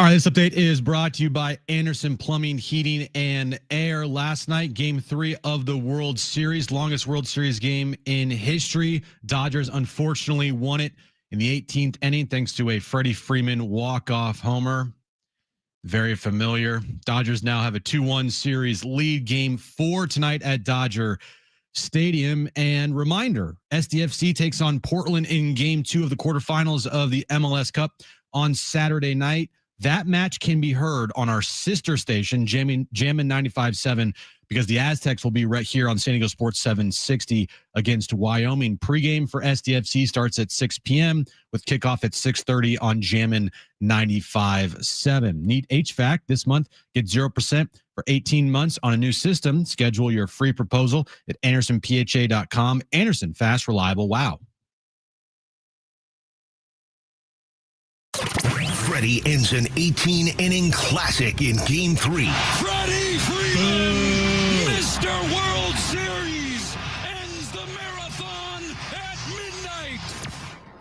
All right, this update is brought to you by Anderson Plumbing, Heating, and Air. Last night, Game 3 of the World Series, longest World Series game in history. Dodgers unfortunately won it in the 18th inning thanks to a Freddie Freeman walk-off homer. Very familiar. Dodgers now have a 2-1 series lead. Game 4 tonight at Dodger Stadium. And reminder, SDFC takes on Portland in Game 2 of the quarterfinals of the MLS Cup on Saturday night. That match can be heard on our sister station, Jammin' 95.7, because the Aztecs will be right here on San Diego Sports 760 against Wyoming. Pregame for SDFC starts at 6 p.m. with kickoff at 6:30 on Jammin' 95.7. Need HVAC this month. Get 0% for 18 months on a new system. Schedule your free proposal at AndersonPHA.com. Anderson, fast, reliable, wow. Freddie ends an 18-inning classic in Game 3. Freddie Freeman, Mr. World Series, ends the marathon at midnight.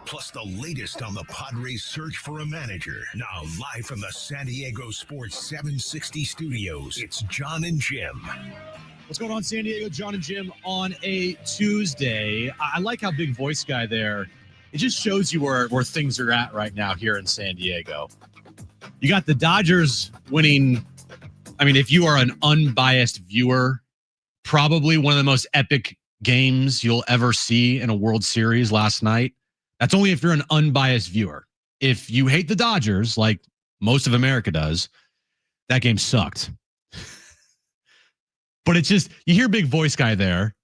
Plus the latest on the Padres' search for a manager. Now live from the San Diego Sports 760 studios, it's Jon and Jim. What's going on, San Diego? Jon and Jim on a Tuesday. I like how big voice guy there. It just shows you where things are at right now here in San Diego. You got the Dodgers winning. I mean, if you are an unbiased viewer, probably one of the most epic games you'll ever see in a World Series last night. That's only if you're an unbiased viewer. If you hate the Dodgers, like most of America does, that game sucked. But it's just, you hear big voice guy there.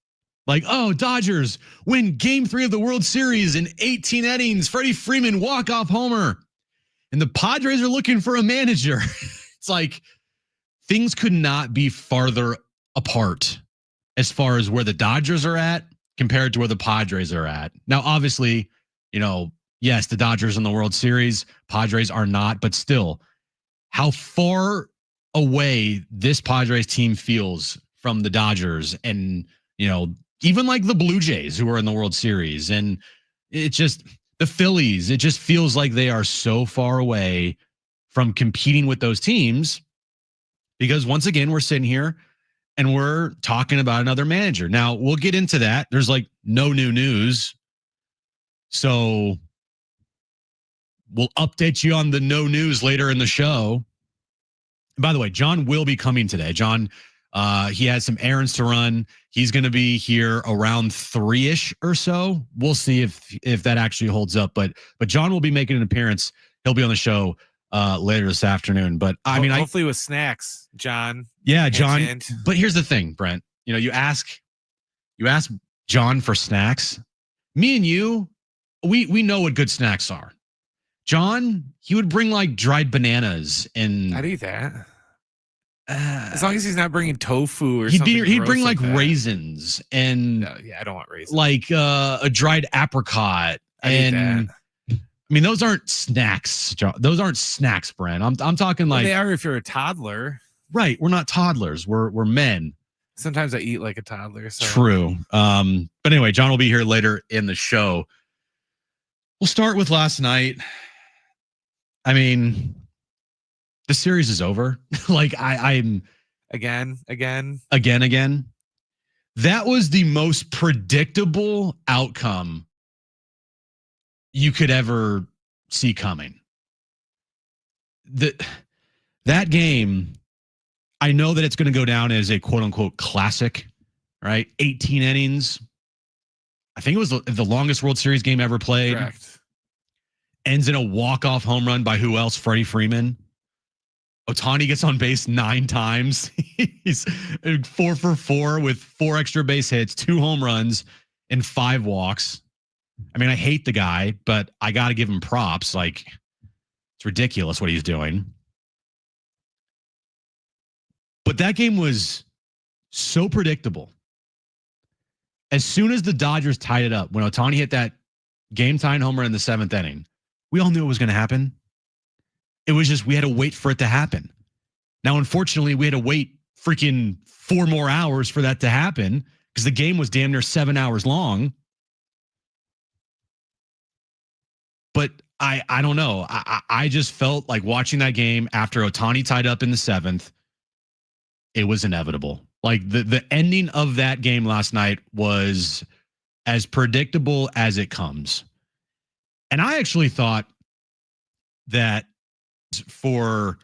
Like, oh, Dodgers win Game 3 of the World Series in 18 innings. Freddie Freeman walk-off homer. And the Padres are looking for a manager. It's like things could not be farther apart as far as where the Dodgers are at compared to where the Padres are at. Now, obviously, yes, the Dodgers in the World Series, Padres are not, but still, how far away this Padres team feels from the Dodgers and, even like the Blue Jays who are in the World Series, and it's just the Phillies. It just feels like they are so far away from competing with those teams because once again, we're sitting here and we're talking about another manager. Now we'll get into that. There's like no new news. So we'll update you on the no news later in the show. By the way, Jon will be coming today. Jon, he has some errands to run. He's going to be here around 3-ish or so. We'll see if that actually holds up. But Jon will be making an appearance. He'll be on the show later this afternoon. But I mean, hopefully with snacks, Jon. Yeah, Jon. But here's the thing, Brent. You ask Jon for snacks. Me and you, we know what good snacks are. Jon, he would bring like dried bananas and I'd eat that. As long as he's not bringing tofu or something. He'd bring like raisins and I don't want raisins. Like a dried apricot. I mean, those aren't snacks, Jon. Those aren't snacks, Brent. I'm talking like they are if you're a toddler. Right. We're not toddlers. We're men. Sometimes I eat like a toddler. So. True. But anyway, Jon will be here later in the show. We'll start with last night. I mean, the series is over. Like I'm again. That was the most predictable outcome you could ever see coming. That game, I know that it's going to go down as a quote unquote classic, right? 18 innings. I think it was the longest World Series game ever played. Correct. Ends in a walk-off home run by who else? Freddie Freeman. Ohtani gets on base 9 times. He's 4 for 4 with 4 extra base hits, 2 home runs, and 5 walks. I mean, I hate the guy, but I got to give him props. Like, it's ridiculous what he's doing. But that game was so predictable. As soon as the Dodgers tied it up, when Ohtani hit that game-tying homer in the 7th inning, we all knew it was going to happen. It was just we had to wait for it to happen. Now, unfortunately, we had to wait freaking 4 more hours for that to happen because the game was damn near 7 hours long. But I don't know. I just felt like watching that game after Ohtani tied up in the 7th, it was inevitable. Like the ending of that game last night was as predictable as it comes. And I actually thought that for,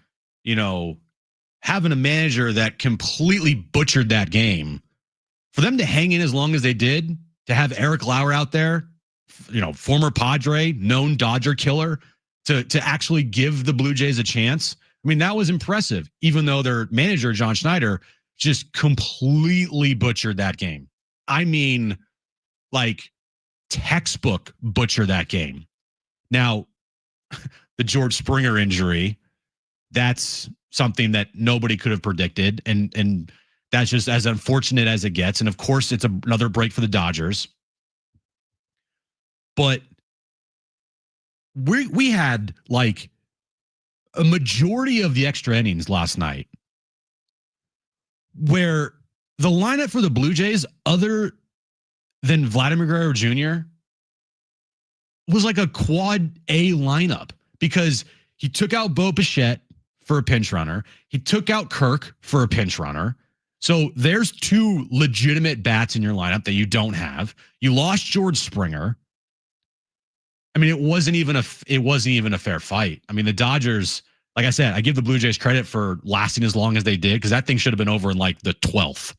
having a manager that completely butchered that game, for them to hang in as long as they did, to have Eric Lauer out there, former Padre, known Dodger killer, to actually give the Blue Jays a chance. I mean, that was impressive, even though their manager, John Schneider, just completely butchered that game. I mean, like textbook butcher that game. Now, the George Springer injury, that's something that nobody could have predicted. And that's just as unfortunate as it gets. And of course, it's another break for the Dodgers. But we had like a majority of the extra innings last night where the lineup for the Blue Jays, other than Vladimir Guerrero Jr., was like a quad A lineup because he took out Bo Bichette for a pinch runner. He took out Kirk for a pinch runner. So there's 2 legitimate bats in your lineup that you don't have. You lost George Springer. I mean, it wasn't even a fair fight. I mean, the Dodgers, like I said, I give the Blue Jays credit for lasting as long as they did because that thing should have been over in like the 12th.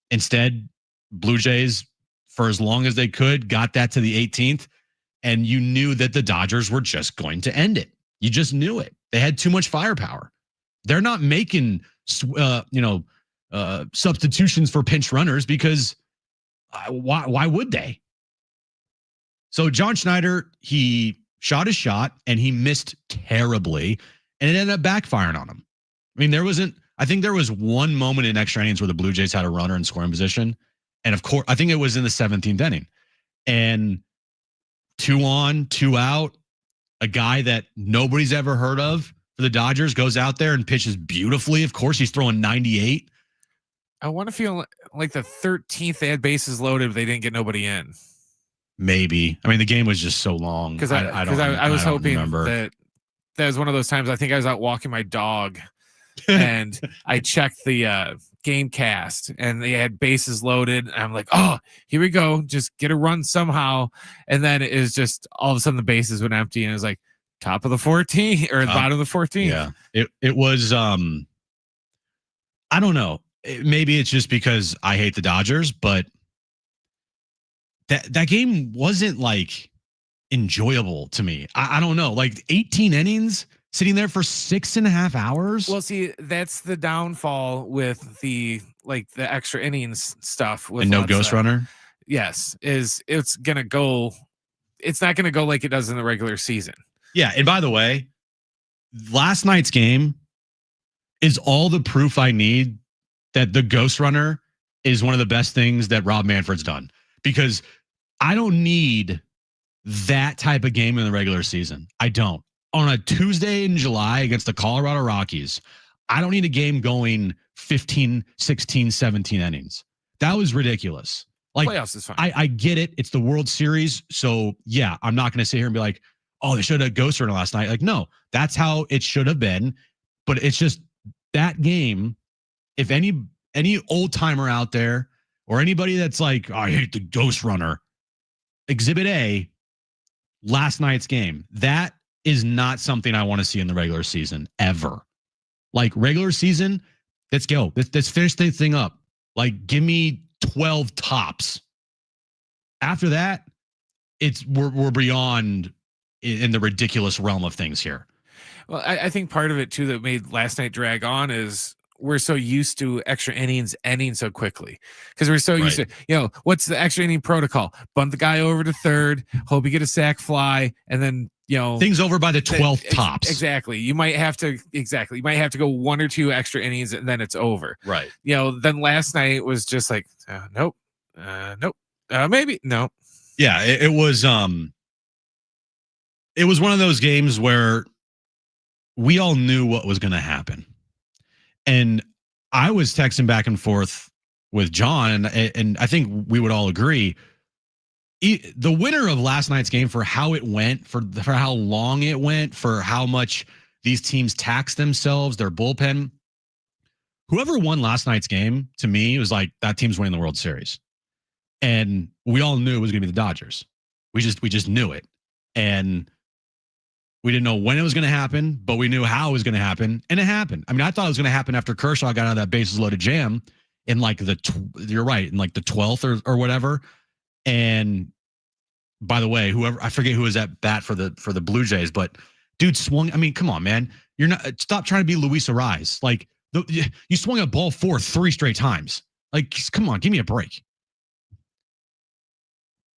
Instead, Blue Jays, for as long as they could, got that to the 18th. And you knew that the Dodgers were just going to end it. You just knew it. They had too much firepower. They're not making, substitutions for pinch runners because why would they? So John Schneider, he shot his shot and he missed terribly, and it ended up backfiring on him. I mean, I think there was one moment in extra innings where the Blue Jays had a runner in scoring position. And of course, I think it was in the 17th inning. And 2 on, 2 out, a guy that nobody's ever heard of for the Dodgers goes out there and pitches beautifully. Of course, he's throwing 98. I want to feel like the 13th they had bases loaded, but they didn't get nobody in. Maybe. I mean, the game was just so long. Because I was hoping that was one of those times. I think I was out walking my dog and I checked the game cast and they had bases loaded. And I'm like, oh, here we go. Just get a run somehow. And then it was just all of a sudden the bases went empty and it was like top of the 14 or the bottom of the 14. Yeah. It was, I don't know. Maybe it's just because I hate the Dodgers, but that game wasn't like enjoyable to me. I don't know, like 18 innings sitting there for 6.5 hours. Well, see, that's the downfall with the extra innings stuff with and no ghost runner. Yes, it's not going to go like it does in the regular season. Yeah. And by the way, last night's game is all the proof I need that the ghost runner is one of the best things that Rob Manfred's done, because I don't need that type of game in the regular season. I don't. On a Tuesday in July against the Colorado Rockies, I don't need a game going 15, 16, 17 innings. That was ridiculous. Like, playoffs is fine. I get it. It's the World Series. So yeah, I'm not going to sit here and be like, oh, they should have ghost runner last night. Like, no, that's how it should have been. But it's just that game. If any old timer out there or anybody that's like, oh, I hate the ghost runner, Exhibit A, last night's game, that is not something I want to see in the regular season ever. Like, regular season, let's go. Let's finish this thing up. Like, give me 12 tops. After that, we're beyond in the ridiculous realm of things here. Well, I think part of it too that made last night drag on is we're so used to extra innings ending so quickly, because we're so used to, what's the extra inning protocol? Bunt the guy over to third, hope you get a sac fly, and then things over by the 12th tops. Exactly. You might have to go 1 or 2 extra innings and then it's over. Right. Then last night was just like, nope, maybe no. Yeah, it was one of those games where we all knew what was going to happen. And I was texting back and forth with John, and I think we would all agree, the winner of last night's game, for how it went, for how long it went, for how much these teams taxed themselves, their bullpen. Whoever won last night's game, to me, was like, that team's winning the World Series. And we all knew it was going to be the Dodgers. We just knew it. And we didn't know when it was going to happen, but we knew how it was going to happen, and it happened. I mean, I thought it was going to happen after Kershaw got out of that bases loaded jam in like you're right, in like the 12th or whatever. And by the way, I forget who was at bat for the Blue Jays, but dude swung. I mean, come on, man. You're not, stop trying to be Luis Ariz. Like, you swung a ball 3 straight times. Like, come on, give me a break.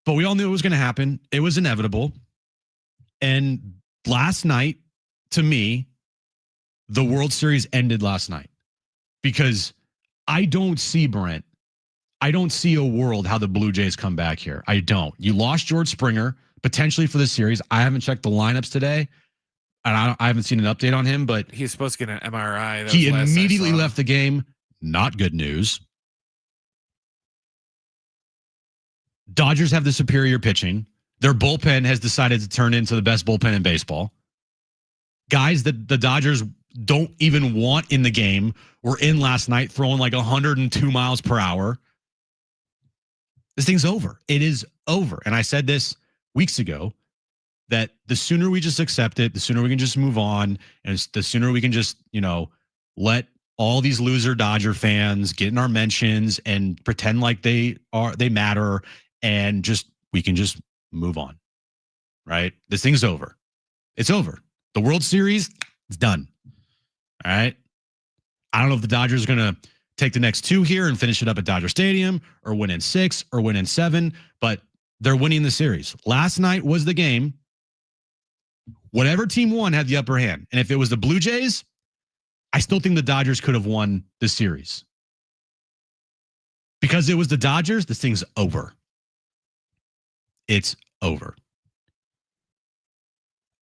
But we all knew it was going to happen. It was inevitable. And last night, to me, the World Series ended last night, because I don't see, Brent, I don't see a world how the Blue Jays come back here. I don't. You lost George Springer potentially for the series. I haven't checked the lineups today, and I haven't seen an update on him, but he's supposed to get an MRI. He immediately left the game. Not good news. Dodgers have the superior pitching. Their bullpen has decided to turn into the best bullpen in baseball. Guys that the Dodgers don't even want in the game were in last night throwing like 102 miles per hour. This thing's over. It is over. And I said this weeks ago, that the sooner we just accept it, the sooner we can just move on, and the sooner we can just, let all these loser Dodger fans get in our mentions and pretend like they matter, and we can just move on. Right? This thing's over. It's over. The World Series is done. All right. I don't know if the Dodgers are going to take the next 2 here and finish it up at Dodger Stadium, or win in 6 or win in 7, but they're winning the series. Last night was the game. Whatever team won had the upper hand. And if it was the Blue Jays, I still think the Dodgers could have won the series. Because it was the Dodgers, this thing's over. It's over.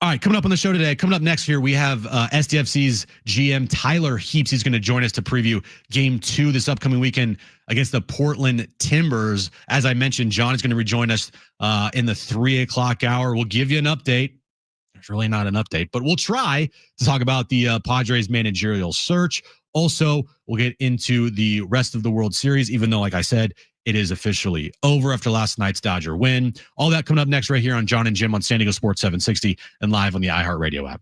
All right, coming up on the show today, coming up next here, we have SDFC's GM Tyler Heaps. He's going to join us to preview Game 2 this upcoming weekend against the Portland Timbers. As I mentioned, John is going to rejoin us in the 3 o'clock hour. We'll give you an update. There's really not an update, but we'll try to talk about the Padres managerial search. Also, we'll get into the rest of the World Series, even though, like I said, it is officially over after last night's Dodger win. All that coming up next right here on Jon and Jim on San Diego Sports 760 and live on the iHeartRadio app.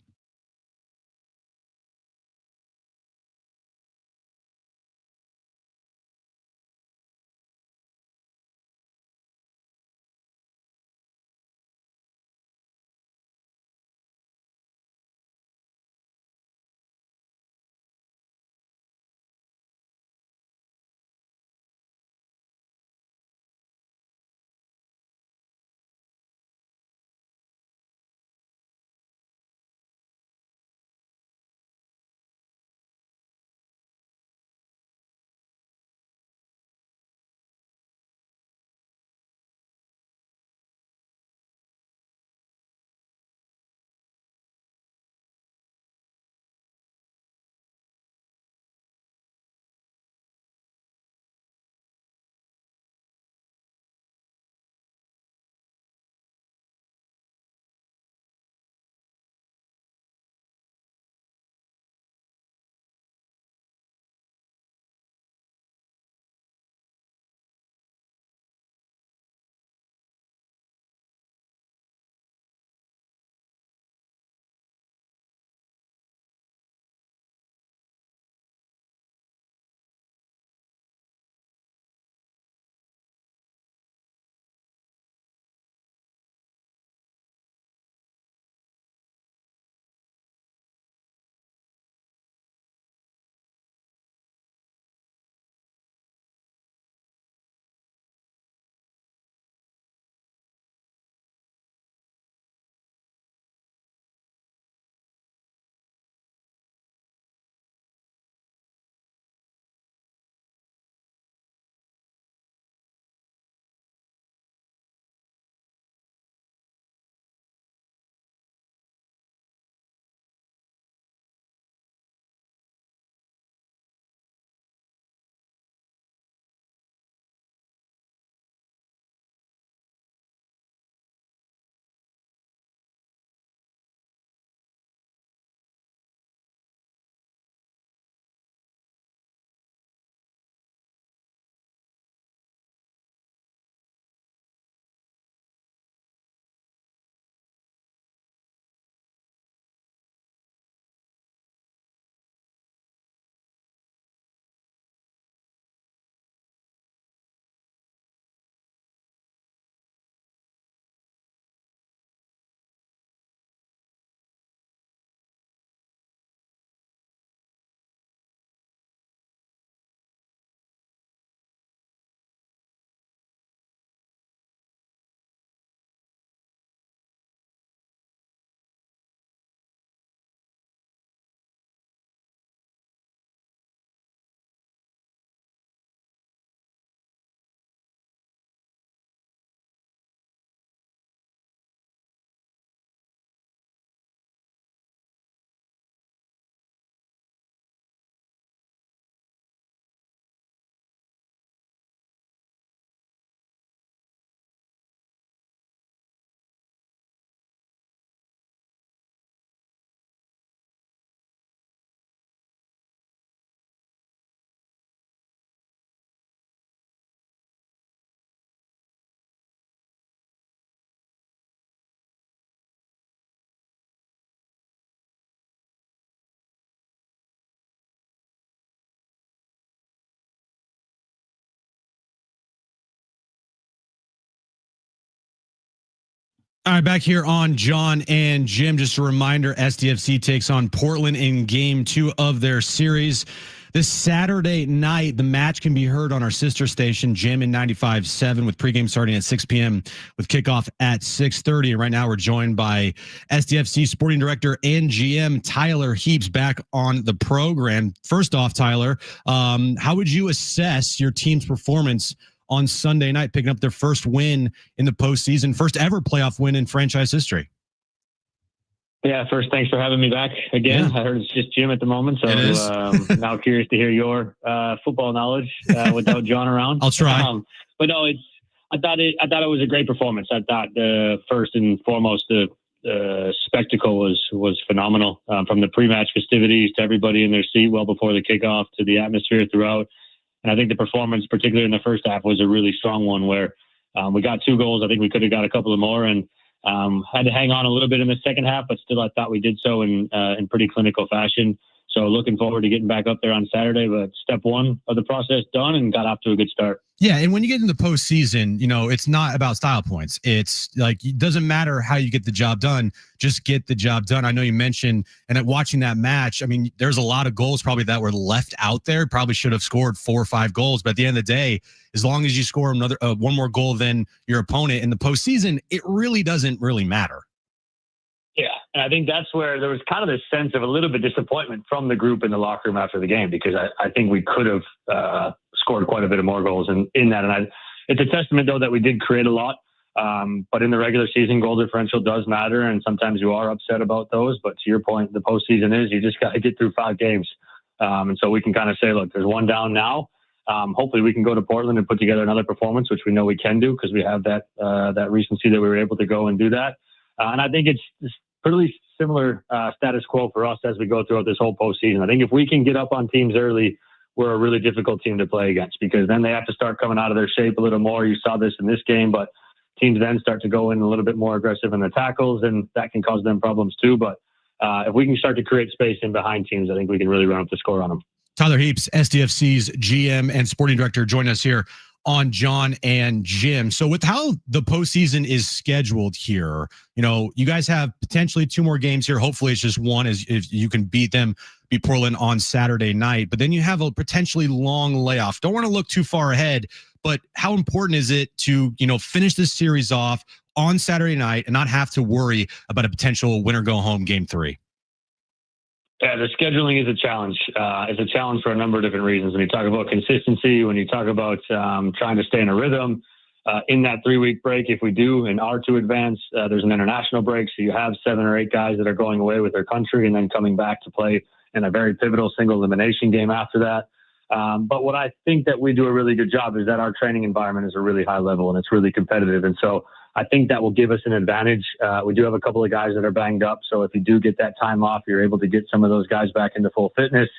All right, back here on Jon and Jim. Just a reminder, SDFC takes on Portland in game 2 of their series. This Saturday night, the match can be heard on our sister station, Jim in 95.7, with pregame starting at 6 p.m. with kickoff at 6:30. And right now we're joined by SDFC Sporting Director and GM Tyler Heaps back on the program. First off, Tyler, how would you assess your team's performance on Sunday night, picking up their first win in the postseason, first ever playoff win in franchise history? Yeah, first, thanks for having me back again. Yeah. I heard it's just Jim at the moment, so now curious to hear your football knowledge without Jon around. I'll try. But no, I thought it was a great performance. I thought first and foremost the spectacle was phenomenal, from the pre-match festivities to everybody in their seat well before the kickoff to the atmosphere throughout. And I think the performance, particularly in the first half, was a really strong one where we got 2 goals. I think we could have got a couple of more and had to hang on a little bit in the second half, but still I thought we did so in pretty clinical fashion. So looking forward to getting back up there on Saturday, but step 1 of the process done and got off to a good start. Yeah, and when you get into the postseason, it's not about style points. It's like, it doesn't matter how you get the job done, just get the job done. I know you mentioned, and at watching that match, I mean, there's a lot of goals probably that were left out there. Probably should have scored 4 or 5 goals, but at the end of the day, as long as you score another one more goal than your opponent in the postseason, it really doesn't really matter. Yeah, and I think that's where there was kind of this sense of a little bit disappointment from the group in the locker room after the game, because I think we could have scored quite a bit of more goals in that. And it's a testament, though, that we did create a lot. But in the regular season, goal differential does matter, and sometimes you are upset about those. But to your point, the postseason is you just got to get through 5 games. And so we can kind of say, look, there's 1 down now. Hopefully we can go to Portland and put together another performance, which we know we can do because we have that recency that we were able to go and do that. And I think it's pretty similar status quo for us as we go throughout this whole postseason. I think if we can get up on teams early, we're a really difficult team to play against, because then they have to start coming out of their shape a little more. You saw this in this game, but teams then start to go in a little bit more aggressive in the tackles, and that can cause them problems too. But if we can start to create space in behind teams, I think we can really run up the score on them. Tyler Heaps, SDFC's GM and Sporting Director, join us here on Jon and Jim. So with how the postseason is scheduled here, you guys have potentially 2 more games here. Hopefully it's just 1, as if you can beat Portland on Saturday night, but then you have a potentially long layoff. Don't want to look too far ahead, but how important is it to, finish this series off on Saturday night and not have to worry about a potential winner go home game 3? Yeah, the scheduling is a challenge. It's a challenge for a number of different reasons. When you talk about consistency, when you talk about trying to stay in a rhythm, in that 3-week break, if we do and are to advance, there's an international break. So you have 7 or 8 guys that are going away with their country and then coming back to play in a very pivotal single elimination game after that. But what I think that we do a really good job is that our training environment is a really high level and it's really competitive. And so I think that will give us an advantage. We do have a couple of guys that are banged up. So if you do get that time off, you're able to get some of those guys back into full fitness,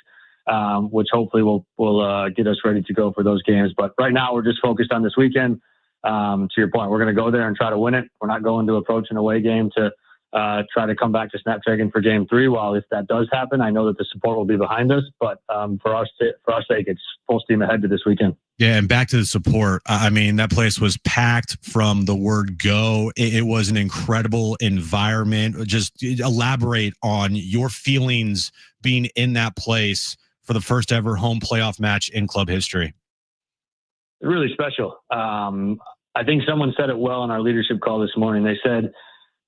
which hopefully will get us ready to go for those games. But right now we're just focused on this weekend. To your point, we're going to go there and try to win it. We're not going to approach an away game to try to come back to Snapdragon for game 3. While if that does happen, I know that the support will be behind us, but for our sake, it's full steam ahead to this weekend. Yeah, and back to the support. I mean, that place was packed from the word go. It was an incredible environment. Just elaborate on your feelings being in that place for the first ever home playoff match in club history. Really special. I think someone said it well on our leadership call this morning. They said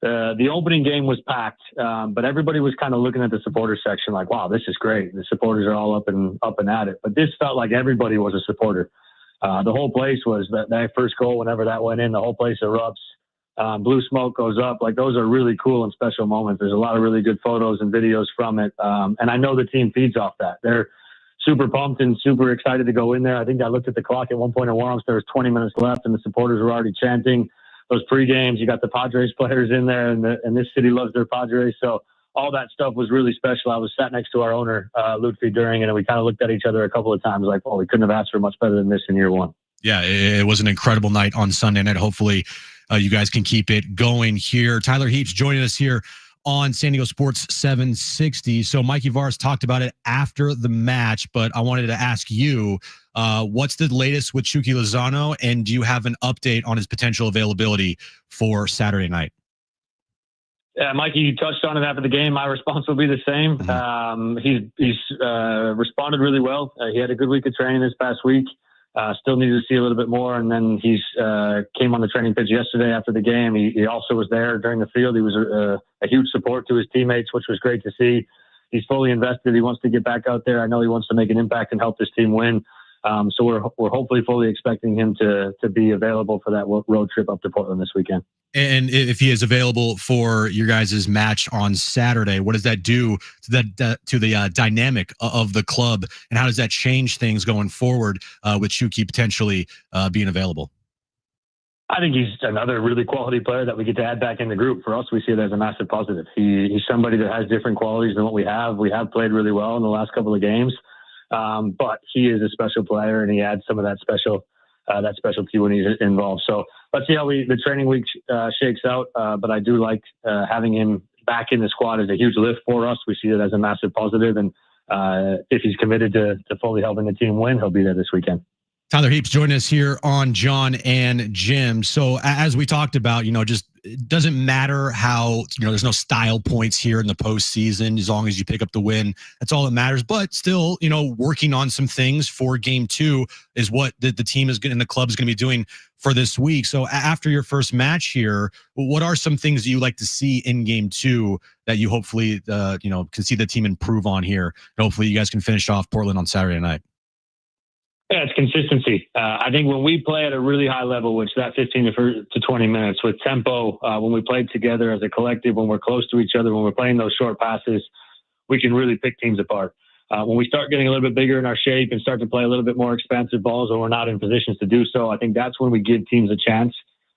the opening game was packed, but everybody was kind of looking at the supporter section like, wow, this is great. The supporters are all up and at it. But this felt like everybody was a supporter. The whole place was that first goal, whenever that went in, the whole place erupts. Blue smoke goes up. Like, those are really cool and special moments. There's a lot of really good photos and videos from it. And I know the team feeds off that. They're super pumped and super excited to go in there. I think I looked at the clock at one point in warm-ups. There was 20 minutes left and the supporters were already chanting. Those pre-games, you got the Padres players in there, and this city loves their Padres. So all that stuff was really special. I was sat next to our owner, Ludwig, during it, and we kind of looked at each other a couple of times like, oh, we couldn't have asked for much better than this in year 1. Yeah, it was an incredible night on Sunday night. Hopefully you guys can keep it going here. Tyler Heaps joining us here on San Diego Sports 760. So Mikey Vars talked about it after the match, but I wanted to ask you, what's the latest with Chucky Lozano, and do you have an update on his potential availability for Saturday night? Yeah, Mikey, you touched on it after the game. My response will be the same. He's responded really well. He had a good week of training this past week. Still needed to see a little bit more. And then he's came on the training pitch yesterday after the game. He also was there during the field. He was a huge support to his teammates, which was great to see. He's fully invested. He wants to get back out there. I know he wants to make an impact and help this team win. So we're hopefully fully expecting him to be available for that road trip up to Portland this weekend. And if he is available for your guys' match on Saturday, what does that do to the dynamic of the club, and how does that change things going forward with Shuki potentially being available? I think he's another really quality player that we get to add back in the group. For us, we see it as a massive positive. He's somebody that has different qualities than what we have. We have played really well in the last couple of games, but he is a special player, and he adds some of that specialty when he's involved. So let's see how the training week shakes out. But I do like having him back in the squad is a huge lift for us. We see it as a massive positive. And if he's committed to fully helping the team win, he'll be there this weekend. Tyler Heaps joining us here on Jon and Jim. So as we talked about, just it doesn't matter how, there's no style points here in the postseason as long as you pick up the win. That's all that matters. But still, working on some things for game 2 is what the team is and the club is going to be doing for this week. So after your first match here, what are some things that you like to see in game 2 that you hopefully, can see the team improve on here? And hopefully you guys can finish off Portland on Saturday night. Yeah, it's consistency. I think when we play at a really high level, which that 15 to 20 minutes with tempo, when we play together as a collective, when we're close to each other, when we're playing those short passes, we can really pick teams apart. When we start getting a little bit bigger in our shape and start to play a little bit more expansive balls when we're not in positions to do so, I think that's when we give teams a chance.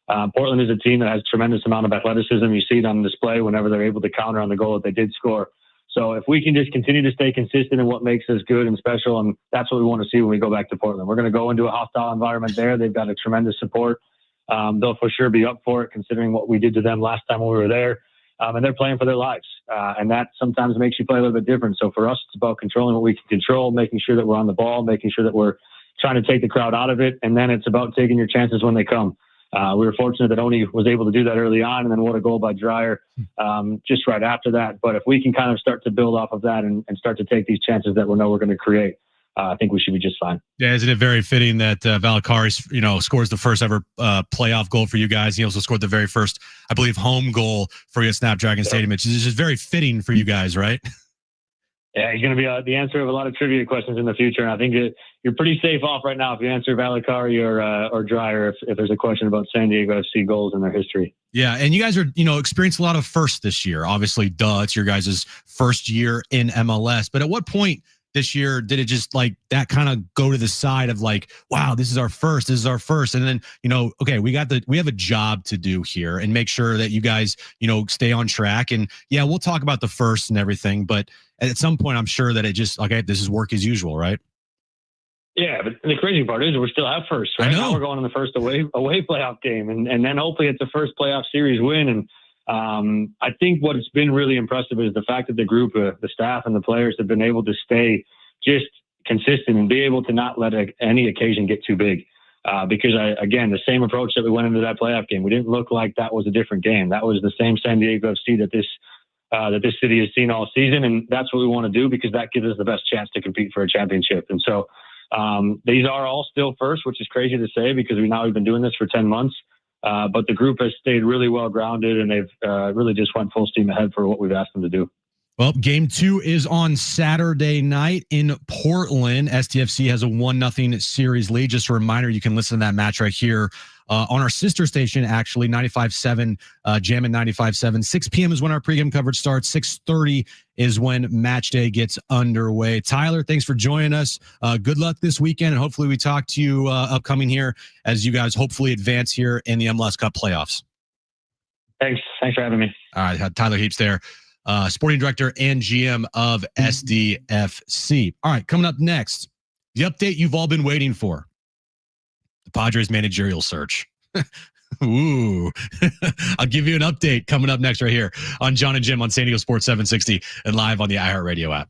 Portland is a team that has a tremendous amount of athleticism. You see it on display whenever they're able to counter on the goal that they did score. So if we can just continue to stay consistent in what makes us good and special, and that's what we want to see when we go back to Portland. We're going to go into a hostile environment there. They've got a tremendous support. They'll for sure be up for it, considering what we did to them last time when we were there. And they're playing for their lives. And that sometimes makes you play a little bit different. So for us, it's about controlling what we can control, making sure that we're on the ball, making sure that we're trying to take the crowd out of it. And then it's about taking your chances when they come. We were fortunate that Oni was able to do that early on, and then what a goal by Dreyer just right after that. But if we can kind of start to build off of that and start to take these chances that we know we're going to create, I think we should be just fine. Yeah, isn't it very fitting that Valakari, scores the first ever playoff goal for you guys? He also scored the very first, I believe, home goal for you at Snapdragon Stadium. It's just very fitting for you guys, right? Yeah, he's going to be the answer of a lot of trivia questions in the future. And I think you're pretty safe off right now if you answer Valakari or Dreyer if there's a question about San Diego FC goals in their history. Yeah, and you guys are, experienced a lot of firsts this year. Obviously, it's your guys' first year in MLS. But at what point this year did it just like that kind of go to the side of like, wow, this is our first, and then okay, we have a job to do here and make sure that you guys stay on track. And yeah, we'll talk about the first and everything, but at some point I'm sure that it just, okay, this is work as usual, right? Yeah, but the crazy part is we still have first, right? I know. Now we're going on the first away playoff game, and then hopefully it's a first playoff series win. And I think what has been really impressive is the fact that the group, the staff and the players have been able to stay just consistent and be able to not let any occasion get too big. Because again, the same approach that we went into that playoff game, we didn't look like that was a different game. That was the same San Diego FC that this city has seen all season. And that's what we want to do because that gives us the best chance to compete for a championship. And so these are all still first, which is crazy to say because we've been doing this for 10 months. But the group has stayed really well grounded and they've really just went full steam ahead for what we've asked them to do. Well, game 2 is on Saturday night in Portland. STFC has a 1-0 series lead. Just a reminder, you can listen to that match right here on our sister station, actually, 95.7, Jam and 95.7. 6 p.m. is when our pregame coverage starts. 6:30 is when match day gets underway. Tyler, thanks for joining us. Good luck this weekend, and hopefully we talk to you upcoming here as you guys hopefully advance here in the MLS Cup playoffs. Thanks for having me. All right, Tyler Heaps there. Sporting director and GM of SDFC. All right, coming up next, the update you've all been waiting for. The Padres managerial search. Ooh, I'll give you an update coming up next right here on Jon and Jim on San Diego Sports 760 and live on the iHeartRadio app.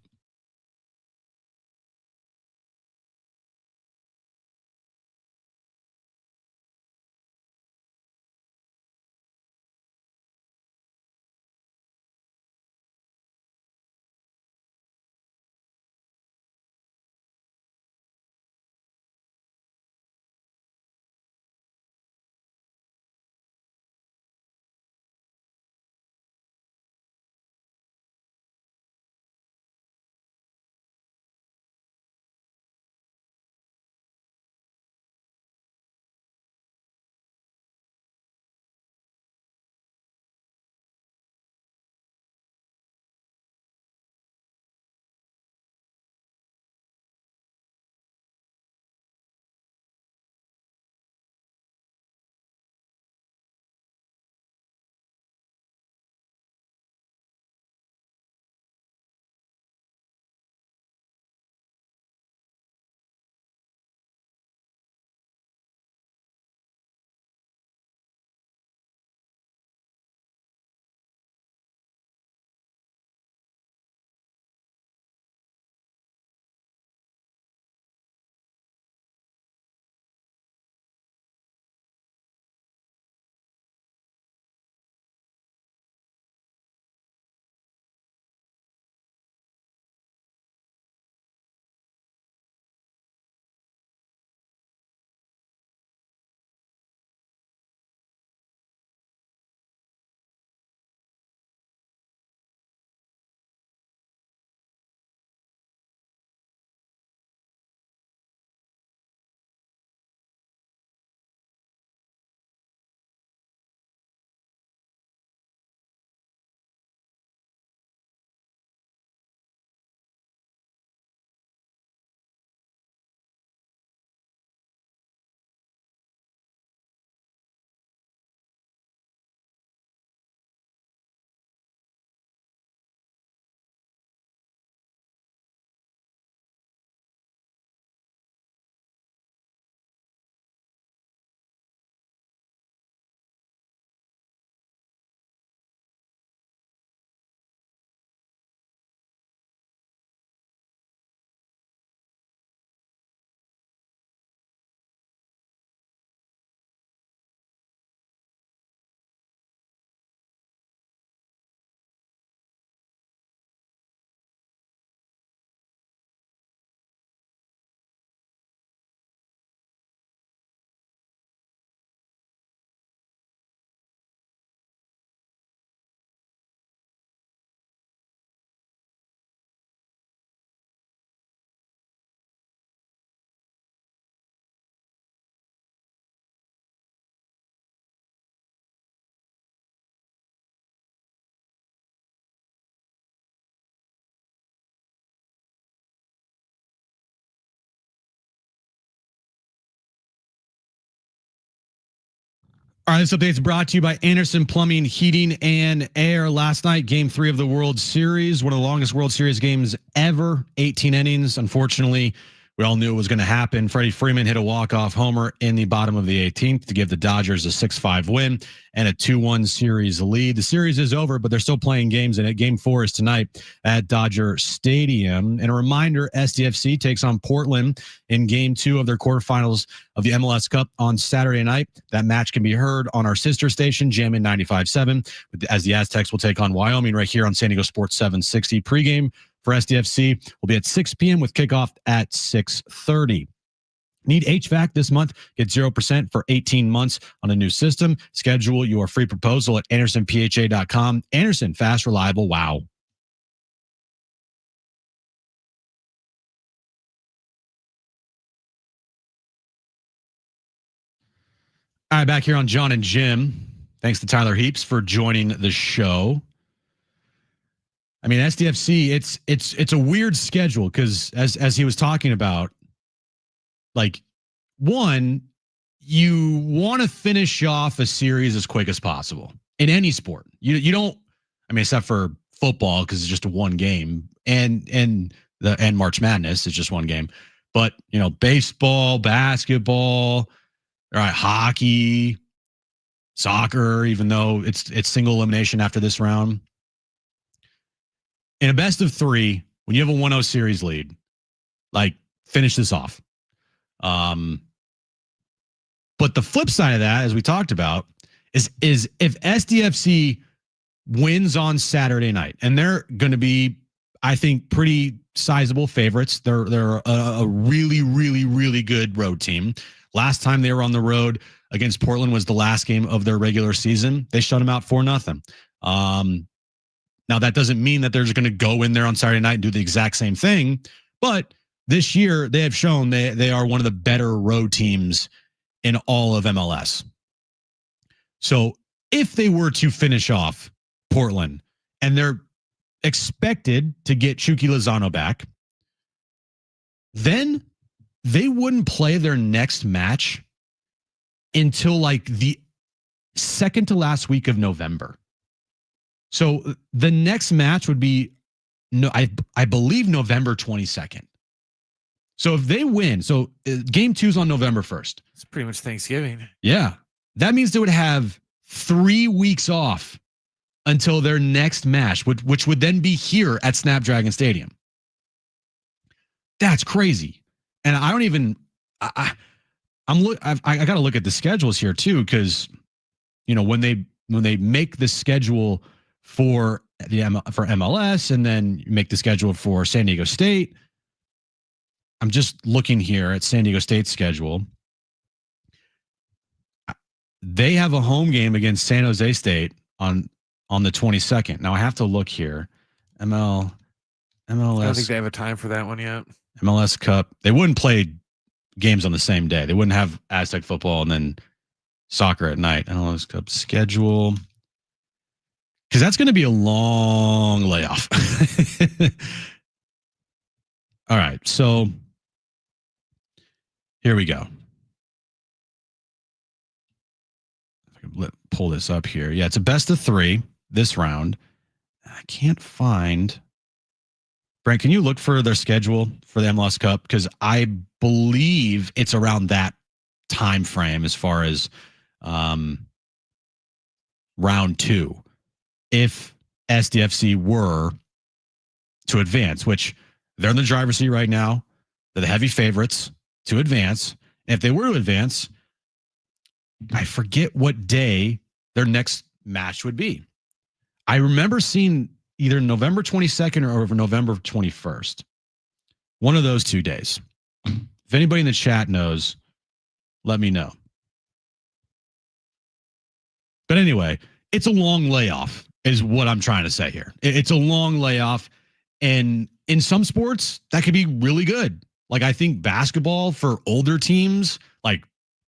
All right, this update is brought to you by Anderson Plumbing, Heating, and Air. Last night, Game 3 of the World Series, one of the longest World Series games ever, 18 innings. Unfortunately, we all knew it was going to happen. Freddie Freeman hit a walk-off homer in the bottom of the 18th to give the Dodgers a 6-5 win and a 2-1 series lead. The series is over, but they're still playing games, and Game 4 is tonight at Dodger Stadium. And a reminder, SDFC takes on Portland in Game 2 of their quarterfinals of the MLS Cup on Saturday night. That match can be heard on our sister station, Jammin' 95.7, as the Aztecs will take on Wyoming right here on San Diego Sports 760. Pregame for SDFC will be at 6 p.m. with kickoff at 6:30. Need HVAC this month? Get 0% for 18 months on a new system. Schedule your free proposal at AndersonPHA.com. Anderson, fast, reliable, wow. All right, back here on Jon and Jim. Thanks to Tyler Heaps for joining the show. I mean, SDFC, it's a weird schedule because as he was talking about, like, one, you want to finish off a series as quick as possible in any sport. You don't, I mean, except for football because it's just a one game, and March Madness is just one game. But baseball, basketball, all right, hockey, soccer, even though it's single elimination after this round. In a best of 3, when you have a 1-0 series lead, like, finish this off. But the flip side of that, as we talked about, is if SDFC wins on Saturday night, and they're going to be, I think, pretty sizable favorites. They're a really, really, really good road team. Last time they were on the road against Portland was the last game of their regular season. They shut them out 4-0. Now, that doesn't mean that they're just going to go in there on Saturday night and do the exact same thing. But this year, they have shown they are one of the better road teams in all of MLS. So if they were to finish off Portland, and they're expected to get Chucky Lozano back, then they wouldn't play their next match until like the second to last week of November. So the next match would be, I believe, November 22nd. So if they win, so Game 2 is on November 1st. It's pretty much Thanksgiving. Yeah. That means they would have 3 weeks off until their next match, which would then be here at Snapdragon Stadium. That's crazy. And I don't even, I got to look at the schedules here too, because, when they make the schedule for MLS and then make the schedule for San Diego State. I'm just looking here at San Diego State's schedule. They have a home game against San Jose State on the 22nd. Now I have to look here. MLS. I don't think they have a time for that one yet. MLS Cup. They wouldn't play games on the same day. They wouldn't have Aztec football and then soccer at night. MLS Cup schedule. Because that's going to be a long layoff. All right, so here we go. If I can pull this up here. Yeah, it's a best of 3 this round. I can't find. Brent, can you look for their schedule for the MLS Cup? Because I believe it's around that time frame as far as round 2. If SDFC were to advance, which they're in the driver's seat right now, they're the heavy favorites to advance. And if they were to advance, I forget what day their next match would be. I remember seeing either November 22nd or November 21st. One of those 2 days. If anybody in the chat knows, let me know. But anyway, it's a long layoff is what I'm trying to say here. It's a long layoff. And in some sports, that could be really good. Like, I think basketball for older teams, like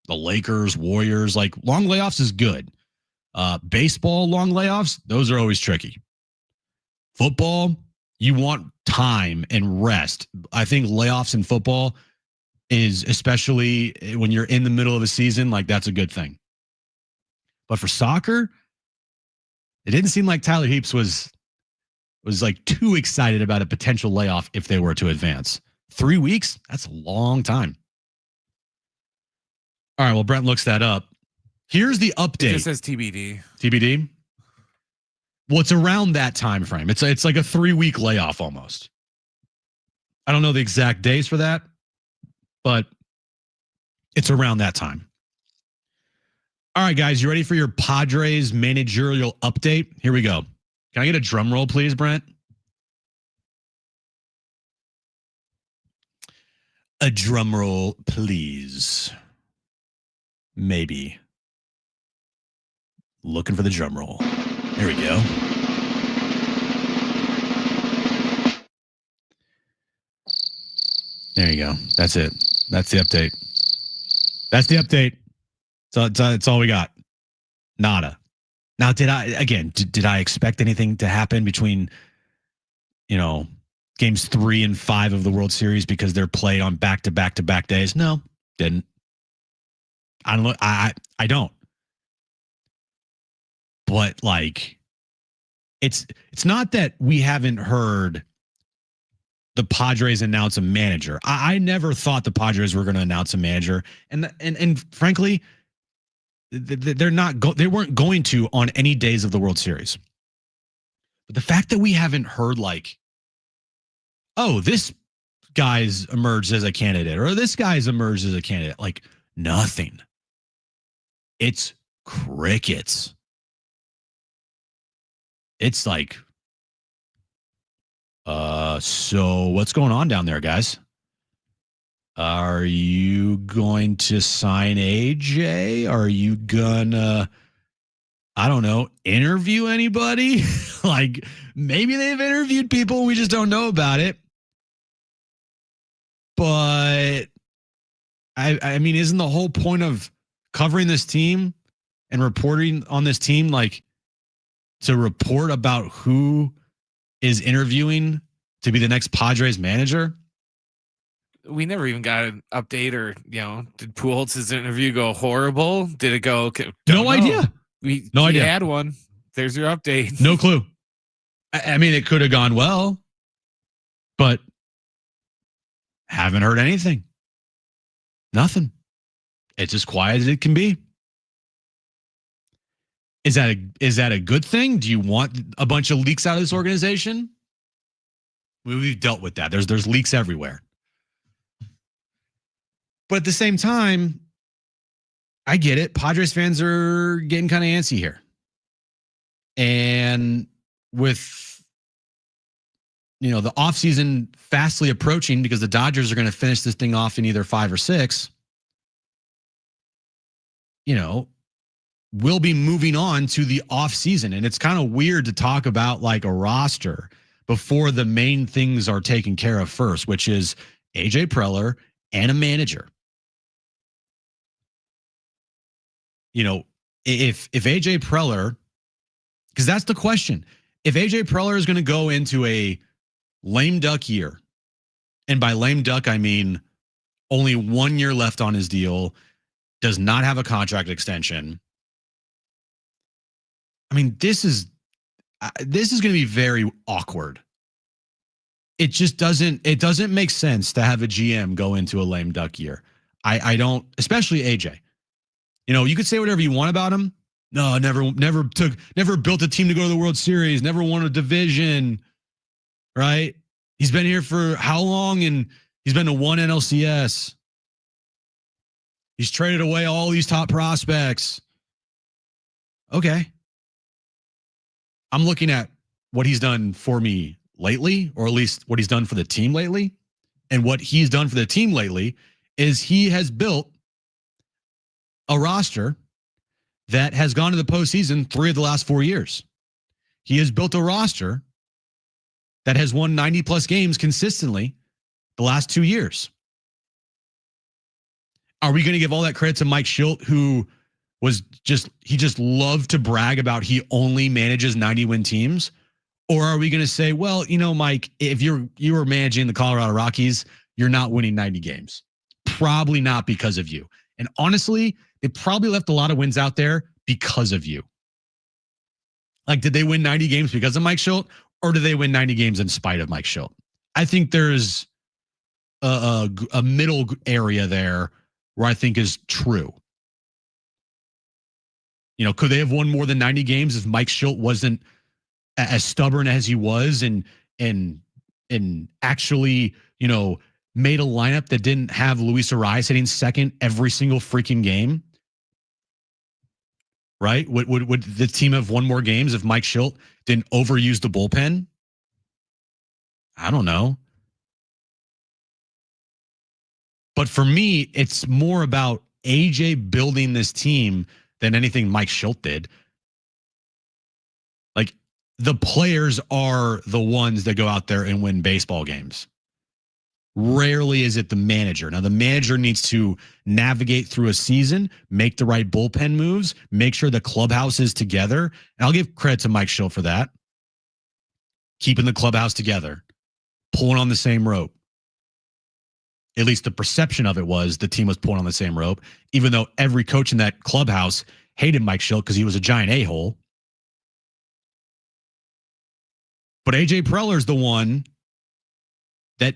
the Lakers, Warriors, like, long layoffs is good. Baseball, long layoffs, those are always tricky. Football, you want time and rest. I think layoffs in football is, especially when you're in the middle of a season, like, that's a good thing. But for soccer, it didn't seem like Tyler Heaps was like too excited about a potential layoff if they were to advance. 3 weeks? That's a long time. All right, well, Brent looks that up. Here's the update. It just says TBD. TBD? Well, it's around that time frame. It's like a 3-week layoff almost. I don't know the exact days for that, but it's around that time. All right, guys, you ready for your Padres managerial update? Here we go. Can I get a drum roll, please, Brent? A drum roll, please. Maybe. Looking for the drum roll. There we go. There you go. That's it. That's the update. That's the update. So it's all we got. Nada. Now, did I expect anything to happen between, games 3 and 5 of the World Series because they're played on back-to-back-to-back days? No, didn't. I don't know. I don't. But it's not that we haven't heard the Padres announce a manager. I never thought the Padres were going to announce a manager, and frankly, they weren't going to on any days of the World Series. But the fact that we haven't heard this guy's emerged as a candidate or this guy's emerged as a candidate, nothing. It's crickets. It's so what's going on down there, guys? Are you going to sign AJ? Are you gonna, I don't know, interview anybody? Maybe they've interviewed people. We just don't know about it. But I mean, isn't the whole point of covering this team and reporting on this team to report about who is interviewing to be the next Padres manager? We never even got an update or, did Pujols' interview go horrible? Did it go? No idea. No idea. Had one. There's your update. No clue. I mean, it could have gone well, but haven't heard anything. Nothing. It's as quiet as it can be. Is that a good thing? Do you want a bunch of leaks out of this organization? We've dealt with that. There's leaks everywhere. But at the same time, I get it. Padres fans are getting kind of antsy here. And with, the offseason fastly approaching because the Dodgers are going to finish this thing off in either 5 or 6, we'll be moving on to the offseason. And it's kind of weird to talk about a roster before the main things are taken care of first, which is AJ Preller and a manager. If AJ Preller, because that's the question. If AJ Preller is going to go into a lame duck year, and by lame duck, I mean only 1 year left on his deal, does not have a contract extension. I mean, this is going to be very awkward. It just doesn't make sense to have a GM go into a lame duck year. I don't, especially AJ. You could say whatever you want about him. No, never built a team to go to the World Series, never won a division, right? He's been here for how long? And he's been to 1 NLCS. He's traded away all these top prospects. Okay. I'm looking at what he's done for me lately, or at least what he's done for the team lately. And what he's done for the team lately is he has built a roster that has gone to the postseason 3 of the last 4 years. He has built a roster that has won 90 plus games consistently the last 2 years. Are we going to give all that credit to Mike Schilt, who just loved to brag about he only manages 90-win teams? Or are we going to say, well, Mike, if you were managing the Colorado Rockies, you're not winning 90 games. Probably not because of you. And honestly, they probably left a lot of wins out there because of you. Like, did they win 90 games because of Mike Schilt, or did they win 90 games in spite of Mike Schilt? I think there's a middle area there where I think is true. You know, could they have won more than 90 games if Mike Schilt wasn't as stubborn as he was and actually, you know, made a lineup that didn't have Luis Ariz hitting second every single freaking game? Right? Would the team have won more games if Mike Schilt didn't overuse the bullpen? I don't know. But for me, it's more about AJ building this team than anything Mike Schilt did. Like, the players are the ones that go out there and win baseball games. Rarely is it the manager. Now, the manager needs to navigate through a season, make the right bullpen moves, make sure the clubhouse is together. And I'll give credit to Mike Schilt for that. Keeping the clubhouse together, pulling on the same rope. At least the perception of it was the team was pulling on the same rope, even though every coach in that clubhouse hated Mike Schilt because he was a giant a-hole. But AJ Preller's the one that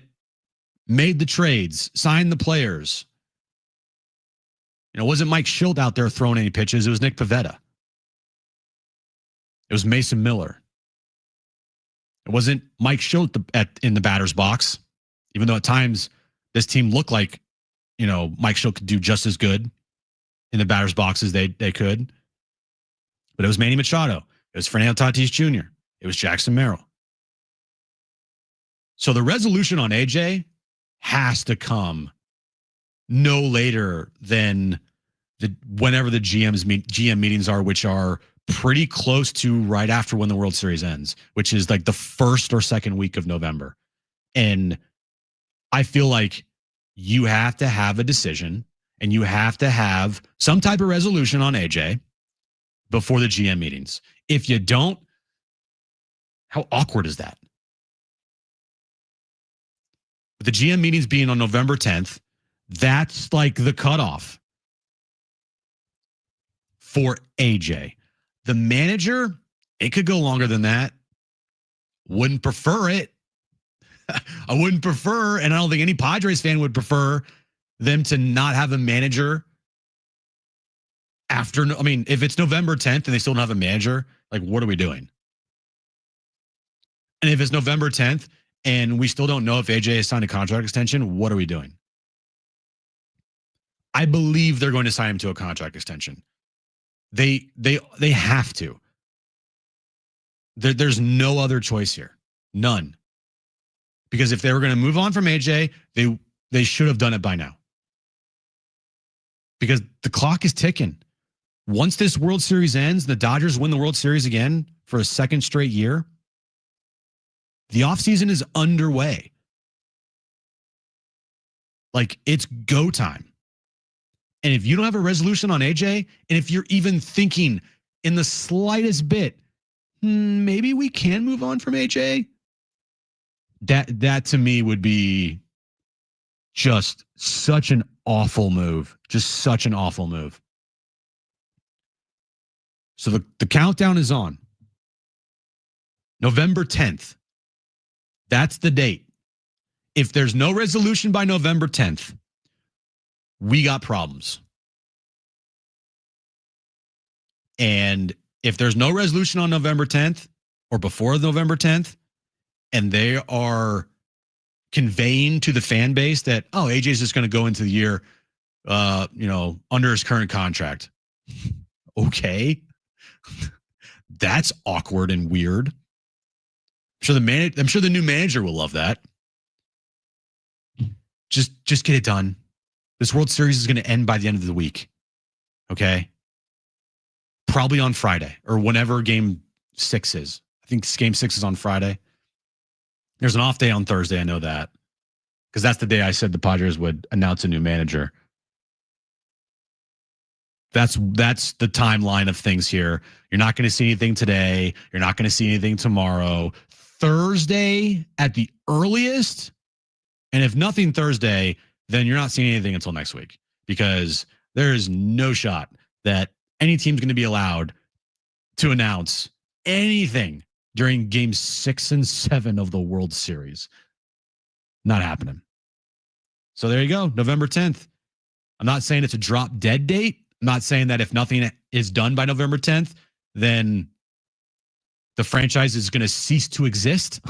made the trades, signed the players. You know, it wasn't Mike Schilt out there throwing any pitches. It was Nick Pivetta. It was Mason Miller. It wasn't Mike Schilt in the batter's box, even though at times this team looked like, you know, Mike Schilt could do just as good in the batter's box as they could. But it was Manny Machado. It was Fernando Tatis Jr. It was Jackson Merrill. So the resolution on AJ has to come no later than whenever the GM meetings are, which are pretty close to right after when the World Series ends, which is like the first or second week of November. And I feel like you have to have a decision and you have to have some type of resolution on AJ before the GM meetings. If you don't, how awkward is that? The GM meetings being on November 10th, that's like the cutoff for AJ. The manager, it could go longer than that. Wouldn't prefer it. I wouldn't prefer, and I don't think any Padres fan would prefer them to not have a manager after. I mean, if it's November 10th and they still don't have a manager, like, what are we doing? And if it's November 10th and we still don't know if AJ has signed a contract extension, what are we doing? I believe they're going to sign him to a contract extension. They have to. There's no other choice here. None. Because if they were going to move on from AJ, they should have done it by now. Because the clock is ticking. Once this World Series ends, the Dodgers win the World Series again for a second straight year, the offseason is underway. Like, it's go time. And if you don't have a resolution on AJ, and if you're even thinking in the slightest bit, maybe we can move on from AJ, that to me would be just such an awful move. Just such an awful move. So the countdown is on. November 10th. That's the date. If there's no resolution by November 10th, we got problems. And if there's no resolution on November 10th or before November 10th, and they are conveying to the fan base that, oh, AJ's just going to go into the year, under his current contract. Okay. That's awkward and weird. I'm sure the new manager will love that. Just get it done. This World Series is going to end by the end of the week. Okay? Probably on Friday or whenever game 6 is. I think game 6 is on Friday. There's an off day on Thursday. I know that. Because that's the day I said the Padres would announce a new manager. That's the timeline of things here. You're not going to see anything today. You're not going to see anything tomorrow. Thursday at the earliest. And if nothing Thursday, then you're not seeing anything until next week. Because there is no shot that any team's going to be allowed to announce anything during games 6 and 7 of the World Series. Not happening. So there you go, November 10th. I'm not saying it's a drop dead date. I'm not saying that if nothing is done by November 10th, then the franchise is going to cease to exist.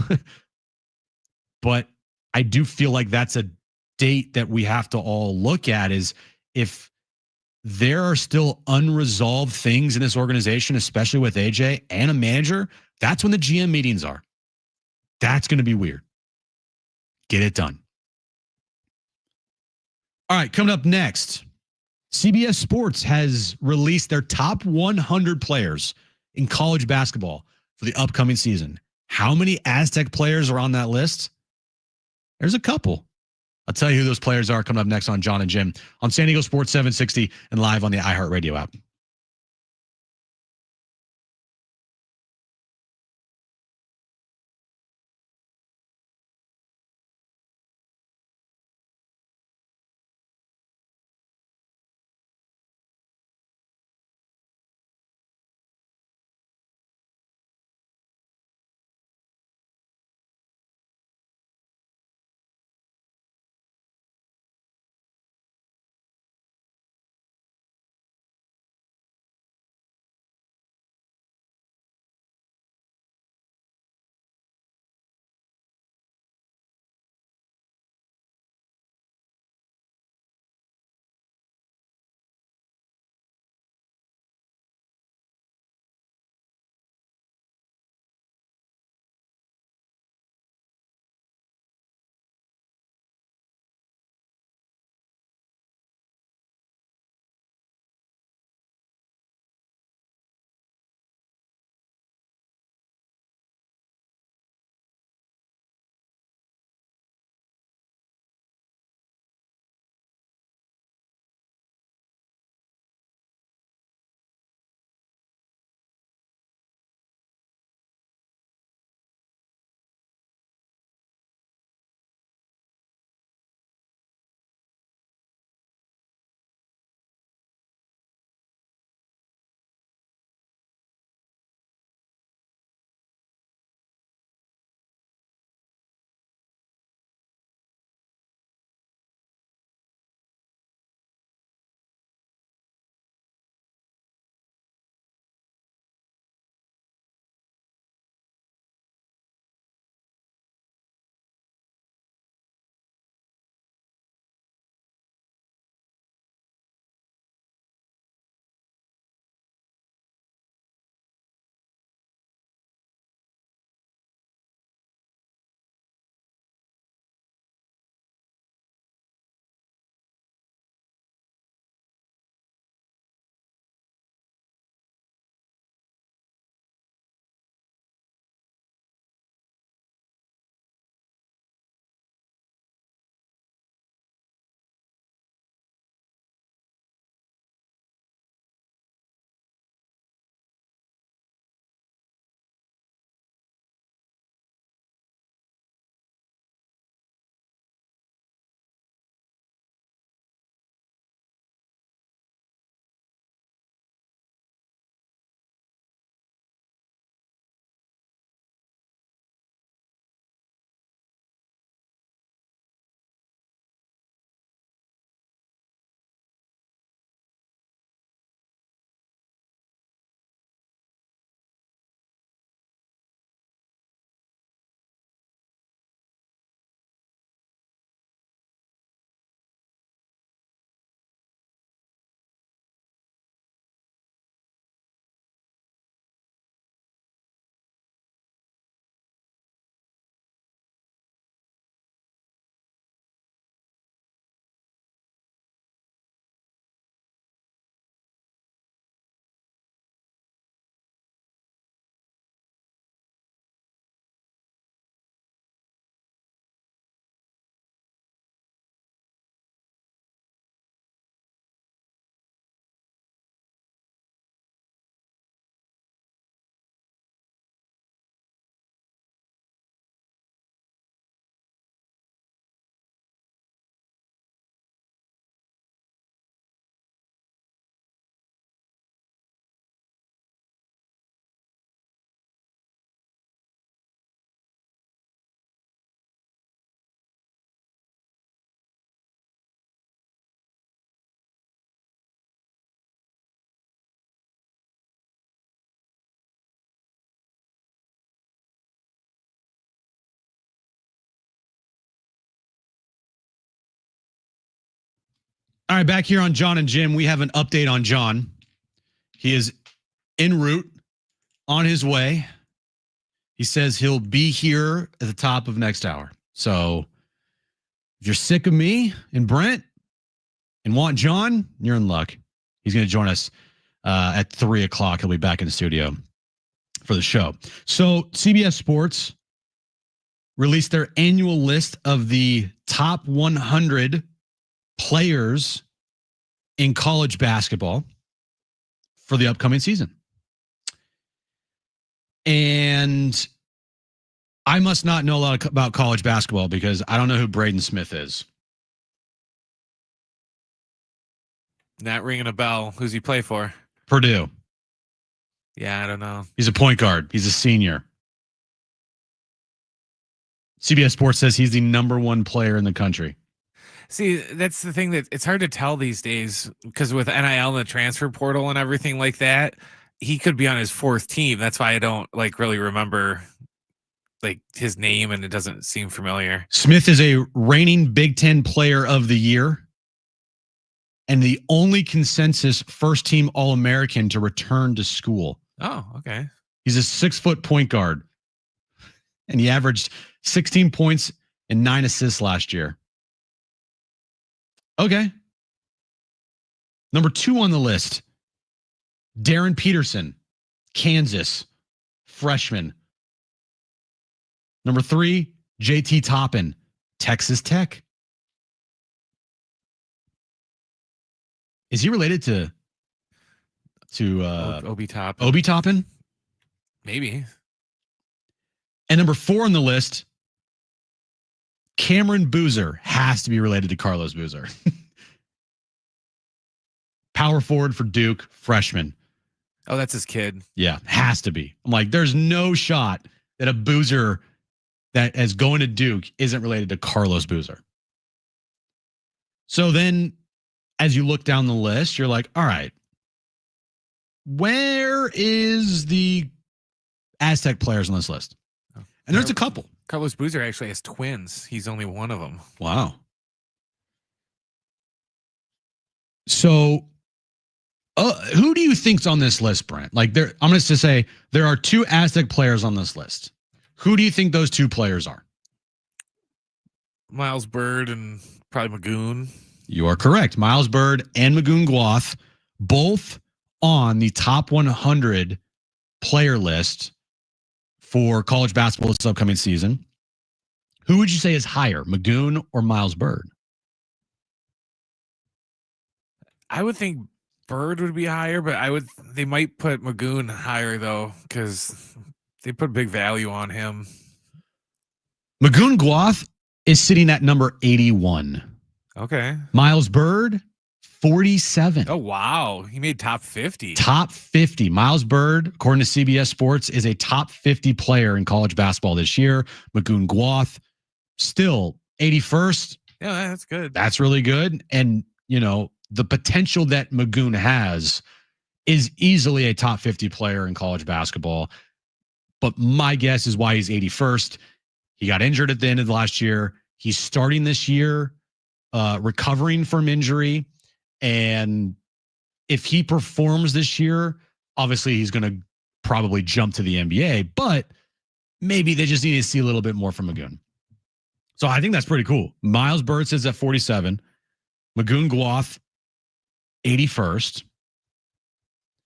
But I do feel like that's a date that we have to all look at, is if there are still unresolved things in this organization, especially with AJ and a manager, that's when the GM meetings are. That's going to be weird. Get it done. All right, coming up next, CBS Sports has released their top 100 players in college basketball for the upcoming season. How many Aztec players are on that list? There's a couple. I'll tell you who those players are coming up next on Jon and Jim on San Diego Sports 760 and live on the iHeartRadio app. All right, back here on Jon and Jim, we have an update on Jon. He is en route, on his way. He says he'll be here at the top of next hour. So if you're sick of me and Brent and want Jon, you're in luck. He's going to join us at 3 o'clock. He'll be back in the studio for the show. So CBS Sports released their annual list of the top 100 players in college basketball for the upcoming season. And I must not know a lot about college basketball because I don't know who Braden Smith is. Not ringing a bell. Who's he play for? Purdue. Yeah, I don't know. He's a point guard. He's a senior. CBS Sports says he's the number 1 player in the country. See, that's the thing that it's hard to tell these days because with NIL and the transfer portal and everything like that, he could be on his 4th team. That's why I don't really remember his name and it doesn't seem familiar. Smith is a reigning Big Ten Player of the Year and the only consensus first-team All-American to return to school. Oh, okay. He's a 6-foot point guard, and he averaged 16 points and 9 assists last year. Okay. Number 2 on the list, Darren Peterson, Kansas, freshman. Number 3, JT Toppin, Texas Tech. Is he related to Obi Toppin? Obi Toppin? Maybe. And number 4 on the list, Cameron Boozer has to be related to Carlos Boozer. Power forward for Duke, freshman. Oh, that's his kid. Yeah, has to be. I'm like, there's no shot that a Boozer that is going to Duke isn't related to Carlos Boozer. So then, as you look down the list, you're like, all right, where is the Aztec players on this list? And there's a couple. Carlos Boozer actually has twins. He's only one of them. Wow. So, who do you think's on this list, Brent? I'm going to say there are 2 Aztec players on this list. Who do you think those 2 players are? Miles Bird and probably Magoon. You are correct. Miles Bird and Magoon Guath, both on the top 100 player list for college basketball this upcoming season. Who would you say is higher, Magoon or Miles Bird? I would think Bird would be higher, but they might put Magoon higher though, because they put big value on him. Magoon Guath is sitting at number 81. Okay. Miles Bird, 47. Oh, wow. He made top 50. Top 50. Miles Bird, according to CBS Sports, is a top 50 player in college basketball this year. Magoon Guath, still 81st. Yeah, that's good. That's really good. And, the potential that Magoon has is easily a top 50 player in college basketball. But my guess is why he's 81st. He got injured at the end of last year. He's starting this year, recovering from injury. And if he performs this year, obviously he's going to probably jump to the NBA. But maybe they just need to see a little bit more from Magoon. So I think that's pretty cool. Miles Bird sits at 47. Magoon Guath, 81st.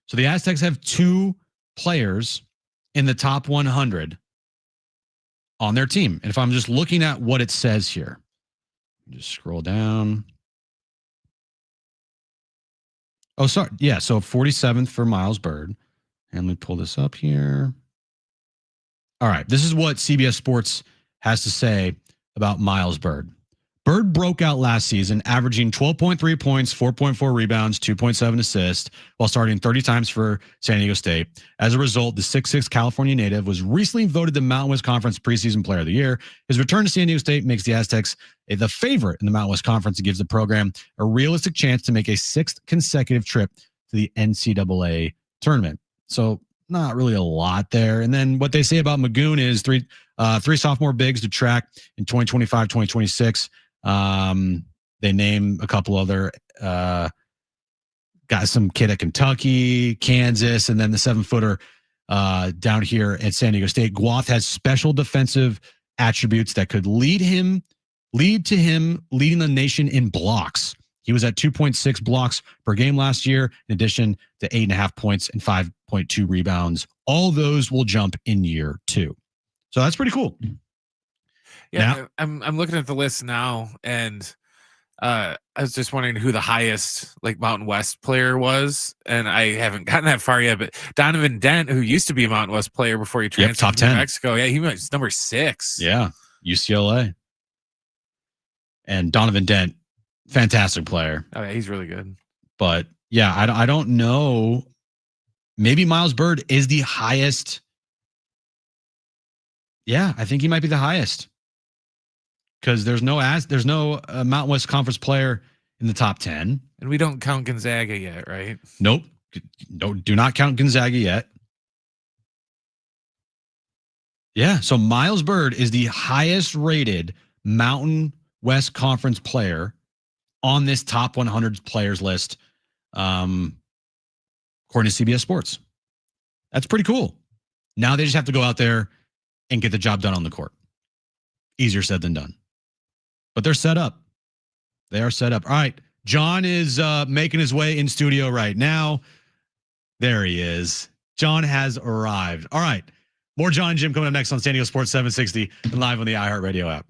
So the Aztecs have 2 players in the top 100 on their team. And if I'm just looking at what it says here, just scroll down. Oh, sorry. Yeah, so 47th for Miles Bird. And let me pull this up here. All right, this is what CBS Sports has to say about Miles Bird. Bird broke out last season, averaging 12.3 points, 4.4 rebounds, 2.7 assists, while starting 30 times for San Diego State. As a result, the 6'6" California native was recently voted the Mountain West Conference preseason player of the year. His return to San Diego State makes the Aztecs the favorite in the Mountain West Conference and gives the program a realistic chance to make a 6th consecutive trip to the NCAA tournament. So not really a lot there. And then what they say about Magoon is three sophomore bigs to track in 2025, 2026. They name a couple other got some kid at Kentucky, Kansas, and then the 7-footer down here at San Diego State. Guath has special defensive attributes that could lead to him leading the nation in blocks. He was at 2.6 blocks per game last year, in addition to 8.5 points and 5.2 rebounds. All those will jump in year 2. So that's pretty cool. Yeah, now, I'm looking at the list now, and I was just wondering who the highest like Mountain West player was, and I haven't gotten that far yet. But Donovan Dent, who used to be a Mountain West player before he transferred top to 10. New Mexico, yeah, he was number 6. Yeah, UCLA. And Donovan Dent, fantastic player. Oh yeah, he's really good. But yeah, I don't know. Maybe Miles Byrd is the highest. Yeah, I think he might be the highest. Because there's no Mountain West Conference player in the top 10. And we don't count Gonzaga yet, right? Nope. Do not count Gonzaga yet. Yeah, so Miles Byrd is the highest rated Mountain West Conference player on this top 100 players list, according to CBS Sports. That's pretty cool. Now they just have to go out there and get the job done on the court. Easier said than done. But they're set up. They are set up. All right. Jon is making his way in studio right now. There he is. Jon has arrived. All right. More Jon Jim coming up next on San Diego Sports 760 and live on the iHeartRadio app.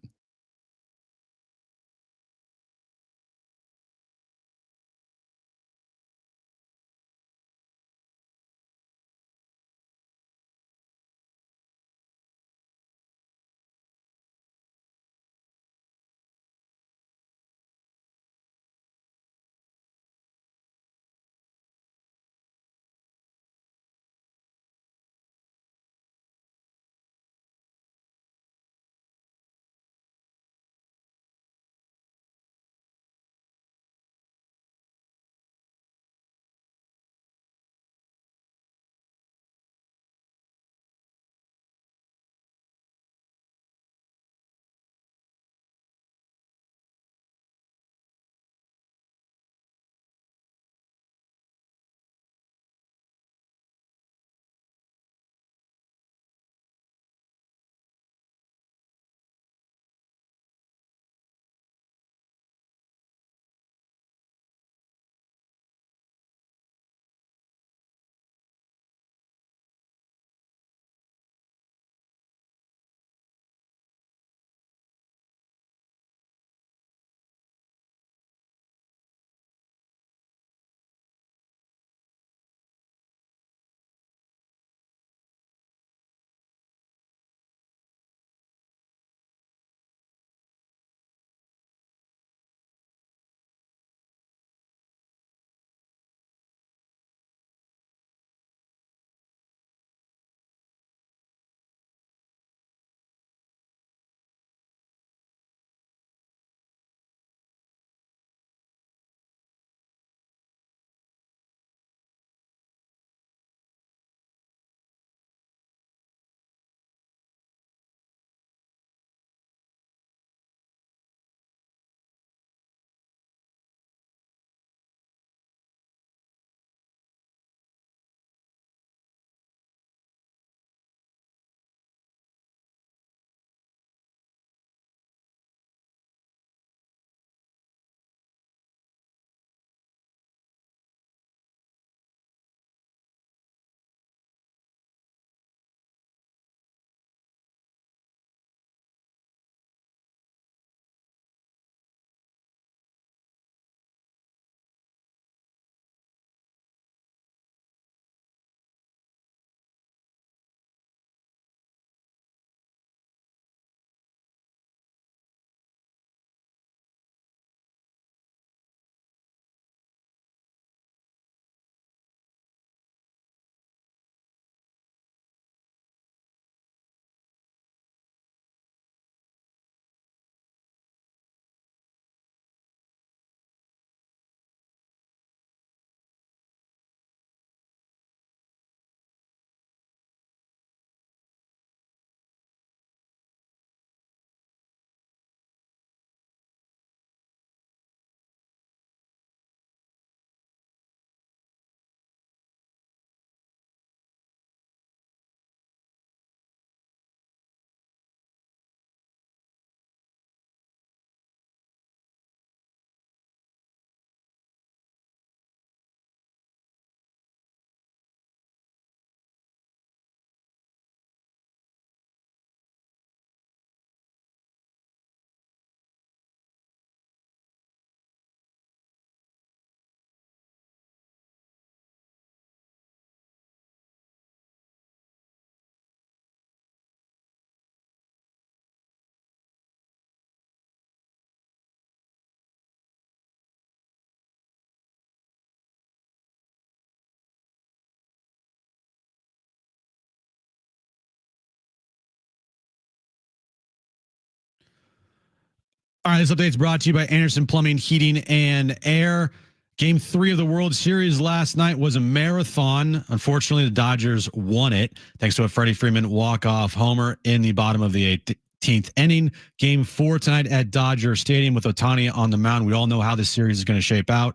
All right, this update is brought to you by Anderson Plumbing, Heating, and Air. Game 3 of the World Series last night was a marathon. Unfortunately, the Dodgers won it thanks to a Freddie Freeman walk-off homer in the bottom of the 18th inning. Game 4 tonight at Dodger Stadium with Ohtani on the mound. We all know how this series is going to shape out.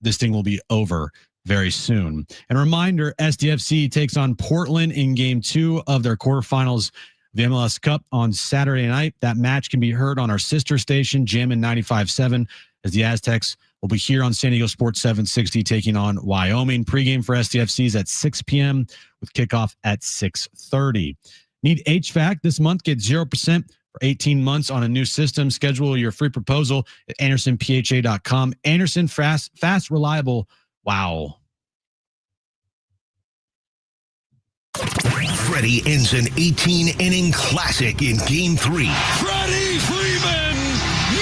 This thing will be over very soon. And a reminder, SDFC takes on Portland in Game 2 of their quarterfinals of the MLS Cup on Saturday night. That match can be heard on our sister station, Jim in 95.7, as the Aztecs will be here on San Diego Sports 760 taking on Wyoming. Pregame for SDFC is at 6 p.m. with kickoff at 6:30. Need HVAC this month? Get 0% for 18 months on a new system. Schedule your free proposal at AndersonPHA.com. Anderson, fast, reliable. Wow. Freddie ends an 18-inning classic in Game 3. Freddie Freeman,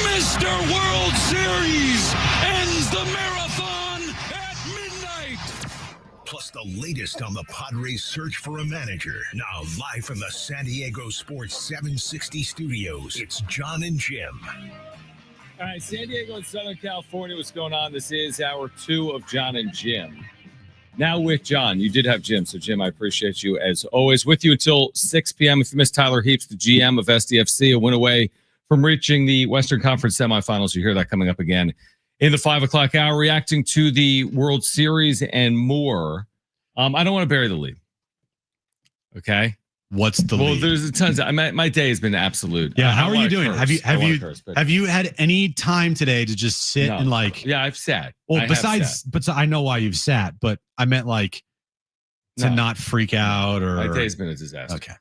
Mr. World Series, ends the marathon at midnight. Plus the latest on the Padres search for a manager. Now live from the San Diego Sports 760 studios, it's Jon and Jim. All right, San Diego and Southern California, what's going on? This is hour 2 of Jon and Jim. Now with Jon, you did have Jim, so Jim, I appreciate you as always. With you until 6 p.m. If you missed Tyler Heaps, the GM of SDFC, a win away from reaching the Western Conference semifinals. You hear that coming up again in the 5 o'clock hour, reacting to the World Series and more. I don't want to bury the lead. Okay. What's the lead? Well, there's tons of, my day has been absolute. Yeah. How are you doing? Have you had any time today to just sit and like? Yeah, I've sat. Well, but I know why you've sat, but I meant like to not freak out or. My day's been a disaster. Okay.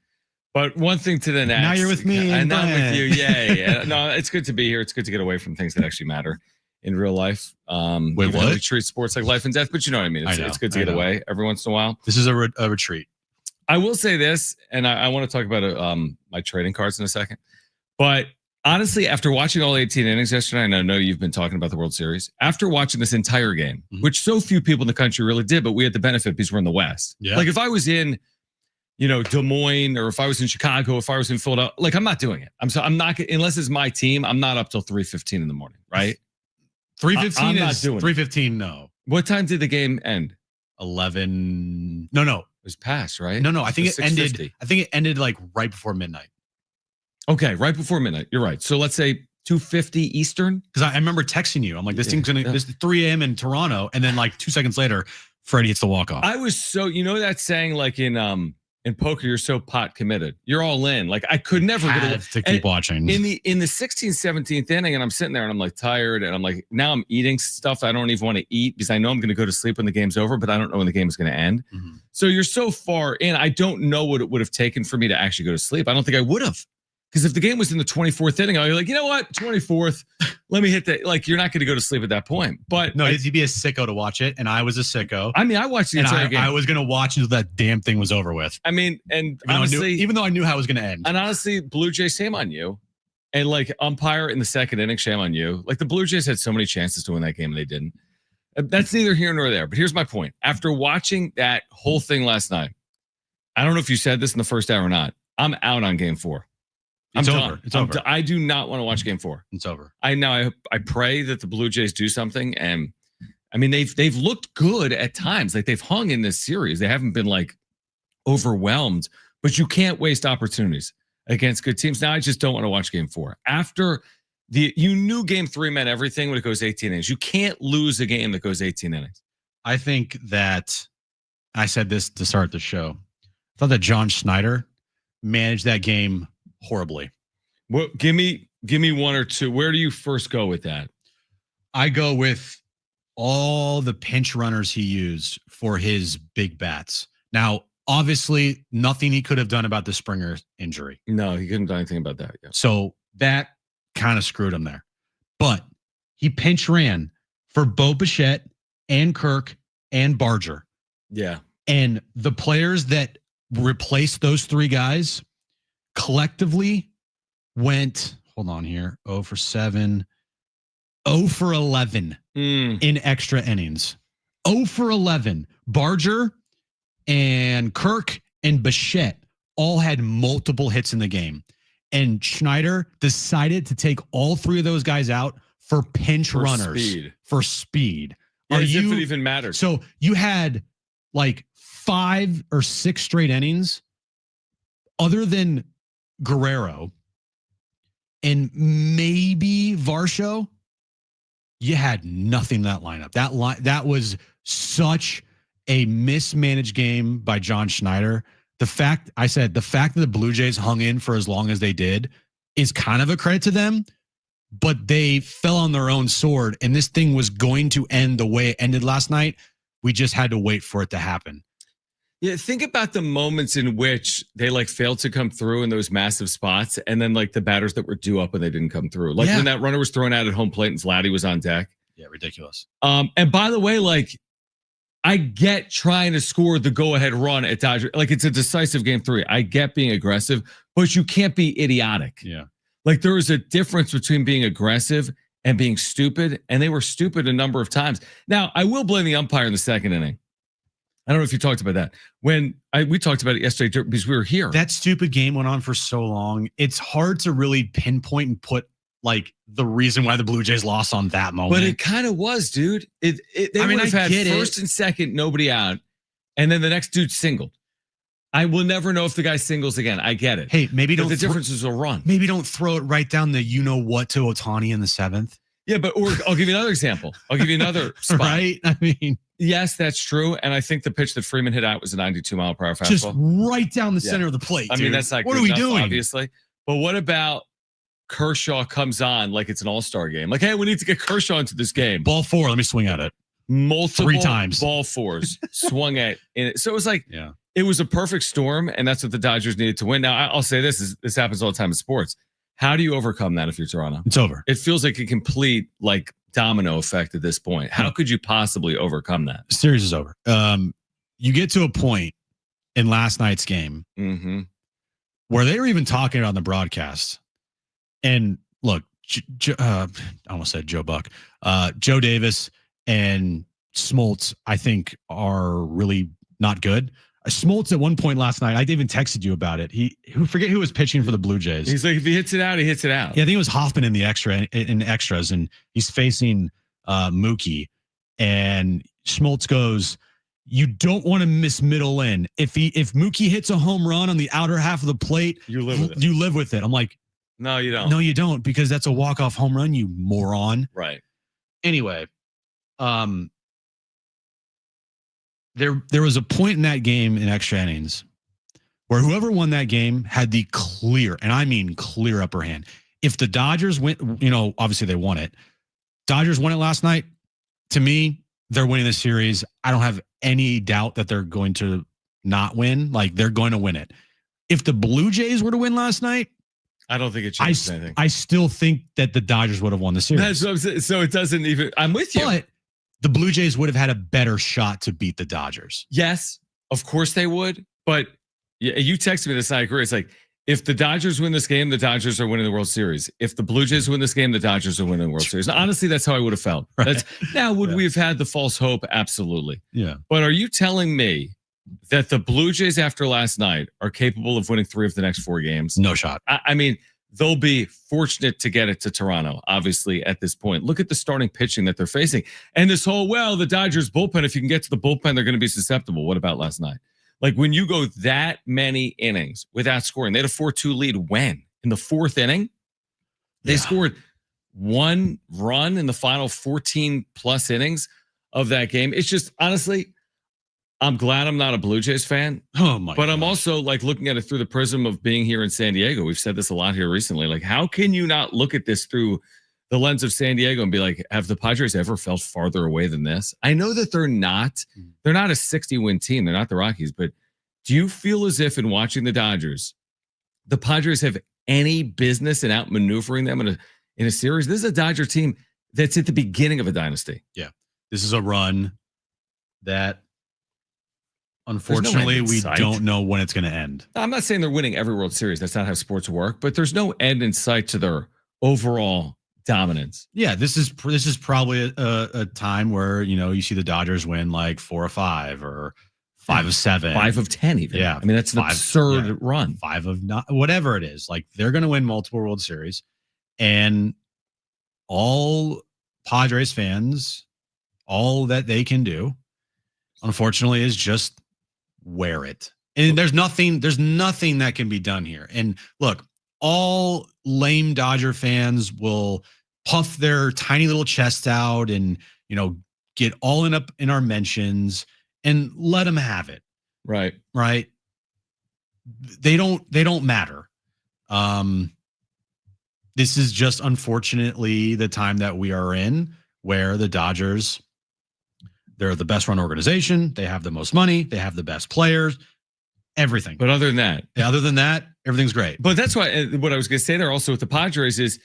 But one thing to the next. Now you're with me. And now with you. Yeah. No, it's good to be here. It's good to get away from things that actually matter in real life. Wait, what? We treat sports like life and death, but you know what I mean. It's good to get away every once in a while. This is a retreat. I will say this, and I want to talk about my trading cards in a second. But honestly, after watching all 18 innings yesterday, and I know you've been talking about the World Series, after watching this entire game, which so few people in the country really did, but we had the benefit because we're in the West. Yeah. Like if I was in, Des Moines, or if I was in Chicago, if I was in Philadelphia, like I'm not doing it. I'm not, unless it's my team, I'm not up till 3:15 in the morning, right? 3:15 not is doing 3:15. No. What time did the game end? 11. No. It was past, right? No. I think it ended. I think it ended like right before midnight. Okay, right before midnight. You're right. So let's say 2:50 Eastern. Because I remember texting you. I'm like, this thing's gonna. This is 3 a.m. in Toronto, and then like 2 seconds later, Freddie hits the walk off. I was so that saying like in poker, you're so pot committed. You're all in. Like I could never get to keep watching. In the 16th, 17th inning, and I'm sitting there and I'm like tired, and I'm like, now I'm eating stuff I don't even want to eat because I know I'm going to go to sleep when the game's over, but I don't know when the game is going to end. Mm-hmm. So you're so far in. I don't know what it would have taken for me to actually go to sleep. I don't think I would have. Because if the game was in the 24th inning, I'd be like, you know what, 24th, let me hit that. Like, you're not going to go to sleep at that point. But no, you'd be a sicko to watch it, and I was a sicko. I mean, I watched the entire game. I was going to watch until that damn thing was over with. I mean, and honestly, even though I knew how it was going to end. And honestly, Blue Jays, shame on you. And like umpire in the second inning, shame on you. Like the Blue Jays had so many chances to win that game, and they didn't. That's neither here nor there. But here's my point. After watching that whole thing last night, I don't know if you said this in the first hour or not. I'm out on Game 4. It's I'm over. done. It's over. I do not want to watch Game 4. It's over. I pray that the Blue Jays do something. And I mean, they've looked good at times. Like they've hung in this series. They haven't been like overwhelmed, but you can't waste opportunities against good teams. Now I just don't want to watch Game 4. After you knew Game 3 meant everything when it goes 18 innings. You can't lose a game that goes 18 innings. I think that I said this to start the show. I thought that John Schneider managed that game horribly. Well, give me one or two. Where do you first go with that? I go with all the pinch runners he used for his big bats. Now, obviously, nothing he could have done about the Springer injury. No, he couldn't do anything about that. Yeah. So that kind of screwed him there. But he pinch ran for Bo Bichette and Kirk and Barger. Yeah. And the players that replaced those three guys collectively went, hold on here, 0 for 7, 0 for 11 in extra innings. 0 for 11. Barger and Kirk and Bichette all had multiple hits in the game. And Schneider decided to take all three of those guys out for pinch runners. For speed. As if it even mattered. So you had like 5 or 6 straight innings other than Guerrero and maybe Varsho. You had nothing in that lineup. That was such a mismanaged game by John Schneider. The fact that the Blue Jays hung in for as long as they did is kind of a credit to them, but they fell on their own sword, and this thing was going to end the way it ended last night. We just had to wait for it to happen. Yeah, think about the moments in which they like failed to come through in those massive spots, and then like the batters that were due up when they didn't come through. Like when that runner was thrown out at home plate and Vladdy was on deck. Yeah, ridiculous. And by the way, like I get trying to score the go-ahead run at Dodger. Like it's a decisive game 3. I get being aggressive, but you can't be idiotic. Yeah. Like there is a difference between being aggressive and being stupid, and they were stupid a number of times. Now, I will blame the umpire in the second inning. I don't know if you talked about that. We talked about it yesterday because we were here. That stupid game went on for so long. It's hard to really pinpoint and put like the reason why the Blue Jays lost on that moment. But it kind of was, dude. They would have had first and second, nobody out, and then the next dude singled. I will never know if the guy singles again. I get it. Hey, maybe don't. The difference is a run. Maybe don't throw it right down the you-know-what to Ohtani in the 7th. Yeah, but I'll give you another example. I'll give you another spot. Right? I mean, yes, that's true. And I think the pitch that Freeman hit out was a 92-mile-per-hour fastball. Just right down the center of the plate. I mean, that's like what are we doing? Obviously, but what about Kershaw comes on like it's an all-star game? Like, hey, we need to get Kershaw into this game. Ball 4. Let me swing at it. Multiple 3 times. Ball 4s swung at in it. So it was like, it was a perfect storm, and that's what the Dodgers needed to win. Now, I'll say this happens all the time in sports. How do you overcome that if you're Toronto? It's over. It feels like a complete like domino effect at this point. How could you possibly overcome that? The series is over. You get to a point in last night's game where they were even talking on the broadcast. And look, I almost said Joe Buck. Joe Davis and Smoltz, I think, are really not good. Smoltz at one point last night, I even texted you about it. Forget who was pitching for the Blue Jays. He's like, if he hits it out, he hits it out. Yeah, I think it was Hoffman in the extras, and he's facing Mookie, and Smoltz goes, "You don't want to miss middle in. If Mookie hits a home run on the outer half of the plate, you live with it. You live with it." I'm like, no, you don't. No, you don't, because that's a walk-off home run, you moron. Right. Anyway, There was a point in that game in extra innings where whoever won that game had the clear, and I mean clear, upper hand. If the Dodgers win, obviously they won it. Dodgers won it last night. To me, they're winning the series. I don't have any doubt that they're going to not win. Like, they're going to win it. If the Blue Jays were to win last night, I don't think it changes anything. I still think that the Dodgers would have won the series. That's what I'm saying. So it doesn't even. I'm with you. But the Blue Jays would have had a better shot to beat the Dodgers. Yes, of course they would. But you texted me this, and I agree. It's like, if the Dodgers win this game, the Dodgers are winning the World Series. If the Blue Jays win this game, the Dodgers are winning the World Series. Now, honestly, that's how I would have felt. Right. Now, would we have had the false hope? Absolutely. Yeah. But are you telling me that the Blue Jays after last night are capable of winning 3 of the next 4 games? No shot. I mean, they'll be fortunate to get it to Toronto, obviously, at this point. Look at the starting pitching that they're facing. And this whole, the Dodgers bullpen, if you can get to the bullpen, they're going to be susceptible. What about last night? Like, when you go that many innings without scoring, they had a 4-2 lead when? In the 4th inning? They scored 1 run in the final 14-plus innings of that game. It's just, honestly, I'm glad I'm not a Blue Jays fan. Oh my! But I'm also like looking at it through the prism of being here in San Diego. We've said this a lot here recently. Like, how can you not look at this through the lens of San Diego and be like, have the Padres ever felt farther away than this? I know that they're not a 60-win team. They're not the Rockies. But do you feel as if in watching the Dodgers, the Padres have any business in outmaneuvering them in a series? This is a Dodger team that's at the beginning of a dynasty. Yeah, this is a run that, unfortunately, we don't know when it's going to end. I'm not saying they're winning every World Series. That's not how sports work. But there's no end in sight to their overall dominance. Yeah, this is probably a time where you see the Dodgers win like 4 or 5 or 5 of 7, 5 of 10 even. Yeah. I mean, that's an absurd run. 5 of not, whatever it is. Like, they're going to win multiple World Series, and all Padres fans, all that they can do, unfortunately, is just wear it. And there's nothing that can be done here. And look, all lame Dodger fans will puff their tiny little chest out and, get all up in our mentions and let them have it. Right. They don't matter. This is just unfortunately the time that we are in, where the Dodgers, they're the best run organization. They have the most money. They have the best players, everything. But other than that, everything's great. But that's why what I was going to say there also with the Padres is,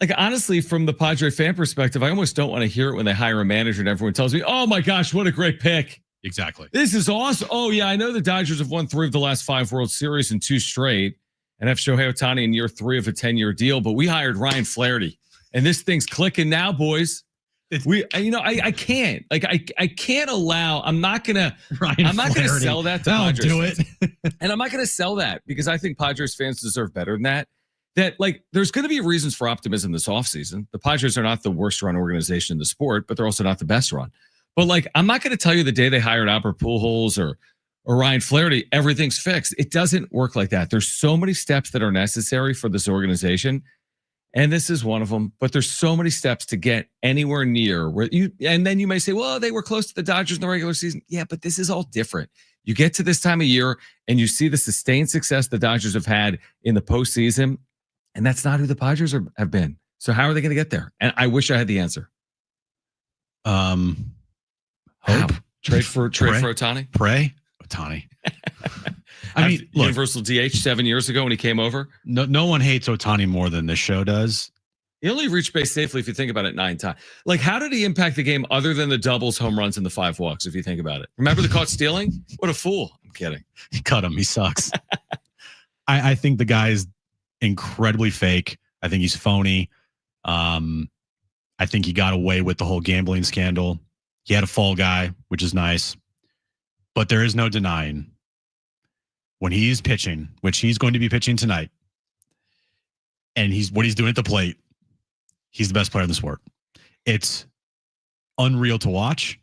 like, honestly, from the Padre fan perspective, I almost don't want to hear it when they hire a manager and everyone tells me, oh my gosh, what a great pick. Exactly. This is awesome. Oh yeah, I know the Dodgers have won 3 of the last 5 World Series and 2 straight and have Shohei Ohtani in year 3 of a 10-year deal, but we hired Ryan Flaherty and this thing's clicking now, boys. I can't. Like, I can't allow. I'm not gonna sell that to Padres. Do it. And I'm not gonna sell that because I think Padres fans deserve better than that. That, like, there's going to be reasons for optimism this offseason. The Padres are not the worst run organization in the sport, but they're also not the best run. But, like, I'm not going to tell you the day they hired Albert Pujols or Ryan Flaherty, everything's fixed. It doesn't work like that. There's so many steps that are necessary for this organization, and this is one of them. But there's so many steps to get anywhere near where and then you may say, well, they were close to the Dodgers in the regular season. Yeah, but this is all different. You get to this time of year and you see the sustained success the Dodgers have had in the postseason. And that's not who the Padres have been. So how are they going to get there? And I wish I had the answer. Hope. Trade for Ohtani? Pray. Ohtani. I mean, look, universal DH 7 years ago when he came over. No one hates Ohtani more than this show does. He only reached base safely, if you think about it, 9 times. Like, how did he impact the game other than the doubles, home runs, and the 5 walks, if you think about it? Remember the caught stealing? What a fool. I'm kidding. Cut him. He sucks. I think the guy's incredibly fake. I think he's phony. I think he got away with the whole gambling scandal. He had a fall guy, which is nice. But there is no denying when he's pitching, which he's going to be pitching tonight, and what he's doing at the plate, he's the best player in the sport. It's unreal to watch.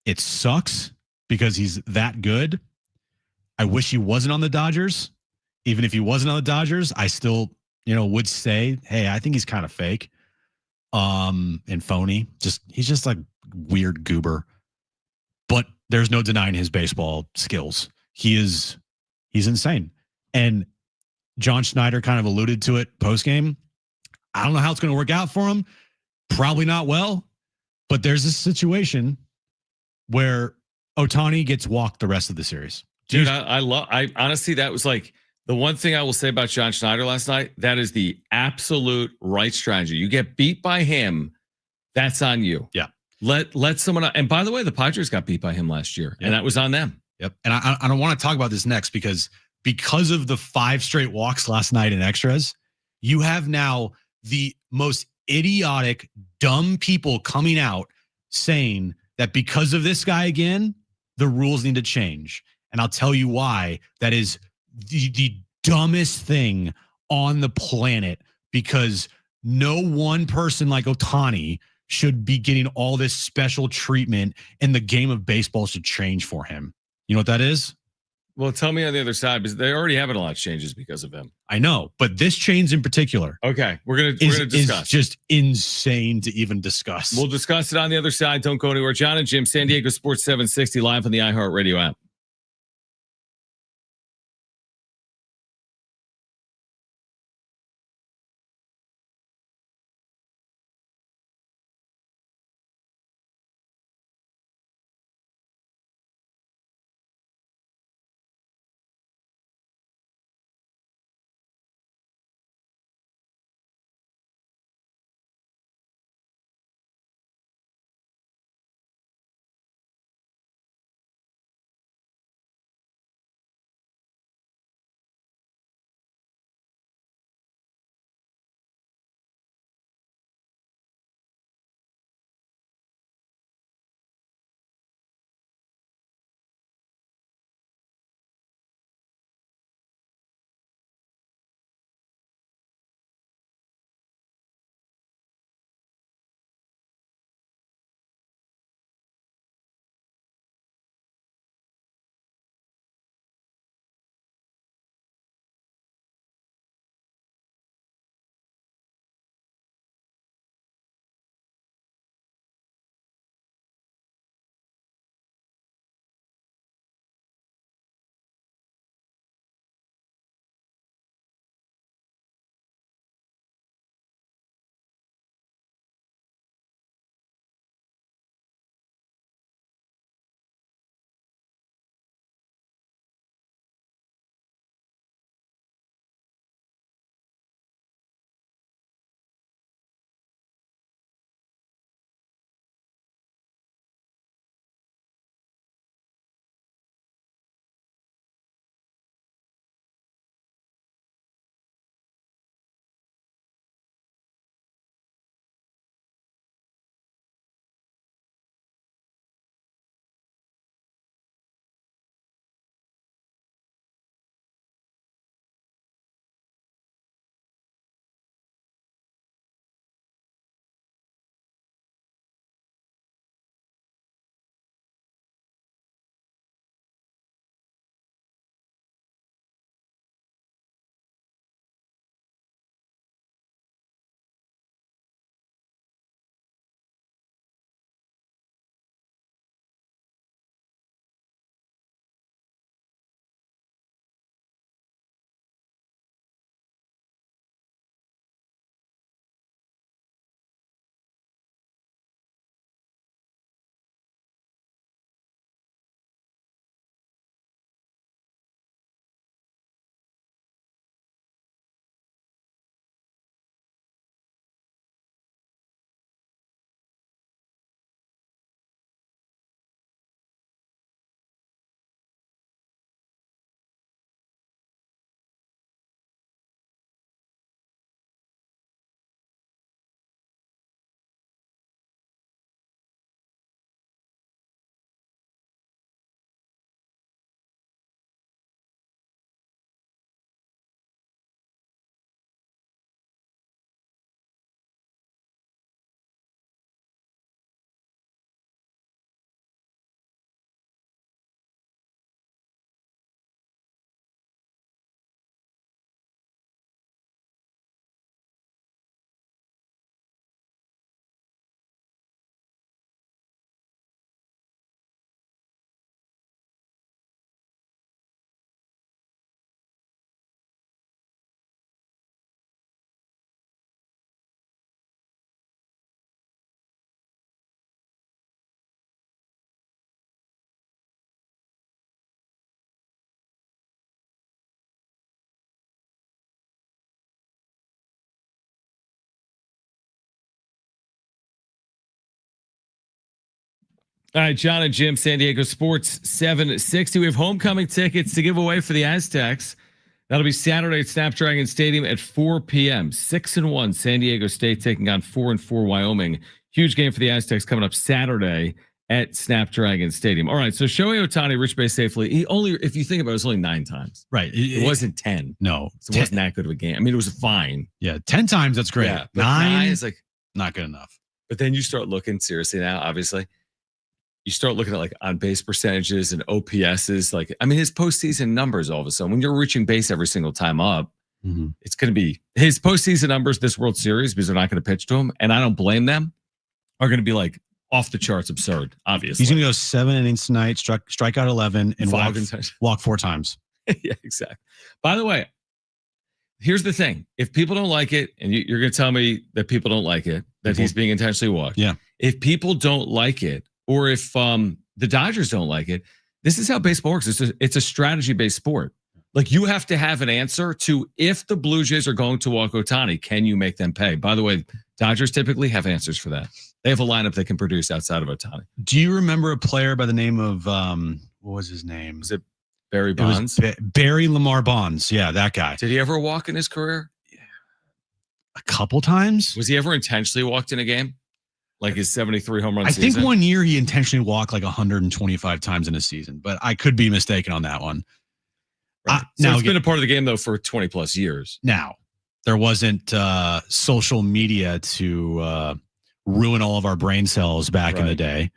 It sucks because he's that good. I wish he wasn't on the Dodgers. Even if he wasn't on the Dodgers, I still, would say, hey, I think he's kind of fake, and phony. He's just like weird goober. But there's no denying his baseball skills. He's insane. And John Schneider kind of alluded to it post game. I don't know how it's going to work out for him. Probably not well. But there's this situation where Ohtani gets walked the rest of the series. Dude, I honestly, that was like the one thing I will say about John Schneider last night. That is the absolute right strategy. You get beat by him, that's on you. Yeah. Let someone. And by the way, the Padres got beat by him last year, and that was on them. Yep. And I don't want to talk about this next because of the 5 straight walks last night in extras, you have now the most idiotic, dumb people coming out saying that because of this guy again, the rules need to change. And I'll tell you why. That is the dumbest thing on the planet, because no one person like Ohtani should be getting all this special treatment, and the game of baseball should change for him. You know what that is? Well, tell me on the other side, because they already have a lot of changes because of him. I know, but this change in particular, okay, we're gonna discuss. Is just insane to even discuss. We'll discuss it on the other side. Don't go anywhere. Jon and Jim, San Diego Sports 760, live on the iHeartRadio app. All right, Jon and Jim, San Diego Sports 760. We have homecoming tickets to give away for the Aztecs. That'll be Saturday at Snapdragon Stadium at 4 p.m. 6-1 San Diego State taking on 4-4 Wyoming. Huge game for the Aztecs coming up Saturday at Snapdragon Stadium. All right, so Shohei Ohtani reached base safely. He only, if you think about it, it was only 9 times. Right. It wasn't 10. No. So it wasn't that good of a game. I mean, it was fine. Yeah, 10 times, that's great. Yeah, 9 is like not good enough. But then you start looking seriously now, obviously. You start looking at like on base percentages and OPSs. Like, I mean, his postseason numbers all of a sudden, when you're reaching base every single time up, it's going to be his postseason numbers this World Series because they're not going to pitch to him. And I don't blame them, are going to be like off the charts absurd, obviously. He's going to go 7 innings tonight, strike out 11, and walk 4 times. Yeah, exactly. By the way, here's the thing. If people don't like it, and you're going to tell me that people don't like it, that he's being intentionally walked. Yeah. If people don't like it, or if the Dodgers don't like it, this is how baseball works. It's a strategy-based sport. Like, you have to have an answer to, if the Blue Jays are going to walk Ohtani, can you make them pay? By the way, Dodgers typically have answers for that. They have a lineup they can produce outside of Ohtani. Do you remember a player by the name of, what was his name? Was it Barry Bonds? Barry Lamar Bonds. Yeah, that guy. Did he ever walk in his career? A couple times. Was he ever intentionally walked in a game? Like his 73 home run season? I think one year he intentionally walked like 125 times in a season, but I could be mistaken on that one. Right. So now it's been a part of the game though for 20 plus years. Now, there wasn't social media to ruin all of our brain cells back in the day,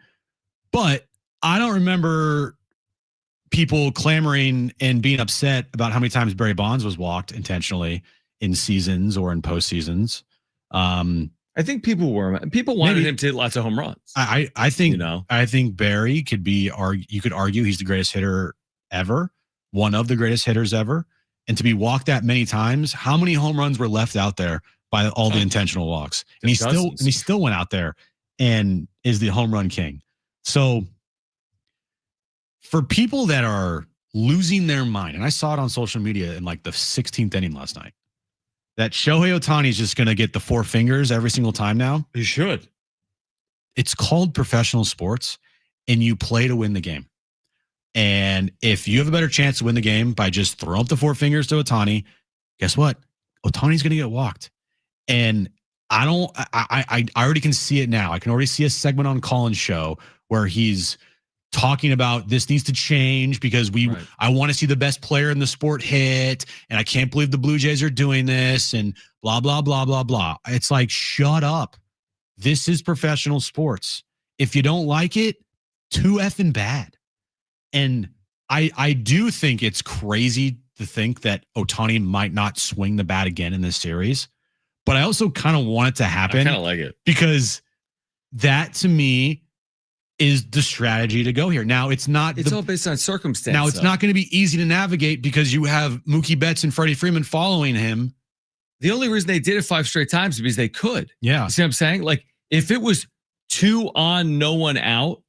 but I don't remember people clamoring and being upset about how many times Barry Bonds was walked intentionally in seasons or in postseasons. I think people wanted him to hit lots of home runs. I think, I think Barry could be, you could argue he's the greatest hitter ever, one of the greatest hitters ever. And to be walked that many times, how many home runs were left out there by all the intentional walks? And he still went out there and is the home run king. So for people that are losing their mind, and I saw it on social media in like the 16th inning last night, that Shohei Ohtani is just going to get the 4 fingers every single time now. He should. It's called professional sports, and you play to win the game. And if you have a better chance to win the game by just throwing up the 4 fingers to Ohtani, guess what? Ohtani's going to get walked. And I already can see it now. I can already see a segment on Colin's show where he's talking about this needs to change because I want to see the best player in the sport hit, and I can't believe the Blue Jays are doing this, and blah, blah, blah, blah, blah. It's like, shut up. This is professional sports. If you don't like it, too effing bad. And I do think it's crazy to think that Ohtani might not swing the bat again in this series, but I also kind of want it to happen. I kind of like it. Because that, to me, is the strategy to go here. Now, it's all based on circumstance. Now, it's not going to be easy to navigate because you have Mookie Betts and Freddie Freeman following him. The only reason they did it 5 straight times is because they could. Yeah. You see what I'm saying? Like, if it was 2 on, no one out,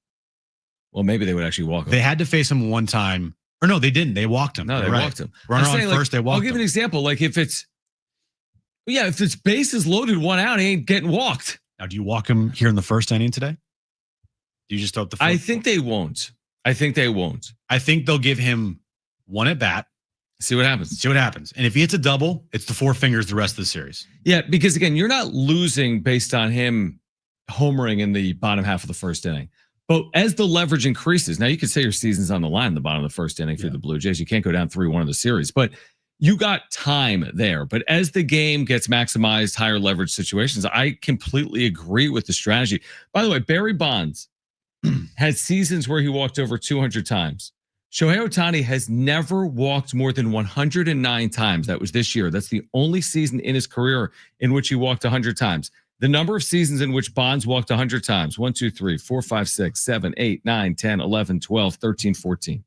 well, maybe they would actually walk him. They had to face him one time. Or no, they didn't. They walked him. No, they walked him. Runner on first, they walked him. I'll give you an example. Like, if it's bases loaded, 1 out, he ain't getting walked. Now, do you walk him here in the first inning today? Do you just throw up the first? I think they won't. I think they'll give him 1 at bat. See what happens. And if he hits a double, it's the 4 fingers the rest of the series. Yeah, because again, you're not losing based on him homering in the bottom half of the first inning. But as the leverage increases, now you could say your season's on the line in the bottom of the first inning for the Blue Jays. You can't go down 3-1 in the series, but you got time there. But as the game gets maximized, higher leverage situations, I completely agree with the strategy. By the way, Barry Bonds had seasons where he walked over 200 times. Shohei Ohtani has never walked more than 109 times. That was this year. That's the only season in his career in which he walked 100 times. The number of seasons in which Bonds walked 100 times, 1, 2, 3, 4, 5, 6, 7, 8, 9, 10, 11, 12, 13, 14.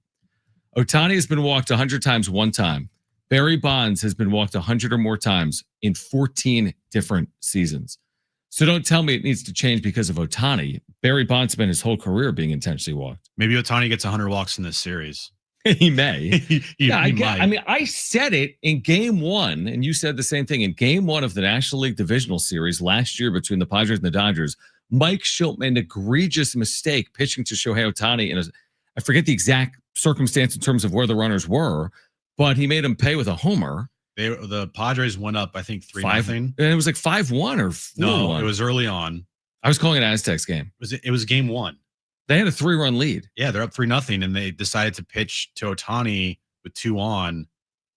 Ohtani has been walked 100 times 1 time. Barry Bonds has been walked 100 or more times in 14 different seasons. So don't tell me it needs to change because of Ohtani. Barry Bonds spent his whole career being intentionally walked. Maybe Ohtani gets 100 walks in this series. He may. he might. I mean, I said it in game 1, and you said the same thing. In game 1 of the National League Divisional Series last year between the Padres and the Dodgers, Mike Schilt made an egregious mistake pitching to Shohei Ohtani. I forget the exact circumstance in terms of where the runners were, but he made him pay with a homer. The Padres went up, I think 3-0. And it was like 5-1 or 4-1. No, it was early on. I was calling it Aztecs game. It was game 1. They had a 3-run lead. Yeah, they're up 3-0, and they decided to pitch to Ohtani with 2 on.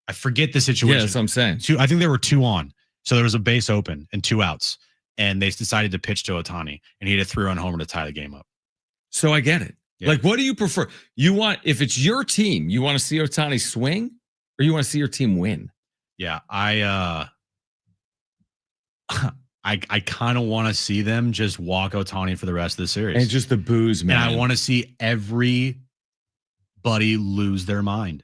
I forget the situation. Yeah, that's what I'm saying. I think there were 2 on. So there was a base open and 2 outs. And they decided to pitch to Ohtani, and he had a 3-run homer to tie the game up. So I get it. Yeah. Like, what do you prefer? If it's your team, you want to see Ohtani swing, or you want to see your team win? Yeah, I kind of want to see them just walk Ohtani for the rest of the series. And just the booze, man. And I want to see everybody lose their mind.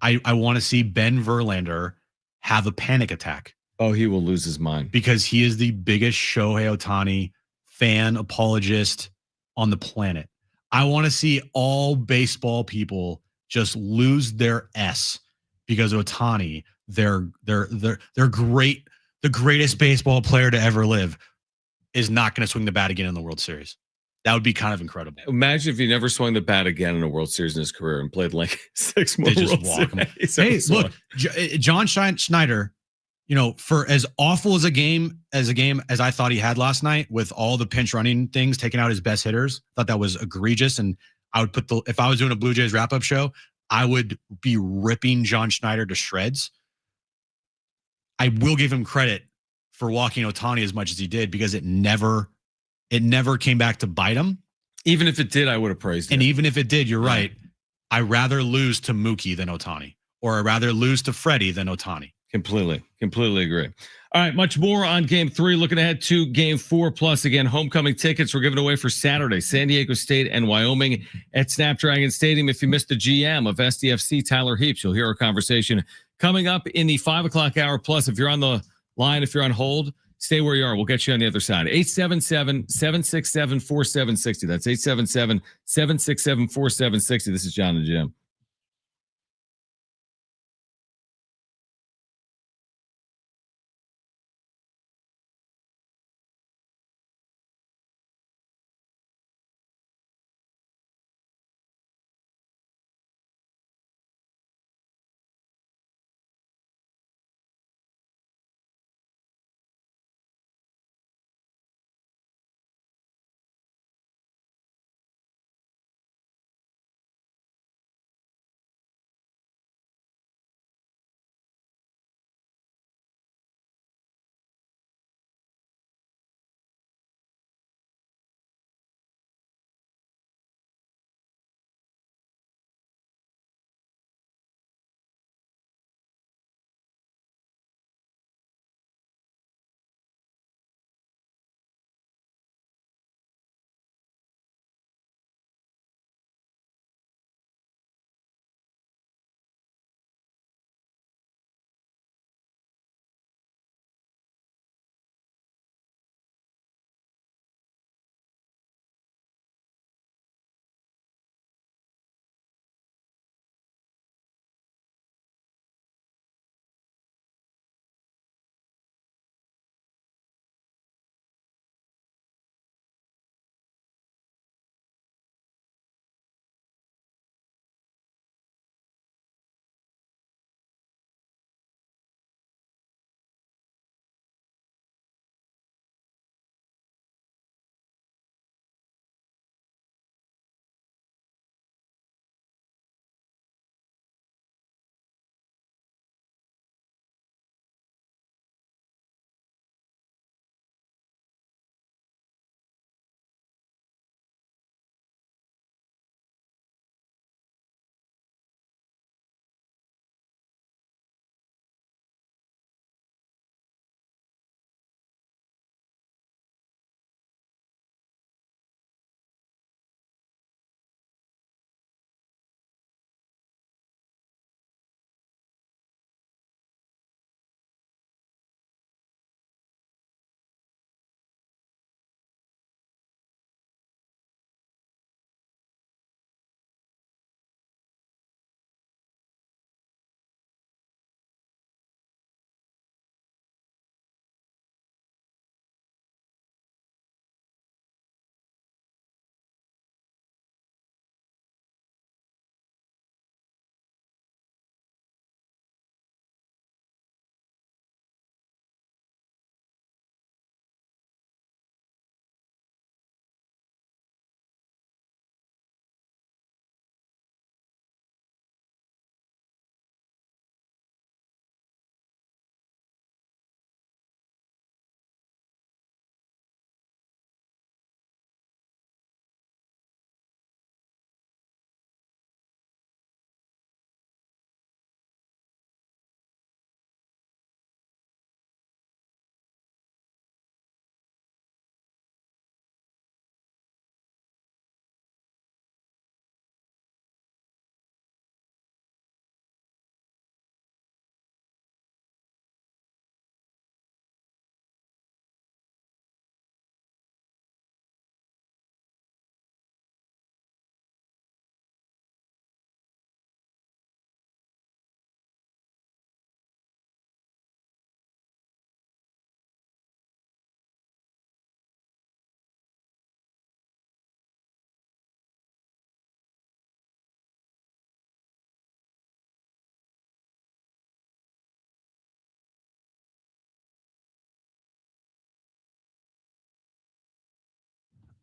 I want to see Ben Verlander have a panic attack. Oh, he will lose his mind. Because he is the biggest Shohei Ohtani fan apologist on the planet. I want to see all baseball people just lose their S because Ohtani, they're great, the greatest baseball player to ever live, is not going to swing the bat again in the World Series. That would be kind of incredible. Imagine if he never swung the bat again in a World Series in his career and played like 6 more. They just walk him. Hey, look, John Schneider, for as awful as a game as I thought he had last night, with all the pinch running things, taking out his best hitters, thought that was egregious. And I would if I was doing a Blue Jays wrap-up show, I would be ripping John Schneider to shreds. I will give him credit for walking Ohtani as much as he did, because it never came back to bite him. Even if it did, I would have praised it. And even if it did, you're right. I'd rather lose to Mookie than Ohtani, or I'd rather lose to Freddie than Ohtani. Completely agree. All right, much more on game 3. Looking ahead to game 4. Plus, again, homecoming tickets we're giving away for Saturday, San Diego State and Wyoming at Snapdragon Stadium. If you missed the GM of SDFC, Tyler Heaps, you'll hear our conversation coming up in the 5 o'clock hour. Plus, if you're on the line, if you're on hold, stay where you are. We'll get you on the other side. 877-767-4760. That's 877-767-4760. This is Jon and Jim.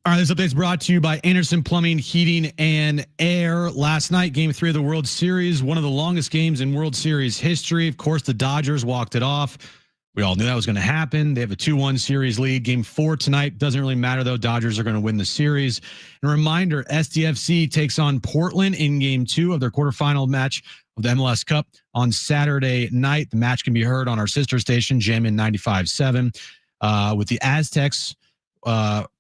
All right, this update's brought to you by Anderson Plumbing, Heating, and Air. Last night, Game 3 of the World Series, one of the longest games in World Series history. Of course, the Dodgers walked it off. We all knew that was going to happen. They have a 2-1 series lead. Game 4 tonight. Doesn't really matter, though. Dodgers are going to win the series. And a reminder, SDFC takes on Portland in Game 2 of their quarterfinal match of the MLS Cup on Saturday night. The match can be heard on our sister station, Jim in 95.7. With the Aztecs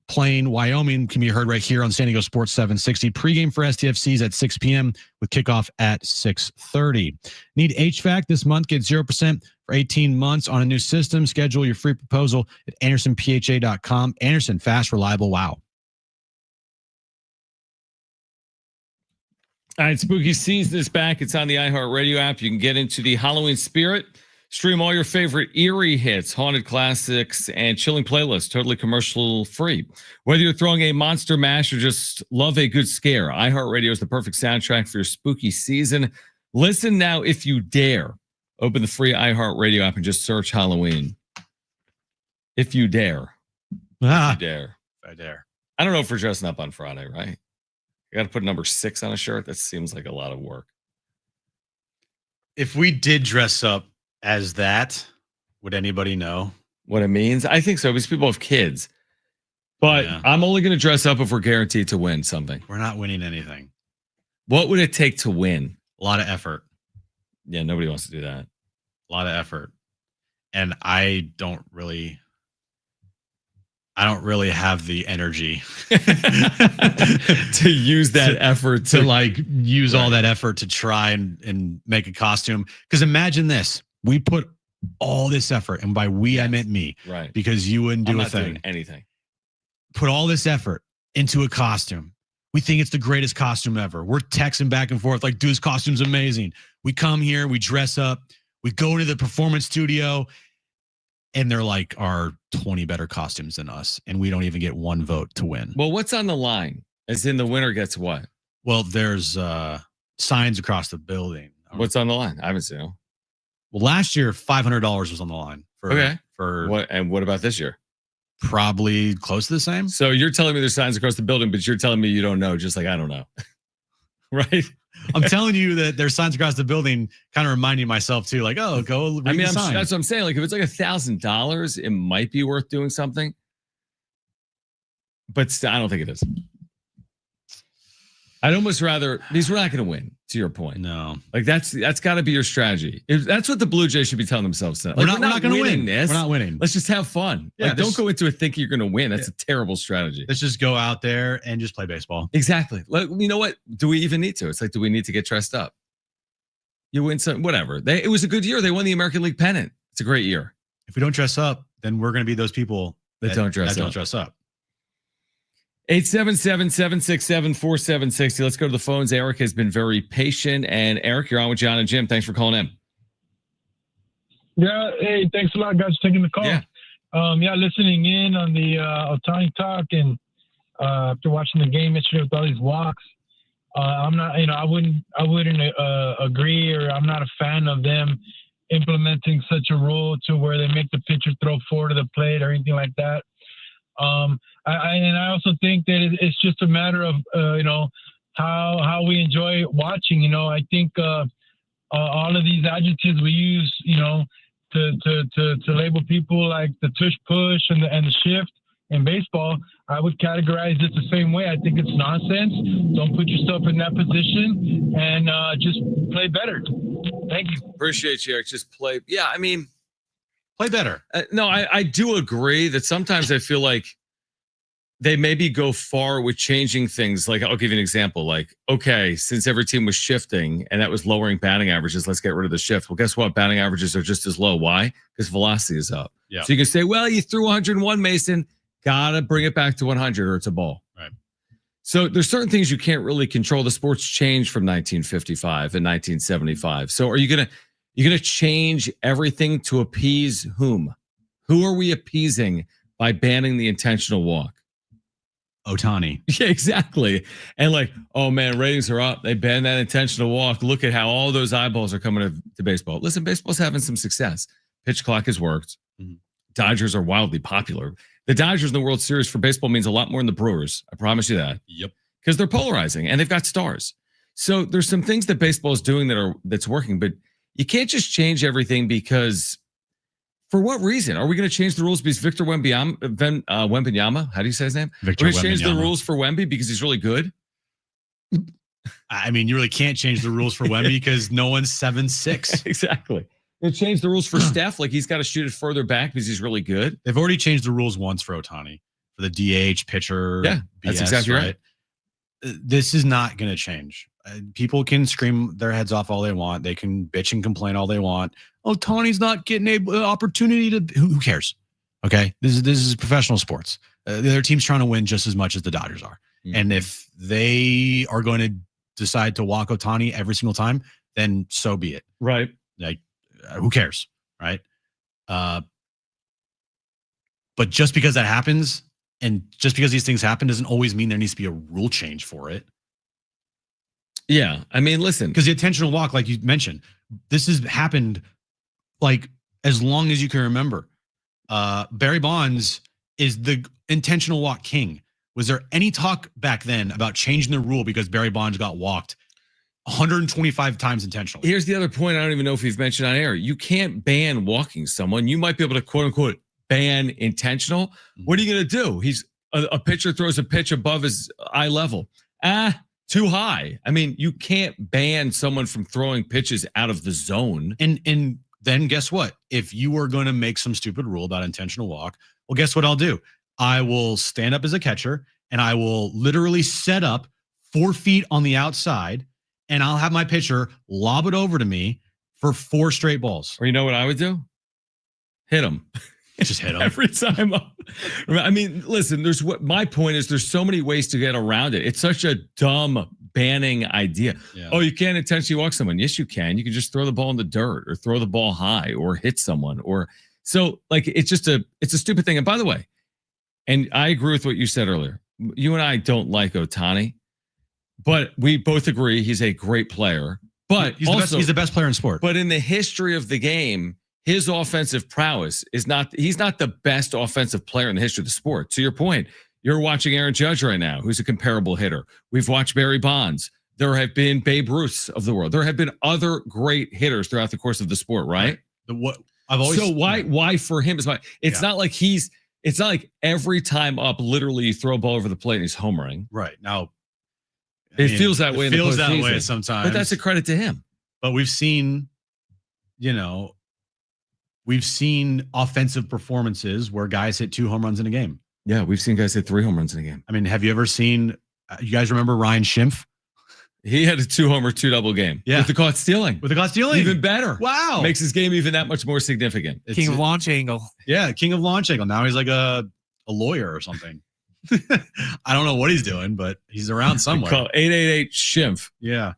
playing Wyoming, can be heard right here on San Diego Sports 760. Pregame for STFCs at 6 p.m. with kickoff at 6:30. Need HVAC this month? Get 0% for 18 months on a new system. Schedule your free proposal at AndersonPHA.com. Anderson, fast, reliable, wow. All right, spooky season is back. It's on the iHeartRadio app. You can get into the Halloween spirit. Stream all your favorite eerie hits, haunted classics, and chilling playlists, totally commercial free. Whether you're throwing a monster mash or just love a good scare, iHeartRadio is the perfect soundtrack for your spooky season. Listen now if you dare. Open the free iHeartRadio app and just search Halloween. If you dare. If you dare. If I dare. I don't know if we're dressing up on Friday, right? You got to put number 6 on a shirt. That seems like a lot of work. If we did dress up as that, would anybody know what it means? I think so, because people have kids. But yeah. I'm only going to dress up if we're guaranteed to win something. We're not winning anything. What would it take to win? A lot of effort. Yeah, nobody wants to do that. A lot of effort. And I don't really have the energy to use that effort to like use all that effort to try and make a costume. Because imagine this. We put all this effort, and by we, I meant me. Right. Because you wouldn't do a thing. Doing anything. Put all this effort into a costume. We think it's the greatest costume ever. We're texting back and forth like, dude, this costume's amazing. We come here, we dress up, we go into the performance studio, and they're like, are 20 better costumes than us, and we don't even get one vote to win. Well, what's on the line? As in the winner gets what? Well, there's signs across the building. What's on the line? I haven't seen them. Well, last year, $500 was on the line. For what? And what about this year? Probably close to the same. So you're telling me there's signs across the building, but you're telling me you don't know, just like I don't know. Right? I'm telling you that there's signs across the building, kind of reminding myself too, like, oh, go read the sign. That's what I'm saying. Like, if it's like $1,000, it might be worth doing something. But I don't think it is. I'd almost rather, because we're not going to win, to your point. No. Like, that's got to be your strategy. That's what the Blue Jays should be telling themselves. Like, we're not going to win this. We're not winning. Let's just have fun. Yeah, like, don't go into it thinking you're going to win. That's a terrible strategy. Let's just go out there and just play baseball. Exactly. Like, you know what? Do we even need to? It's like, do we need to get dressed up? You win some, whatever. It was a good year. They won the American League pennant. It's a great year. If we don't dress up, then we're going to be those people that don't dress up. 877-767-4760. Let's go to the phones. Eric has been very patient. And Eric, you're on with Jon and Jim. Thanks for calling in. Yeah. Hey, thanks a lot, guys, for taking the call. Yeah. Listening in on the Ohtani talk, and after watching the game yesterday with all these walks, I'm not, I wouldn't agree, or I'm not a fan of them implementing such a rule to where they make the pitcher throw forward to the plate or anything like that. I also think that it's just a matter of how we enjoy watching. I think all of these adjectives we use, to label people like the tush push and the shift in baseball, I would categorize it the same way. I think it's nonsense. Don't put yourself in that position, and just play better. Thank you. Appreciate you, Eric. Just play. Yeah, I mean, play better. No, I do agree that sometimes I feel like they maybe go far with changing things. Like, I'll give you an example. Like, okay, since every team was shifting and that was lowering batting averages, let's get rid of the shift. Well, guess what? Batting averages are just as low. Why? Because velocity is up. Yeah. So you can say, well, you threw 101, Mason. Gotta bring it back to 100 or it's a ball. Right. So there's certain things you can't really control. The sport's changed from 1955 and 1975. So are you gonna change everything to appease whom? Who are we appeasing by banning the intentional walk? Ohtani. Yeah, exactly. And like, oh man, ratings are up. They banned that intentional walk. Look at how all those eyeballs are coming to baseball. Listen, baseball's having some success. Pitch clock has worked. Mm-hmm. Dodgers are wildly popular. The Dodgers in the World Series for baseball means a lot more than the Brewers. I promise you that. Yep. Because they're polarizing and they've got stars. So there's some things that baseball is doing that's working, but you can't just change everything because for what reason? Are we going to change the rules because Victor Wembanyama, how do you say his name? Victor We're going to change the Wembanyama. rules for Wemby because he's really good? I mean, you really can't change the rules for Wemby because no one's 7'6". Exactly. They changed the rules for Steph. Like he's got to shoot it further back because he's really good. They've already changed the rules once for Ohtani for the DH pitcher. Yeah, that's exactly right. This is not going to change. People can scream their heads off all they want. They can bitch and complain all they want. Ohtani's not getting an opportunity to. Who cares? Okay, this is professional sports. The other team's trying to win just as much as the Dodgers are. Mm-hmm. And if they are going to decide to walk Ohtani every single time, then so be it. Right. Like, who cares? Right. But just because that happens and just because these things happen doesn't always mean there needs to be a rule change for it. Yeah. I mean, listen. Because the intentional walk, like you mentioned, this has happened like as long as you can remember. Barry Bonds is the intentional walk king. Was there any talk back then about changing the rule because Barry Bonds got walked 125 times intentionally? Here's the other point I don't even know if we've mentioned on air. You can't ban walking someone. You might be able to quote unquote ban intentional. What are you going to do? He's a pitcher throws a pitch above his eye level. Too high. I mean, you can't ban someone from throwing pitches out of the zone. And then guess what? If you are going to make some stupid rule about intentional walk, well, guess what I'll do? I will stand up as a catcher and I will literally set up 4 feet on the outside and I'll have my pitcher lob it over to me for 4 straight balls. Or you know what I would do? Hit him. Just hit him every time. I mean, listen, my point is there's so many ways to get around it. It's such a dumb banning idea. Yeah. Oh, you can't intentionally walk someone. Yes, you can. You can just throw the ball in the dirt or throw the ball high or hit someone so like, it's a stupid thing. And by the way, and I agree with what you said earlier. You and I don't like Ohtani, but we both agree he's a great player. But he's the best player in sport. But in the history of the game, his offensive prowess he's not the best offensive player in the history of the sport. To your point, you're watching Aaron Judge right now, who's a comparable hitter. We've watched Barry Bonds. There have been Babe Ruths of the world. There have been other great hitters throughout the course of the sport, right? Why for him is it's not like it's not like every time up, literally you throw a ball over the plate and he's homering. Right. Now, it feels that way. It feels that way sometimes. But that's a credit to him. But we've seen, offensive performances where guys hit 2 home runs in a game. Yeah, we've seen guys hit 3 home runs in a game. I mean, have you ever seen, you guys remember Ryan Schimpf? He had a 2-homer, 2-double game. Yeah. With the caught stealing. Even better. Wow. Makes his game even that much more significant. King of launch angle. Yeah, king of launch angle. Now he's like a lawyer or something. I don't know what he's doing, but he's around somewhere. Call 888 Schimpf. Yeah.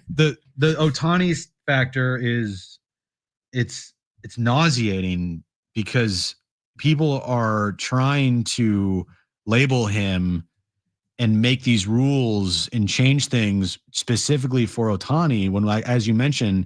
The Ohtani factor is it's nauseating because people are trying to label him and make these rules and change things specifically for Ohtani when, like, as you mentioned,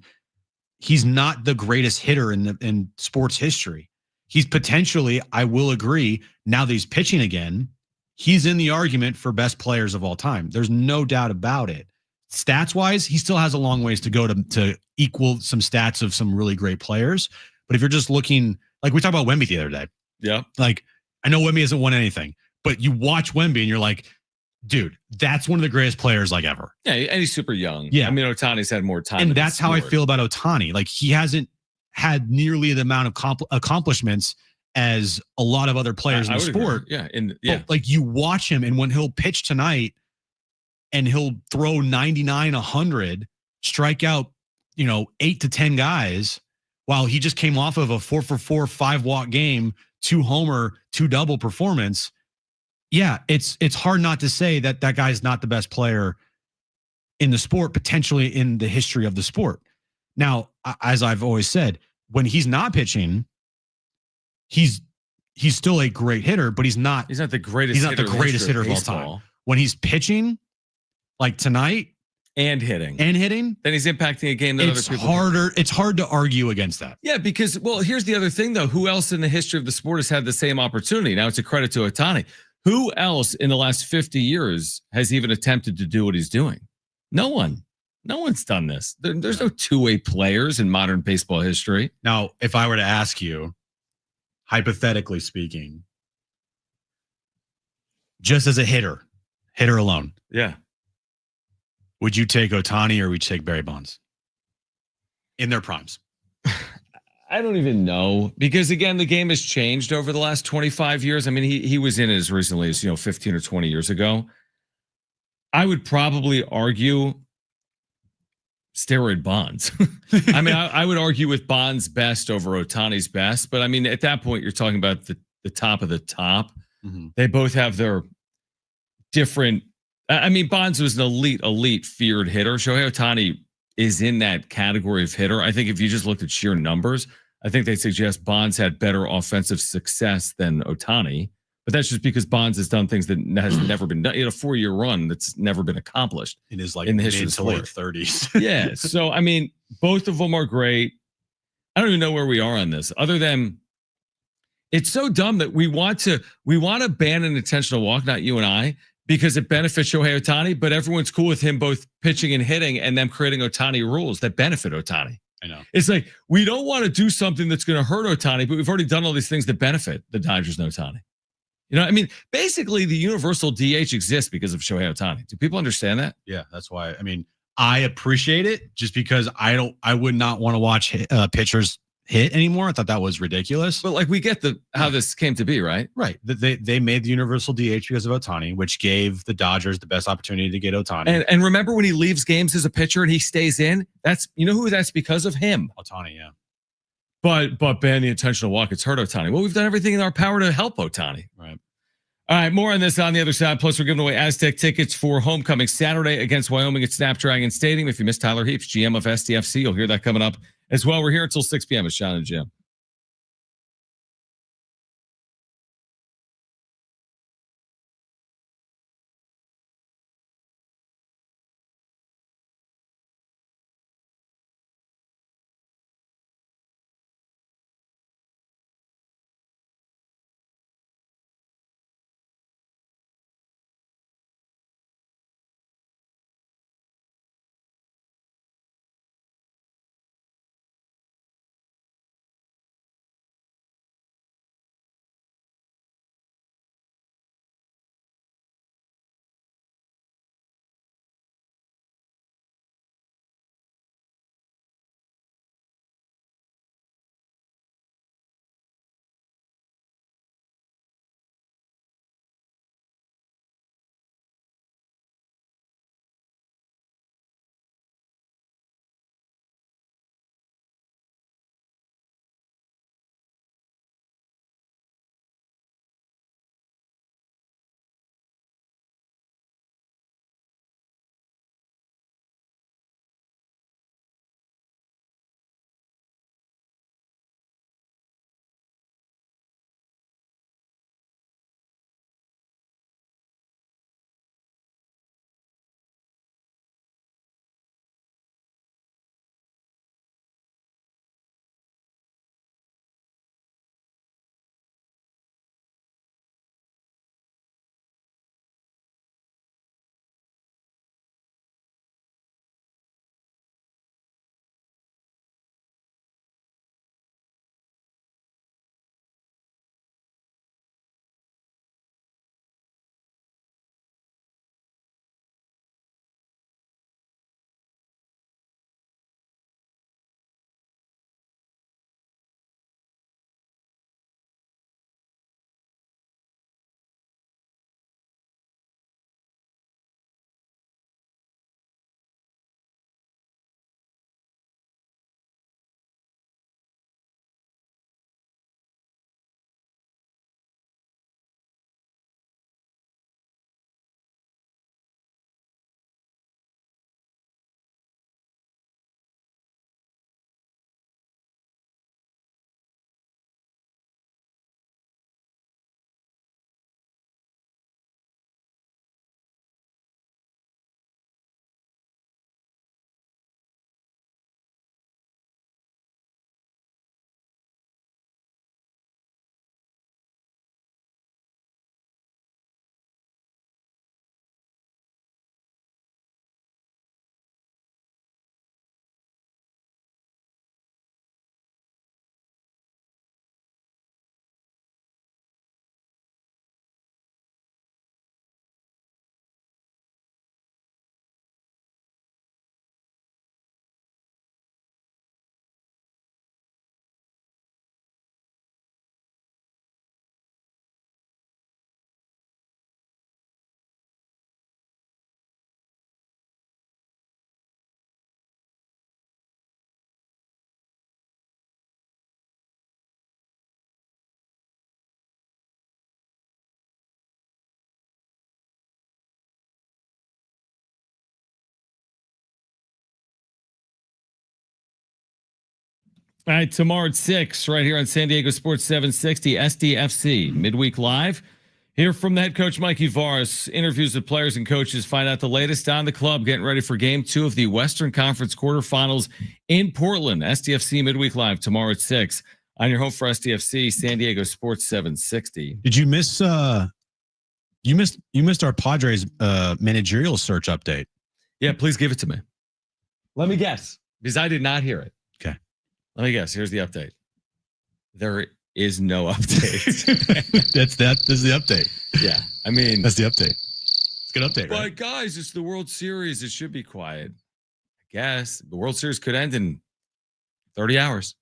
he's not the greatest hitter in sports history. He's potentially, I will agree, now that he's pitching again, he's in the argument for best players of all time. There's no doubt about it. Stats-wise, he still has a long ways to go to equal some stats of some really great players. But if you're just looking, like we talked about Wemby the other day. Yeah. Like, I know Wemby hasn't won anything, but you watch Wemby and you're like, dude, that's one of the greatest players like ever. Yeah, and he's super young. Yeah. I mean, Ohtani's had more time. And that's how I feel about Ohtani. Like, he hasn't had nearly the amount of accomplishments as a lot of other players in the sport. Agree. Yeah. But, like, you watch him, and when he'll pitch tonight and he'll throw 99, 100, strike out, 8 to 10 guys, while he just came off of a 4-for-4, 5-walk game, 2-homer, 2-double performance. Yeah, it's hard not to say that guy's not the best player in the sport, potentially in the history of the sport. Now, as I've always said, when he's not pitching, he's still a great hitter, but he's not the greatest. He's not the greatest hitter of all time. When he's pitching, like tonight, and hitting. Then he's impacting a game that other people It's hard to argue against that. Yeah, because, well, here's the other thing, though. Who else in the history of the sport has had the same opportunity? Now, it's a credit to Ohtani. Who else in the last 50 years has even attempted to do what he's doing? No one. No one's done this. There's no two-way players in modern baseball history. Now, if I were to ask you, hypothetically speaking, just as a hitter alone. Yeah. Would you take Ohtani or would you take Barry Bonds in their primes? I don't even know, because again, the game has changed over the last 25 years. I mean, he was in it as recently as 15 or 20 years ago. I would probably argue steroid Bonds. I mean, I would argue with Bonds best over Ohtani's best, but I mean, at that point, you're talking about the top of the top. Mm-hmm. They both have their different. I mean, Bonds was an elite feared hitter. Shohei Ohtani is in that category of hitter. I think if you just looked at sheer numbers, I think they suggest Bonds had better offensive success than Ohtani. But that's just because Bonds has done things that has never been done. In a 4-year run that's never been accomplished. It is like in the history of the late 30s. Yeah. So, I mean, both of them are great. I don't even know where we are on this, other than it's so dumb that we want to ban an intentional walk, not you and I, because it benefits Shohei Ohtani, but everyone's cool with him both pitching and hitting and them creating Ohtani rules that benefit Ohtani. I know. It's like, we don't want to do something that's going to hurt Ohtani, but we've already done all these things that benefit the Dodgers and Ohtani. I mean, basically the universal DH exists because of Shohei Ohtani. Do people understand that? Yeah, that's why. I mean, I appreciate it just because I would not want to watch pitchers hit anymore. I thought that was ridiculous. But like, we get how this came to be, right? Right. They made the universal DH because of Ohtani, which gave the Dodgers the best opportunity to get Ohtani. And remember when he leaves games as a pitcher and he stays in? That's who that's because of him. Ohtani, yeah. But ban the intentional walk. It's hurt Ohtani. Well, we've done everything in our power to help Ohtani. Right. All right, more on this on the other side. Plus, we're giving away Aztec tickets for homecoming Saturday against Wyoming at Snapdragon Stadium. If you missed Tyler Heaps, GM of STFC, you'll hear that coming up as well. We're here until 6 p.m. It's Jon and Jim. All right, tomorrow at 6, right here on San Diego Sports 760, SDFC Midweek Live. Hear from the head coach, Mikey Varas. Interviews with players and coaches. Find out the latest on the club. Getting ready for Game 2 of the Western Conference quarterfinals in Portland. SDFC Midweek Live tomorrow at 6. On your home for SDFC, San Diego Sports 760. Did you miss? You missed our Padres managerial search update. Yeah, please give it to me. Let me guess, because I did not hear it. Okay. Let me guess. Here's the update. There is no update. This is the update. Yeah. I mean, that's the update. It's a good update, but right? guys, it's the World Series. It should be quiet. I guess the World Series could end in 30 hours.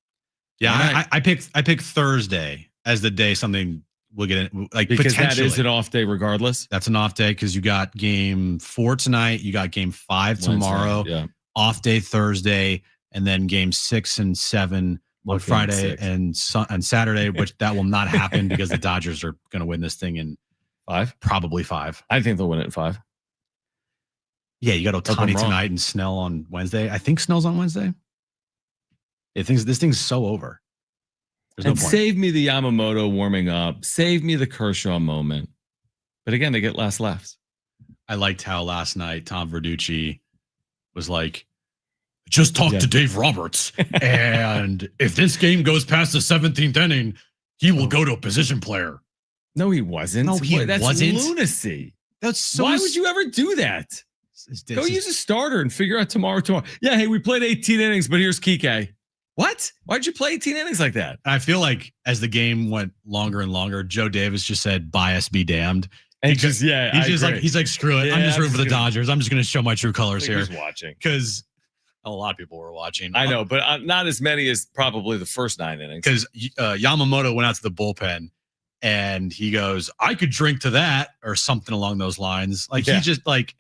Yeah, I picked Thursday as the day something will get in, like, because that potentially. is an off day regardless. That's an off day because you got Game 4 tonight, you got Game 5 tomorrow, Wednesday, yeah. Off day Thursday, and then Game 6 and 7 on Friday and Saturday, which that will not happen because the Dodgers are going to win this thing in 5, probably 5. I think they'll win it in 5. Yeah, you got Ohtani tonight and Snell on Wednesday. I think Snell's on Wednesday. This thing's so over. There's And no point. save me the Yamamoto warming up. Save me the Kershaw moment. But again, they get last laughs. I liked how last night Tom Verducci was like, just talk to Dave Roberts. And if this game goes past the 17th inning, he will go to a position player. No, he wasn't. No, he That's wasn't. lunacy. That's so. Why would you ever do that? Go use a starter and figure out tomorrow. Yeah, hey, we played 18 innings, but here's Kike. What? Why'd you play 18 innings like that? I feel like as the game went longer and longer, Joe Davis just said, bias be damned. And he's like, screw it. Yeah, I'm just rooting for the Dodgers. I'm just going to show my true colors here. Who's watching? Because a lot of people were watching. I know, but not as many as probably the first 9 innings. Because Yamamoto went out to the bullpen and he goes, I could drink to that or something along those lines. Like, he just like,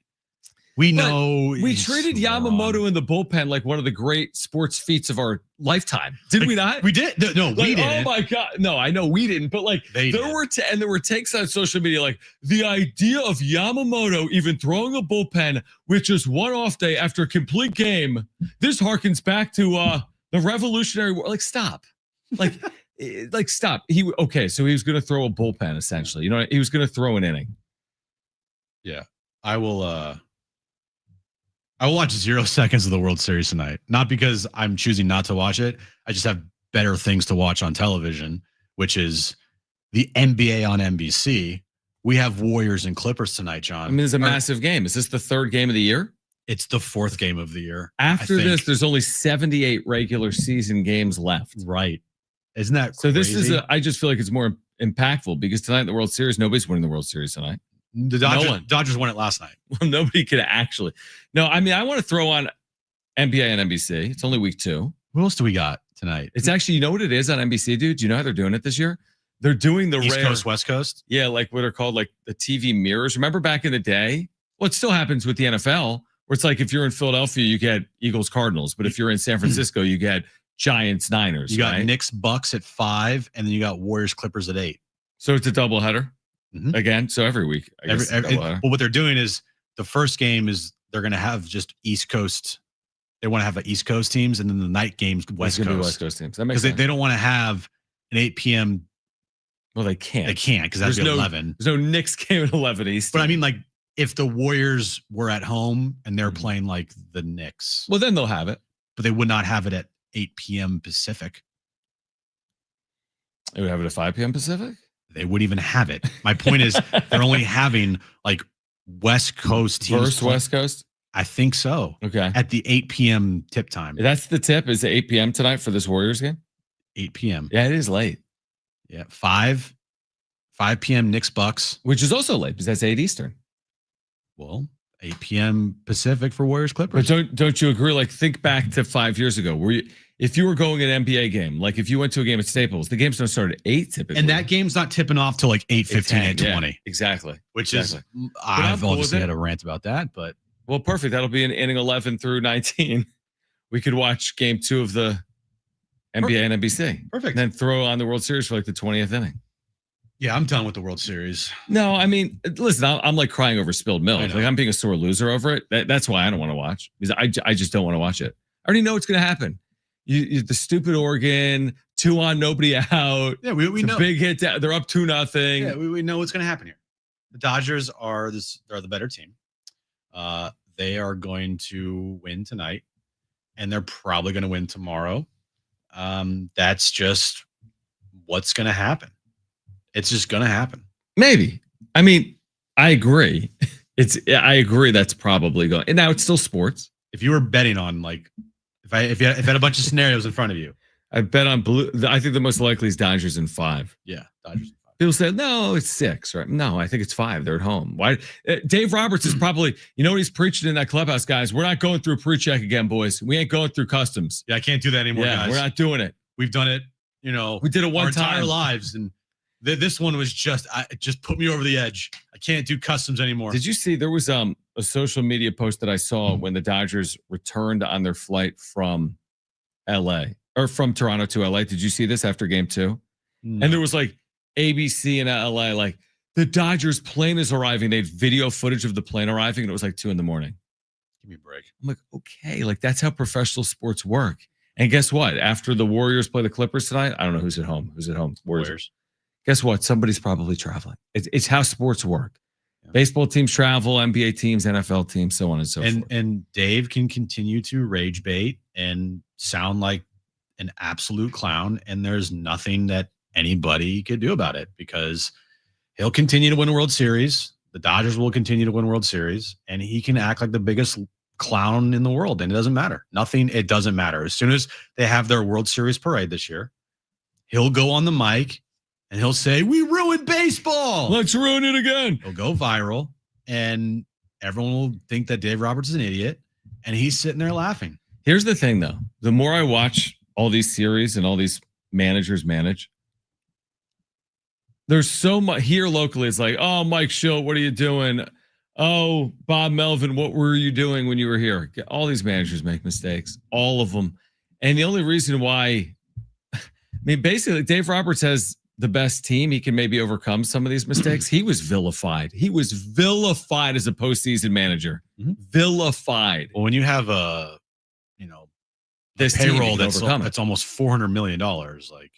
we treated Yamamoto in the bullpen like one of the great sports feats of our lifetime. Did we not? We did. No, we didn't. Oh my God. No, I know we didn't, but like there were takes on social media like the idea of Yamamoto even throwing a bullpen with just one off day after a complete game. This harkens back to the Revolutionary War. Like, stop. Like, stop. So he was going to throw a bullpen essentially. You know, he was going to throw an inning. Yeah. I will watch 0 seconds of the World Series tonight. Not because I'm choosing not to watch it. I just have better things to watch on television, which is the NBA on NBC. We have Warriors and Clippers tonight, John. I mean, it's a massive game. Is this the 3rd game of the year? It's the 4th game of the year. After this, there's only 78 regular season games left. Right. Isn't that so? Crazy? This is I just feel like it's more impactful because tonight in the World Series, nobody's winning the World Series tonight. The Dodgers won it last night. Well, nobody could actually. No, I mean, I want to throw on NBA and NBC. It's only week 2. What else do we got tonight? It's actually, you know what it is on NBC, dude? Do you know how they're doing it this year? They're doing the East Coast, West Coast? Yeah, like what are called like the TV mirrors. Remember back in the day? Well, it still happens with the NFL, where it's like if you're in Philadelphia, you get Eagles, Cardinals. But if you're in San Francisco, you get Giants, Niners. You got Knicks, Bucks at 5, and then you got Warriors, Clippers at 8. So it's a doubleheader. Mm-hmm. Again, so every week. Well, what they're doing is the first game is they're going to have just East Coast. They want to have East Coast teams, and then the night games West Coast teams. That makes sense. They don't want to have an 8 p.m. Well, they can't. They can't because that'd be 11. There's no Knicks game at 11 East. But I mean, like if the Warriors were at home and they're playing like the Knicks, well, then they'll have it. But they would not have it at 8 p.m. Pacific. They would have it at 5 p.m. Pacific? They wouldn't even have it. My point is they're only having like West Coast teams. Versus West Coast? I think so. Okay. At the 8 p.m. tip time. That's the tip? Is it 8 p.m. tonight for this Warriors game? 8 p.m. Yeah, it is late. Yeah. 5 p.m. Knicks Bucks. Which is also late because that's 8 Eastern. Well, 8 p.m. Pacific for Warriors Clippers. But don't you agree? Like think back to 5 years ago. If you were going an NBA game, like if you went to a game at Staples, the games don't start at 8 typically. And that game's not tipping off till like 8:15, 8:20. Yeah, exactly. Which is, I've obviously had a rant about that, but. Well, perfect. That'll be in inning 11 through 19. We could watch game 2 of the NBA and NBC. Perfect. And then throw on the World Series for like the 20th inning. Yeah, I'm done with the World Series. No, I mean, listen, I'm like crying over spilled milk. Like I'm being a sore loser over it. That's why I don't want to watch because I just don't want to watch it. I already know what's going to happen. the stupid Oregon 2 on, nobody out. Yeah, we know. Big hit. They're up 2-0. Yeah, we know what's going to happen here. The Dodgers are the better team. They are going to win tonight, and they're probably going to win tomorrow. That's just what's going to happen. It's just going to happen. Maybe. I mean, I agree. I agree that's probably going. And now it's still sports. If you were betting on, like, if you had a bunch of scenarios in front of you, I bet on blue. I think the most likely is Dodgers in 5. Yeah, Dodgers in 5. People say, no, it's 6, right? No, I think it's 5. They're at home. Why? Dave Roberts is probably, what he's preaching in that clubhouse, guys. We're not going through a pre-check again, boys. We ain't going through customs. Yeah, I can't do that anymore, guys. We're not doing it. We've done it, we did it one our time. entire lives, and this one was just put me over the edge. I can't do customs anymore. Did you see there was a social media post that I saw when the Dodgers returned on their flight from LA or from Toronto to LA? Did you see this after game 2? No. And there was like ABC in LA, like the Dodgers plane is arriving. They had video footage of the plane arriving, and it was like 2 a.m. Give me a break. I'm like, okay, like that's how professional sports work. And guess what? After the Warriors play the Clippers tonight, I don't know who's at home. Who's at home? Warriors. Guess what? Somebody's probably traveling. It's how sports work. Yeah. Baseball teams travel, NBA teams, NFL teams, so on and so forth. And Dave can continue to rage bait and sound like an absolute clown, and there's nothing that anybody could do about it because he'll continue to win a World Series. The Dodgers will continue to win World Series, and he can act like the biggest clown in the world, and it doesn't matter. It doesn't matter. As soon as they have their World Series parade this year, he'll go on the mic and he'll say, "We ruined baseball. Let's ruin it again." He'll go viral, and everyone will think that Dave Roberts is an idiot, and he's sitting there laughing. Here's the thing, though. The more I watch all these series and all these managers manage, there's so much here locally. It's like, oh, Mike Schilt, what are you doing? Oh, Bob Melvin, what were you doing when you were here? All these managers make mistakes, all of them. And the only reason why, basically, Dave Roberts has the best team. He can maybe overcome some of these mistakes. He was vilified. He was vilified as a postseason manager. Mm-hmm. Vilified. Well, when you have this payroll that's almost $400 million, like.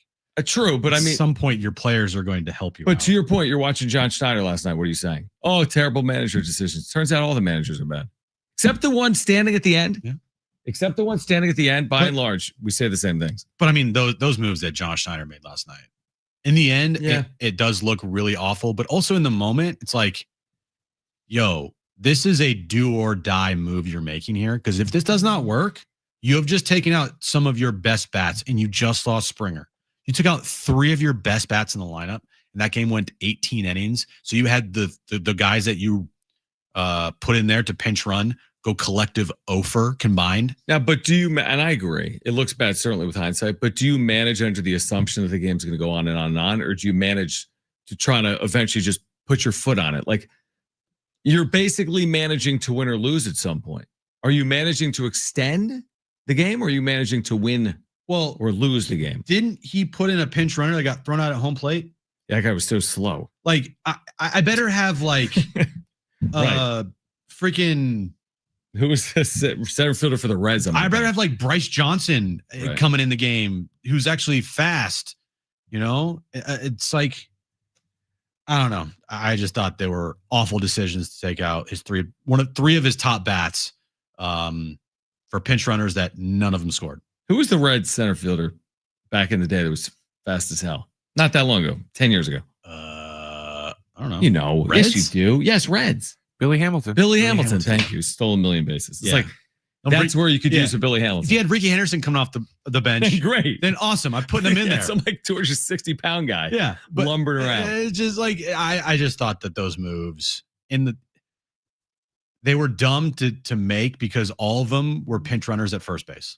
True, but at some point your players are going to help you. But out. To your point, you're watching John Schneider last night. What are you saying? Oh, terrible manager decisions. Turns out all the managers are bad, except the one standing at the end. Yeah. Except the one standing at the end. By and large, we say the same things. But I mean, those moves that John Schneider made last night, in the end, it does look really awful. But also in the moment, it's like, yo, this is a do or die move you're making here. Because if this does not work, you have just taken out some of your best bats, and you just lost Springer. You took out 3 of your best bats in the lineup, and that game went 18 innings. So you had the guys that you put in there to pinch run go collective 0 combined. Now, but do you? And I agree, it looks bad certainly with hindsight. But do you manage under the assumption that the game's going to go on and on and on, or do you manage to try to eventually just put your foot on it? Like you're basically managing to win or lose at some point. Are you managing to extend the game, or are you managing to win? Well, or lose the game? Didn't he put in a pinch runner that got thrown out at home plate? Yeah, that guy was so slow. Like, I better have like, freaking. Who was the center fielder for the Reds? I better have like Bryce Johnson coming in the game, who's actually fast. It's like, I don't know. I just thought they were awful decisions to take out his 3 of his top bats for pinch runners that none of them scored. Who was the Reds center fielder back in the day that was fast as hell? Not that long ago, 10 years ago. I don't know. You know, Reds? Yes, you do. Yes, Reds. Billy Hamilton. Billy Hamilton. Thank you. Stole a million bases. It's like that's where you could use a Billy Hamilton. If you had Ricky Henderson coming off the bench, great. Then awesome. I'm putting him in there. Some like 260-pound guy. Yeah, lumbering around. It's just like I just thought that those moves they were dumb to make because all of them were pinch runners at first base.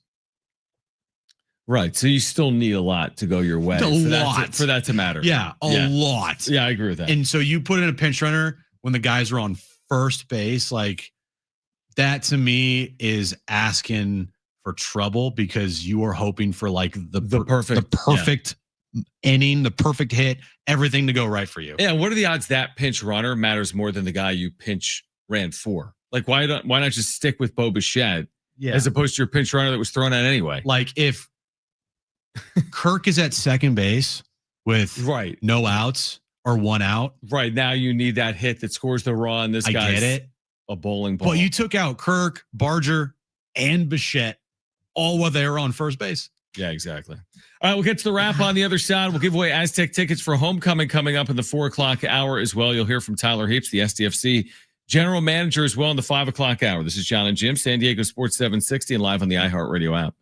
Right. So you still need a lot to go your way. For that to matter. Yeah, a lot. Yeah, I agree with that. And so you put in a pinch runner when the guys are on first base, like that to me is asking for trouble because you are hoping for like the perfect inning, the perfect hit, everything to go right for you. Yeah. What are the odds that pinch runner matters more than the guy you pinch ran for? Like why not just stick with Bo Bichette as opposed to your pinch runner that was thrown out anyway? Like if Kirk is at second base with Right. no outs or one out. Right. Now you need that hit that scores the run. This I guy's get it. a bowling ball. But you took out Kirk, Barger, and Bichette all while they were on first base. Yeah, exactly. All right, we'll get to the wrap on the other side. We'll give away Aztec tickets for homecoming coming up in the 4 o'clock hour as well. You'll hear from Tyler Heaps, the SDFC general manager, as well in the 5 o'clock hour. This is Jon and Jim, San Diego Sports 760, and live on the iHeartRadio app.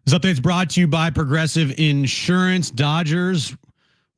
This update's brought to you by Progressive Insurance. Dodgers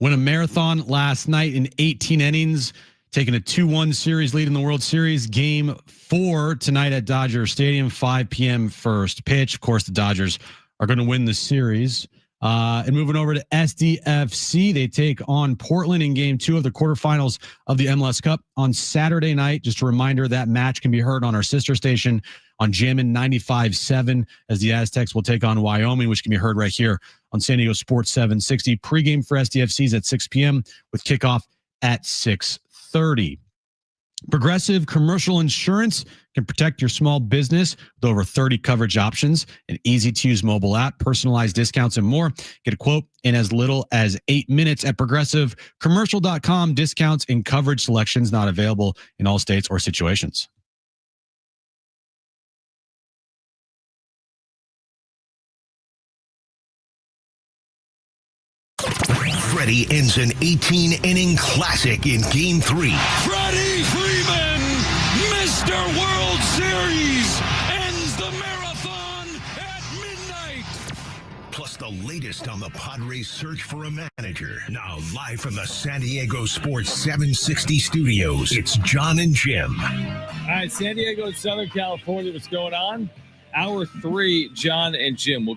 win a marathon last night in 18 innings, taking a 2-1 series lead in the World Series. Game 4 tonight at Dodger Stadium, 5 p.m. first pitch. Of course, the Dodgers are going to win the series. And moving over to SDFC, they take on Portland in game 2 of the quarterfinals of the MLS Cup on Saturday night. Just a reminder, that match can be heard on our sister station on Jammin' 95.7 as the Aztecs will take on Wyoming, which can be heard right here on San Diego Sports 760. Pregame for SDFCs at 6 p.m. with kickoff at 6:30. Progressive Commercial Insurance can protect your small business with over 30 coverage options, an easy-to-use mobile app, personalized discounts, and more. Get a quote in as little as 8 minutes at progressivecommercial.com. Discounts and coverage selections not available in all states or situations. Freddie ends an 18-inning classic in Game 3. Freddie Freeman, Mr. World Series, ends the marathon at midnight. Plus the latest on the Padres search for a manager. Now live from the San Diego Sports 760 studios, it's Jon and Jim. All right, San Diego, Southern California, what's going on? Hour 3, Jon and Jim.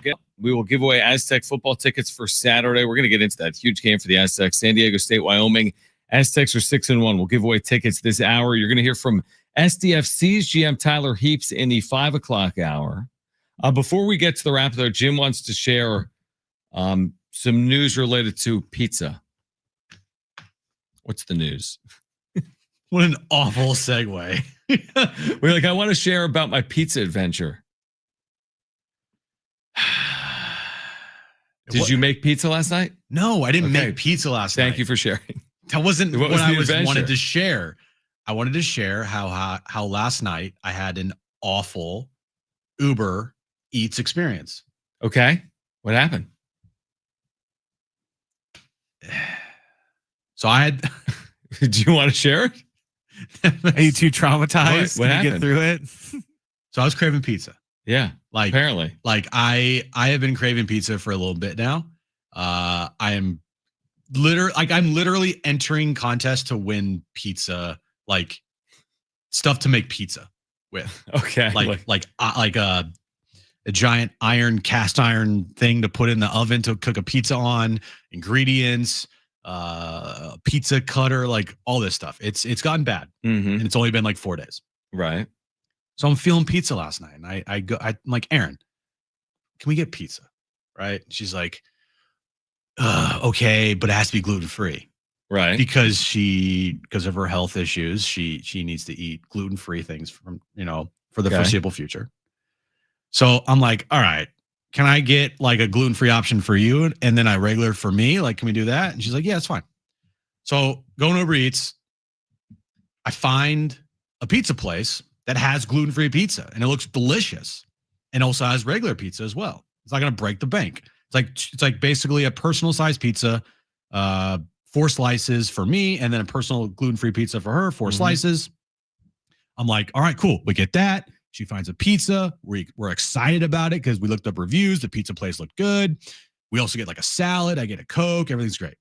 We will give away Aztec football tickets for Saturday. We're going to get into that huge game for the Aztecs. San Diego State, Wyoming. Aztecs are 6-1. We'll give away tickets this hour. You're going to hear from SDFC's GM Tyler Heaps in the 5 o'clock hour. Before we get to the wrap, though, Jim wants to share some news related to pizza. What's the news? What an awful segue. We're like, I want to share about my pizza adventure. Did you make pizza last night? No, I didn't make pizza last night. Thank you for sharing. That wasn't what I wanted to share. I wanted to share how last night I had an awful Uber Eats experience. Okay. What happened? So I had. Do you want to share it? Are you too traumatized? What Can you get through it? So I was craving pizza. Yeah. Apparently. I have been craving pizza for a little bit now. I'm literally entering contests to win pizza, like stuff to make pizza with. Okay. Like a giant cast iron thing to put in the oven to cook a pizza on, ingredients, pizza cutter, like all this stuff. It's gotten bad. And it's only been like 4 days. Right. So I'm feeling pizza last night, and I'm like, Aaron, can we get pizza? Right? She's like, okay, but it has to be gluten-free. Right. Because of her health issues, she needs to eat gluten-free things for the foreseeable future. So I'm like, all right, can I get like a gluten-free option for you and then a regular for me? Like, can we do that? And she's like, yeah, it's fine. So going over Eats, I find a pizza place that has gluten-free pizza, and it looks delicious, and also has regular pizza as well. It's not going to break the bank. It's like basically a personal size pizza, 4 slices for me, and then a personal gluten-free pizza for her, 4 slices. I'm like, all right, cool. We get that. She finds a pizza. We're excited about it because we looked up reviews. The pizza place looked good. We also get like a salad. I get a Coke. Everything's great.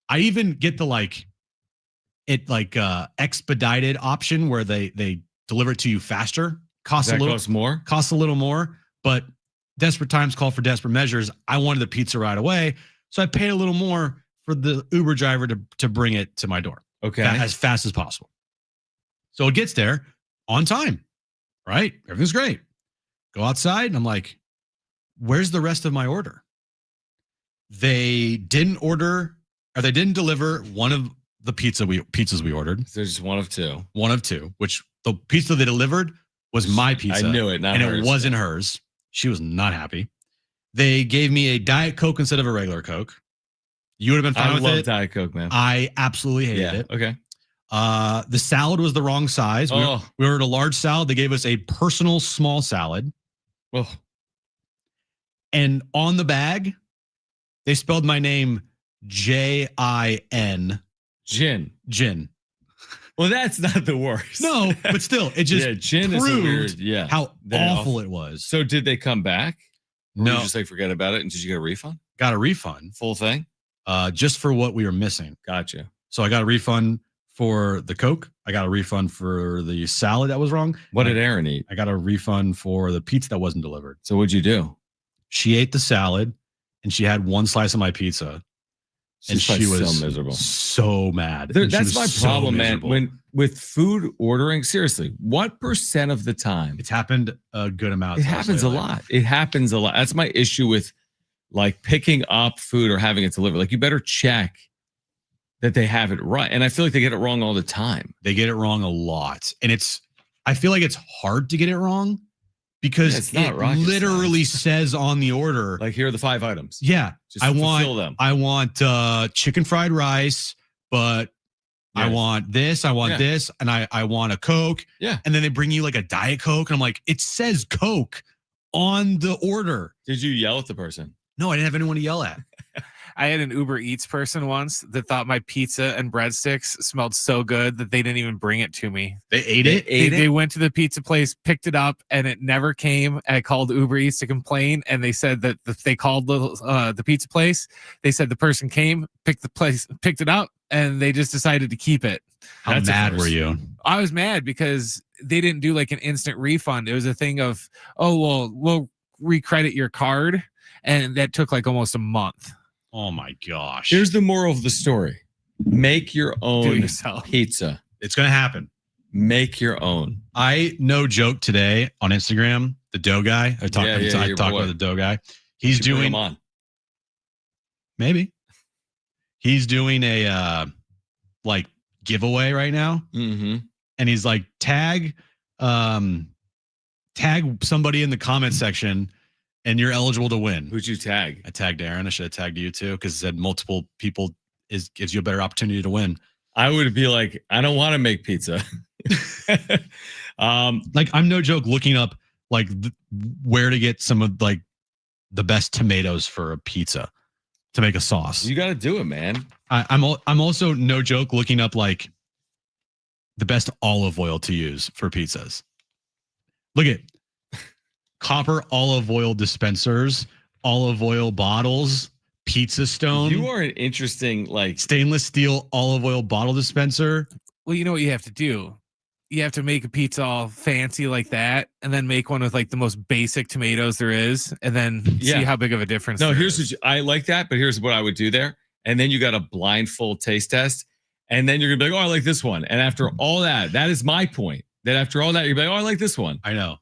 I even get the expedited option where they deliver it to you faster. Costs a little more, but desperate times call for desperate measures. I wanted the pizza right away, so I paid a little more for the Uber driver to bring it to my door. Okay, as fast as possible. So it gets there on time, right? Everything's great. Go outside, and I'm like, "Where's the rest of my order?" They didn't deliver one of the pizzas we ordered. There's just one of two. One of two, which the pizza they delivered was my pizza. I knew it, not hers. It wasn't hers. She was not happy. They gave me a Diet Coke instead of a regular Coke. You would have been fine with it. I love Diet Coke, man. I absolutely hated it. Okay. The salad was the wrong size. We ordered a large salad. They gave us a personal small salad. Oh. And on the bag, they spelled my name J-I-N. Gin. Well, that's not the worst. No, but still, it just gin is a weird, how awful it was. So did they come back? Or No, you just like forget about it, and did you get a refund? got a refund. Full thing? Just for what we were missing. Gotcha. So I got a refund for the Coke. I got a refund for the salad that was wrong. What did Aaron eat? I got a refund for the pizza that wasn't delivered. So what'd you do? She ate the salad and she had one slice of my pizza. And she was so miserable. So mad. That's my problem, man. When with food ordering, seriously, what % of the time? It's happened a good amount. It happens a lot. It happens a lot. That's my issue with like picking up food or having it delivered. Like you better check that they have it right. And I feel like they get it wrong all the time. They get it wrong a lot. And I feel like it's hard to get it wrong because it literally says on the order, like here are the 5 items. Yeah. Just I fulfill them. want chicken fried rice, but I want this, I want this, and I want a Coke. Yeah. And then they bring you like a Diet Coke. And I'm like, it says Coke on the order. Did you yell at the person? No, I didn't have anyone to yell at. I had an Uber Eats person once that thought my pizza and breadsticks smelled so good that they didn't even bring it to me. They ate it? They went to the pizza place, picked it up, and it never came. I called Uber Eats to complain, and they said that they called the pizza place. They said the person came, picked it up, and they just decided to keep it. How mad were you? I was mad because they didn't do like an instant refund. It was a thing of, oh, well, we'll recredit your card, and that took like almost a month. Oh my gosh. Here's the moral of the story. Make your own pizza. It's going to happen. Make your own. No joke today on Instagram, the dough guy. I talked about the dough guy. He's doing bring him on. Maybe. He's doing a like giveaway right now. Mm-hmm. And he's like, tag somebody in the comment section and you're eligible to win. Who'd you tag? I tagged Aaron. I should have tagged you too, because it said multiple people gives you a better opportunity to win. I would be like, I don't want to make pizza. Like I'm no joke looking up like where to get some of like the best tomatoes for a pizza to make a sauce. You got to do it, man. I'm also no joke looking up like the best olive oil to use for pizzas. Look at copper olive oil dispensers, olive oil bottles, pizza stone. You are an interesting, like stainless steel olive oil bottle dispenser. Well, you know what you have to do? You have to make a pizza all fancy like that, and then make one with like the most basic tomatoes there is, and then see how big of a difference. No, I like that, but here's what I would do there. And then you got a blindfold taste test, and then you're gonna be like, oh, I like this one. And after all that is my point. That after all that, you're like, oh, I like this one. I know.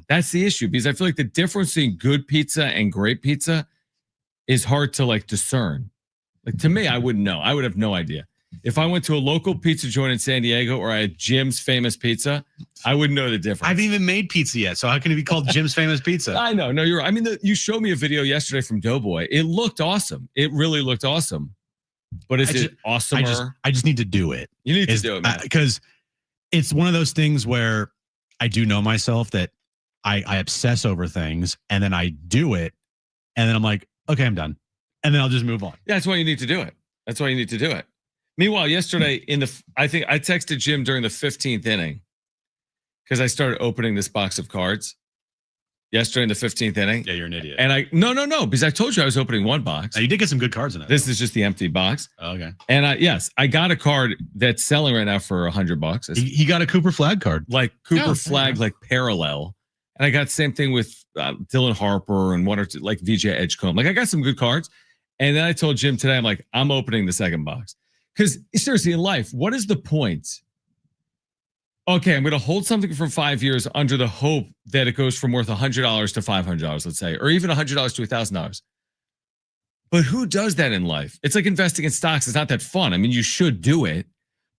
That's the issue, because I feel like the difference between good pizza and great pizza is hard to like discern. Like to me, I wouldn't know. I would have no idea. If I went to a local pizza joint in San Diego or I had Jim's Famous Pizza, I wouldn't know the difference. I haven't even made pizza yet, so how can it be called Jim's Famous Pizza? I know. No, you're right. I mean, you showed me a video yesterday from Doughboy. It looked awesome. It really looked awesome. But is it awesomer? I just need to do it. You need to do it, man. Because it's one of those things where I do know myself that I obsess over things, and then I do it, and then I'm like, okay, I'm done. And then I'll just move on. Yeah, that's why you need to do it. That's why you need to do it. Meanwhile, yesterday I think I texted Jim during the 15th inning because I started opening this box of cards yesterday in the 15th inning. Yeah, you're an idiot. And no, because I told you I was opening one box. Now, you did get some good cards in it. This is just the empty box. Oh, okay. And I got a card that's selling right now for $100. He got a Cooper Flag card. Like Cooper Flag, like parallel. And I got the same thing with Dylan Harper and one or two, like VJ Edgecombe. Like I got some good cards. And then I told Jim today, I'm like, I'm opening the second box. Because seriously, in life, what is the point? Okay, I'm going to hold something for 5 years under the hope that it goes from worth $100 to $500, let's say, or even $100 to $1,000. But who does that in life? It's like investing in stocks. It's not that fun. I mean, you should do it.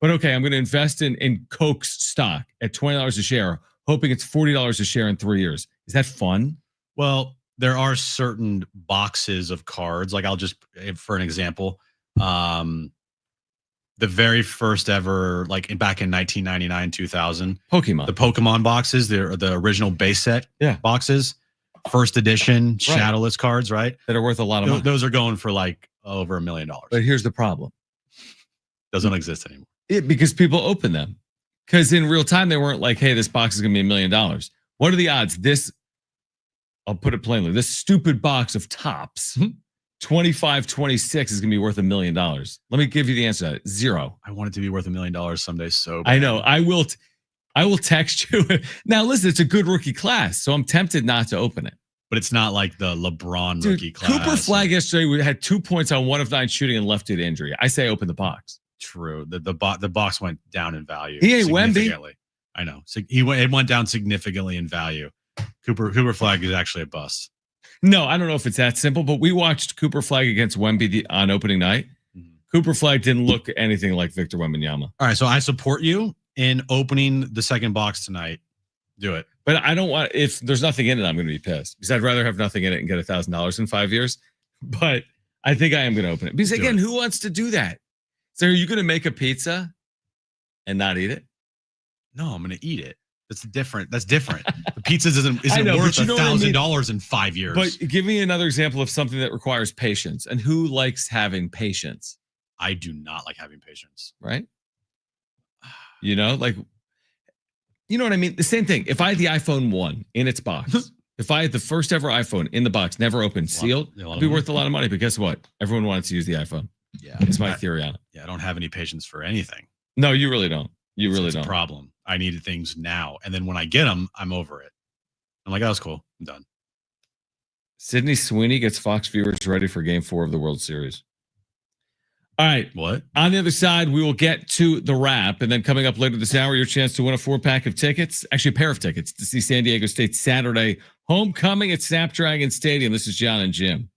But okay, I'm going to invest in Coke's stock at $20 a share, hoping it's $40 a share in 3 years. Is that fun? Well, there are certain boxes of cards. Like I'll just, for an example, the very first ever, like back in 1999, 2000, Pokemon. The Pokemon boxes, the original base set boxes, first edition shadowless cards, right? That are worth a lot of money. Those are going for like over $1 million. But here's the problem. Doesn't exist anymore. Because people open them. Because in real time, they weren't like, hey, this box is going to be $1 million. What are the odds this I'll put it plainly. This stupid box of Tops, 25-26 is going to be worth $1 million. Let me give you the answer. Zero. I want it to be worth $1 million someday. So I know. I will text you. Now, listen, it's a good rookie class, so I'm tempted not to open it. But it's not like the LeBron rookie class. Cooper Flag yesterday, we had 2 points on 1 of 9 shooting and left due to injury. I say open the box. True. The box went down in value. He ain't Wemby. I know. So it went down significantly in value. Cooper Flag is actually a bust. No, I don't know if it's that simple, but we watched Cooper Flag against Wemby on opening night. Mm-hmm. Cooper Flag didn't look anything like Victor Wembanyama. All right, so I support you in opening the second box tonight. Do it. But I don't want, if there's nothing in it, I'm going to be pissed because I'd rather have nothing in it and get $1,000 in 5 years. But I think I am going to open it because again, who wants to do that? So are you going to make a pizza and not eat it? No, I'm going to eat it. That's different. The pizza isn't worth $1,000 in 5 years. But give me another example of something that requires patience. And who likes having patience? I do not like having patience. Right? You know, like, you know what I mean? The same thing. If I had the iPhone 1 in its box, if I had the first ever iPhone in the box, never opened, sealed, it'd be worth a lot of money. But guess what? Everyone wanted to use the iPhone. Yeah. It's my theory on it. Yeah, I don't have any patience for anything. No, you really don't. It's a problem. I needed things now. And then when I get them, I'm over it. I'm like, that was cool. I'm done. Sydney Sweeney gets Fox viewers ready for Game 4 of the World Series. All right. What? On the other side, we will get to the wrap. And then coming up later this hour, your chance to win a 4-pack of tickets, actually a pair of tickets to see San Diego State Saturday homecoming at Snapdragon Stadium. This is Jon and Jim.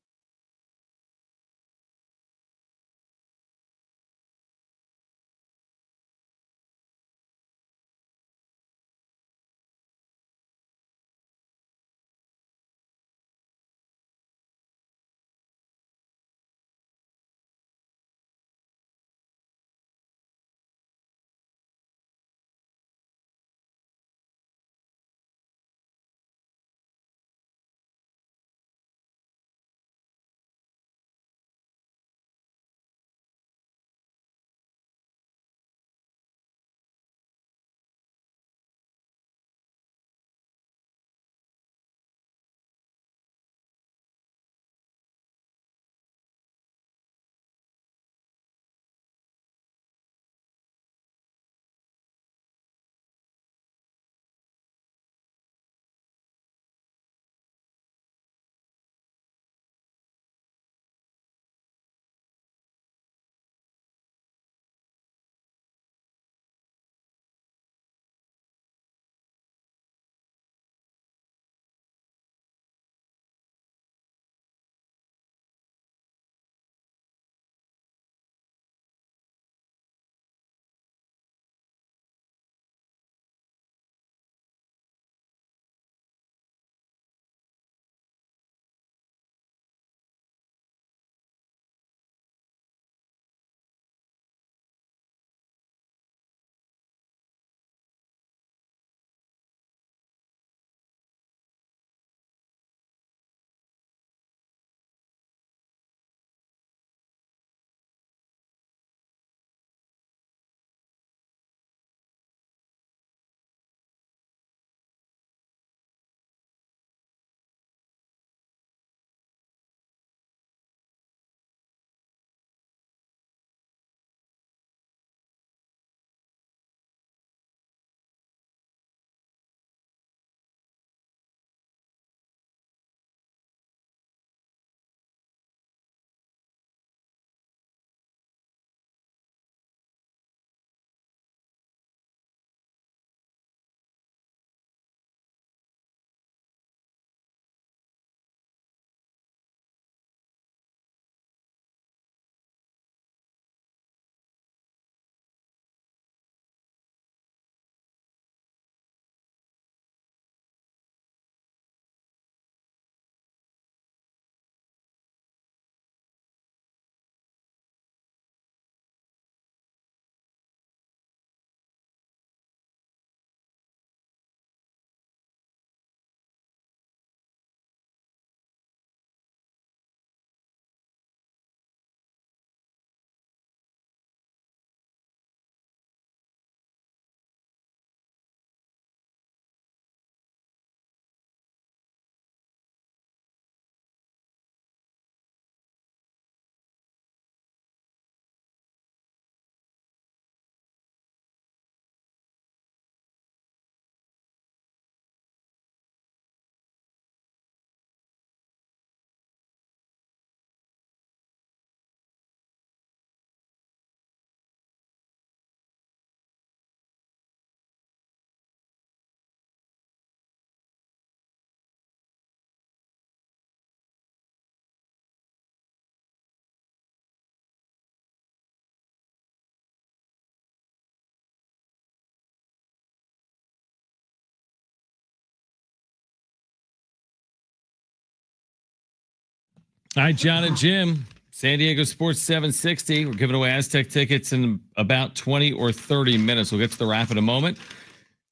All right, Jon and Jim, San Diego Sports 760. We're giving away Aztec tickets in about 20 or 30 minutes. We'll get to the wrap in a moment.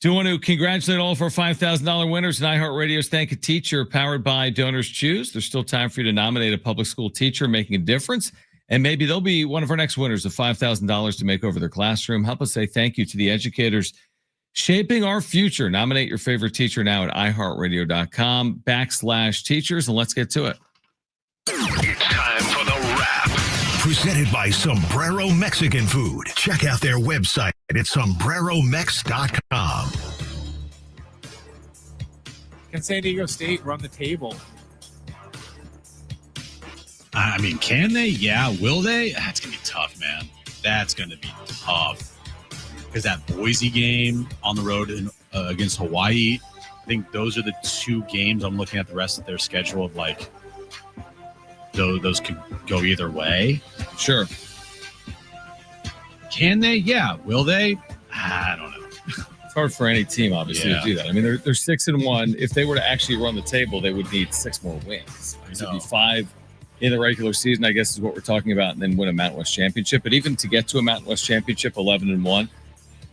Do want to congratulate all of our $5,000 winners in iHeartRadio's Thank a Teacher, powered by Donors Choose. There's still time for you to nominate a public school teacher making a difference, and maybe they'll be one of our next winners of $5,000 to make over their classroom. Help us say thank you to the educators shaping our future. Nominate your favorite teacher now at iHeartRadio.com/teachers, and let's get to it. It's time for the wrap. Presented by Sombrero Mexican Food. Check out their website at sombreromex.com. Can San Diego State run the table? I mean, can they? Yeah. Will they? That's going to be tough, man. That's going to be tough. Because that Boise game on the road against Hawaii, I think those are the two games I'm looking at the rest of their schedule of like, those could go either way. Sure. Can they? Yeah. Will they? I don't know. It's hard for any team, obviously, to do that. I mean, they're 6-1. If they were to actually run the table, they would need 6 more wins. It'd be 5 in the regular season, I guess, is what we're talking about, and then win a Mountain West championship. But even to get to a Mountain West championship, 11-1,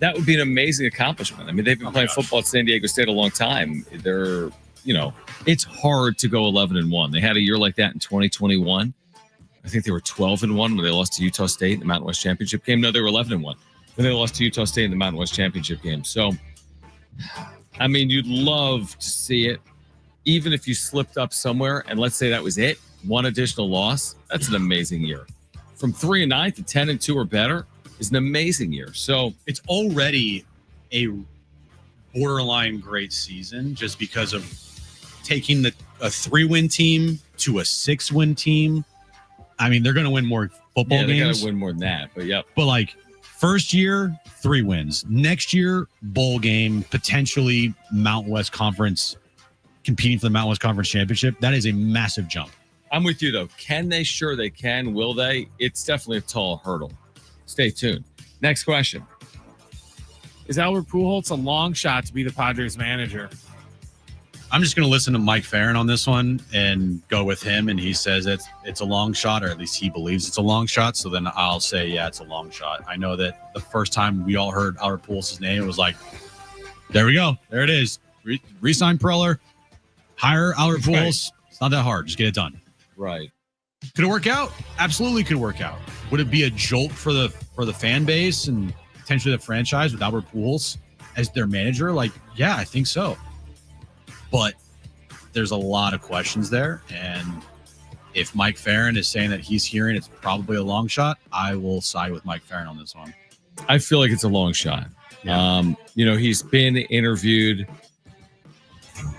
that would be an amazing accomplishment. I mean, they've been playing football at San Diego State a long time. They're, it's hard to go 11-1. They had a year like that in 2021. I think they were 12-1 when they lost to Utah State in the Mountain West championship game. No, they were 11-1 when they lost to Utah State in the Mountain West championship game. So, I mean, you'd love to see it, even if you slipped up somewhere. And let's say that was it, one additional loss. That's an amazing year. From 3-9 to 10-2 or better is an amazing year. So it's already a borderline great season just because of taking a 3-win team to a 6-win team. I mean, they're going to win more football games. They got to win more than that, but yep. But like first year, 3 wins. Next year, bowl game, potentially Mountain West Conference, competing for the Mountain West Conference championship. That is a massive jump. I'm with you, though. Can they? Sure they can. Will they? It's definitely a tall hurdle. Stay tuned. Next question. Is Albert Pujols a long shot to be the Padres manager? I'm just going to listen to Mike Farron on this one and go with him. And he says it's a long shot, or at least he believes it's a long shot. So then I'll say, yeah, it's a long shot. I know that the first time we all heard Albert Pujols' name, it was like, there we go. There it is. Resign Preller. Hire Albert Pujols. Right. It's not that hard. Just get it done. Right. Could it work out? Absolutely could work out. Would it be a jolt for the fan base and potentially the franchise with Albert Pujols as their manager? Like, yeah, I think so. But there's a lot of questions there. And if Mike Farron is saying that he's hearing it's probably a long shot, I will side with Mike Farron on this one. I feel like it's a long shot. Yeah. He's been interviewed,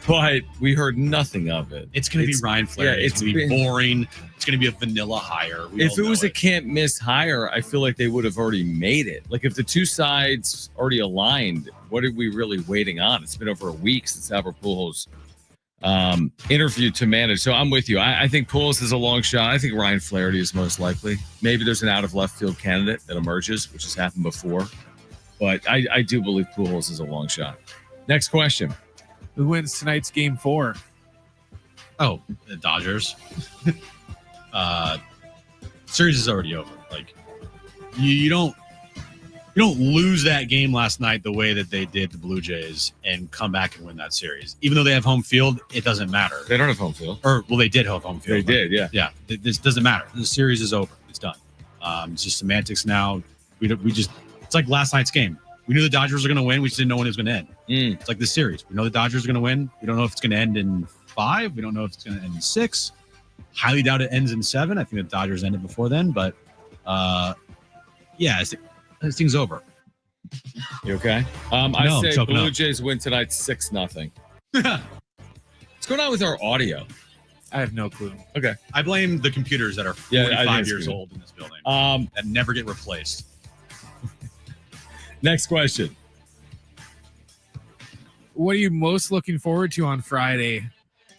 but we heard nothing of it. It's going to be Ryan Flaherty. Yeah, it's going to be boring. It's going to be a vanilla hire. If it was a can't miss hire, I feel like they would have already made it. Like if the two sides already aligned, what are we really waiting on? It's been over a week since Albert Pujols interviewed to manage. So I'm with you. I think Pujols is a long shot. I think Ryan Flaherty is most likely. Maybe there's an out of left field candidate that emerges, which has happened before. But I do believe Pujols is a long shot. Next question. Who wins tonight's game 4? Oh, the Dodgers. Series is already over. Like you don't lose that game last night the way that they did the Blue Jays and come back and win that series. Even though they have home field, it doesn't matter. They don't have home field. They did have home field. They did, yeah. Yeah, this doesn't matter. The series is over. It's done. It's just semantics now. It's like last night's game. We knew the Dodgers were going to win. We just didn't know when it was going to end. It's like this series. We know the Dodgers are going to win. We don't know if it's going to end in 5. We don't know if it's going to end in 6. Highly doubt it ends in 7. I think the Dodgers ended before then. But, this thing's over. You okay? I say Blue Jays win tonight 6-0. What's going on with our audio? I have no clue. Okay. I blame the computers that are 45 years old in this building that never get replaced. Next question. What are you most looking forward to on Friday?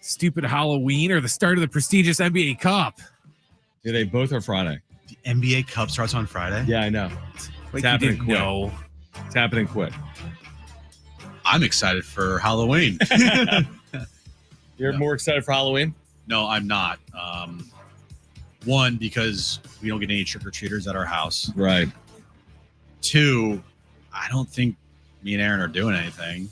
Stupid Halloween or the start of the prestigious NBA Cup? Yeah, they both are Friday. The NBA Cup starts on Friday? Yeah, I know. It's happening quick. No. It's happening quick. I'm excited for Halloween. You're more excited for Halloween? No, I'm not. One, because we don't get any trick-or-treaters at our house. Right. Two, I don't think me and Aaron are doing anything.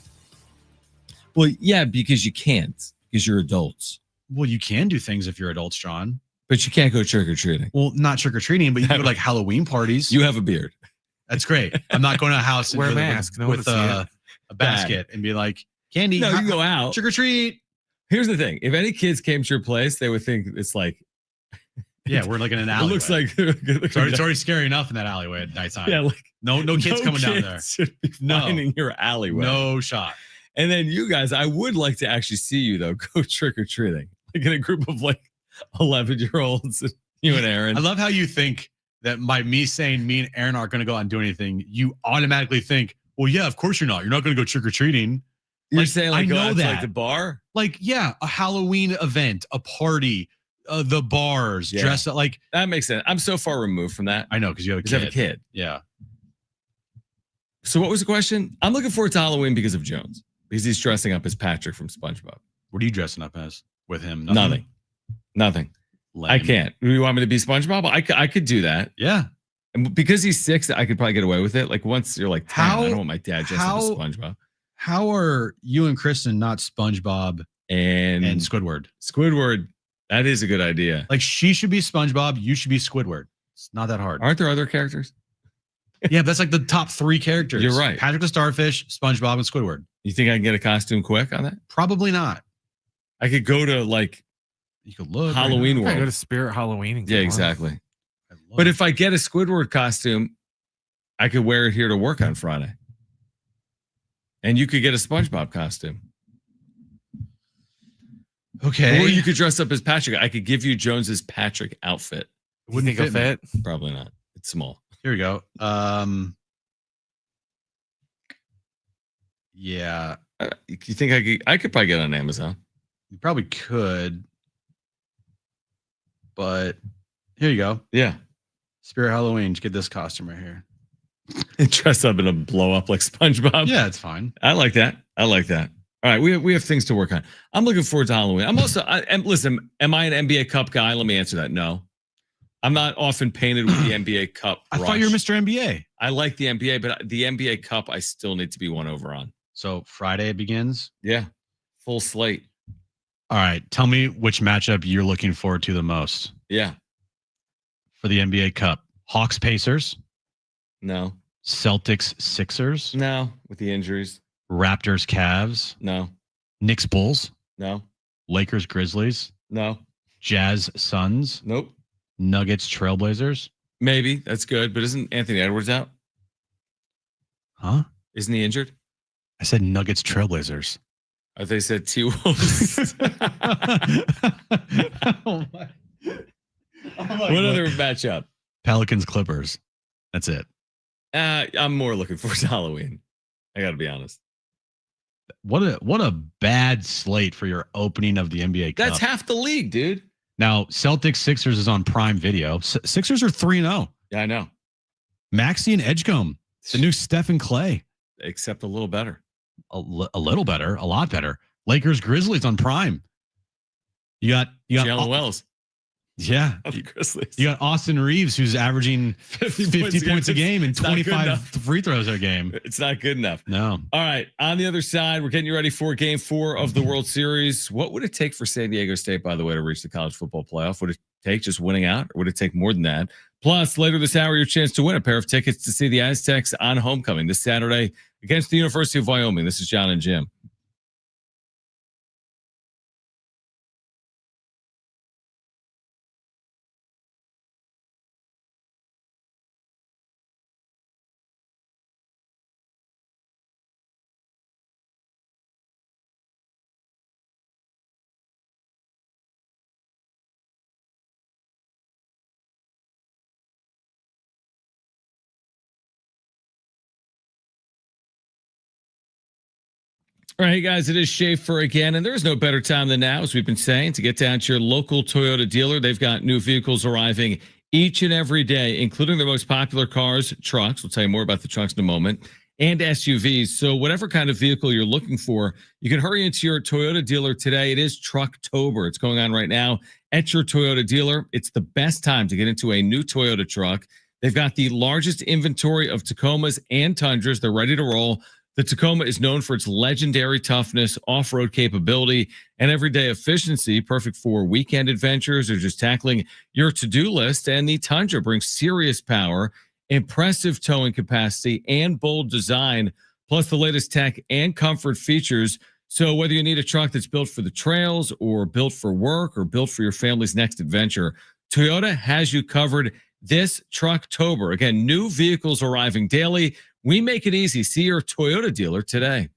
Well, yeah, because you can't, because you're adults. Well, you can do things if you're adults, John. But you can't go trick-or-treating. Well, not trick-or-treating, but you can go to like Halloween parties. You have a beard. That's great. I'm not going to a house and Wear a with mask. No one with will see a basket and be like, candy. No, you can go out. Trick-or-treat. Here's the thing. If any kids came to your place, they would think it's like, Yeah, we're like in an it alleyway. looks like it's already scary enough in that alleyway at nighttime. yeah, like no kids coming down there. Should be finding your alleyway. No shot. And then you guys, I would like to actually see you though go trick or treating, like in a group of like 11-year-olds. You and Aaron. I love how you think that by me saying me and Aaron aren't going to go out and do anything, you automatically think, well, yeah, of course you're not. You're not going to go trick or treating. You're saying like I go know out to, that like the bar. Like, yeah, a Halloween event, a party, the bars, dress up. Like that makes sense. I'm so far removed from that. I know because you have a kid. You have a kid. Yeah. So what was the question? I'm looking forward to Halloween because of Jones, because he's dressing up as Patrick from SpongeBob. What are you dressing up as with him? Nothing. Lame. I can't. You want me to be SpongeBob? I could do that. Yeah. And because he's 6, I could probably get away with it. Like once you're like 10, I don't want my dad dressed up as SpongeBob. How are you and Kristen not SpongeBob and Squidward? Squidward, that is a good idea. Like she should be SpongeBob, you should be Squidward. It's not that hard. Aren't there other characters? Yeah, that's like the top 3 characters. You're right. Patrick the Starfish, SpongeBob, and Squidward. You think I can get a costume quick on that? Probably not. I could go to like you could look Halloween I World. go to Spirit Halloween. And Yeah, exactly. But if I get a Squidward costume, I could wear it here to work on Friday. And you could get a SpongeBob costume. Okay. Or you could dress up as Patrick. I could give you Jones's Patrick outfit. Wouldn't think it'll fit? Probably not. It's small. Here we go. Yeah. You think I could probably get it on Amazon? You probably could. But here you go. Yeah. Spirit Halloween. Get this costume right here. Dress up in a blow up like SpongeBob. Yeah, it's fine. I like that. All right, we have things to work on. I'm looking forward to Halloween. I'm also listen, am I an NBA Cup guy? Let me answer that. No. I'm not often painted with the NBA Cup. I thought you were Mr. NBA. I like the NBA, but the NBA Cup I still need to be won over on. So Friday begins? Yeah. Full slate. All right. Tell me which matchup you're looking forward to the most. Yeah. For the NBA Cup. Hawks Pacers? No. Celtics Sixers? No, with the injuries. Raptors Cavs? No. Knicks Bulls? No. Lakers Grizzlies? No. Jazz Suns? Nope. Nuggets Trailblazers? Maybe. That's good. But isn't Anthony Edwards out? Huh? Isn't he injured? I said Nuggets Trailblazers. I they said T-Wolves. Oh my. What other matchup? Pelicans Clippers. That's it. I'm more looking forward to Halloween. I got to be honest. What a bad slate for your opening of the NBA Cup. That's half the league, dude. Now, Celtics Sixers is on Prime Video. Sixers are 3-0. Yeah, I know. Maxey and Edgecombe, the new Stephen Clay. Except a little better. A little better, a lot better. Lakers Grizzlies on Prime. You got Jalen Wells. Yeah. Grizzlies. You got Austin Reeves, who's averaging 50 points a game and 25 free throws a game. It's not good enough. No. All right. On the other side, we're getting you ready for Game 4 of the World Series. What would it take for San Diego State, by the way, to reach the college football playoff? Would it take just winning out, or would it take more than that? Plus, later this hour, your chance to win a pair of tickets to see the Aztecs on homecoming this Saturday against the University of Wyoming. This is Jon and Jim. All right, guys, it is Schaefer again, and there's no better time than now, as we've been saying, to get down to your local Toyota dealer. They've got new vehicles arriving each and every day, including their most popular cars, trucks. We'll tell you more about the trucks in a moment, and SUVs. So whatever kind of vehicle you're looking for, you can hurry into your Toyota dealer today. It is Trucktober. It's going on right now at your Toyota dealer. It's the best time to get into a new Toyota truck. They've got the largest inventory of Tacomas and Tundras. They're ready to roll. The Tacoma is known for its legendary toughness, off-road capability, and everyday efficiency, perfect for weekend adventures or just tackling your to-do list. And the Tundra brings serious power, impressive towing capacity, and bold design, plus the latest tech and comfort features. So whether you need a truck that's built for the trails or built for work or built for your family's next adventure, Toyota has you covered this Trucktober. Again, new vehicles arriving daily. We make it easy. See your Toyota dealer today.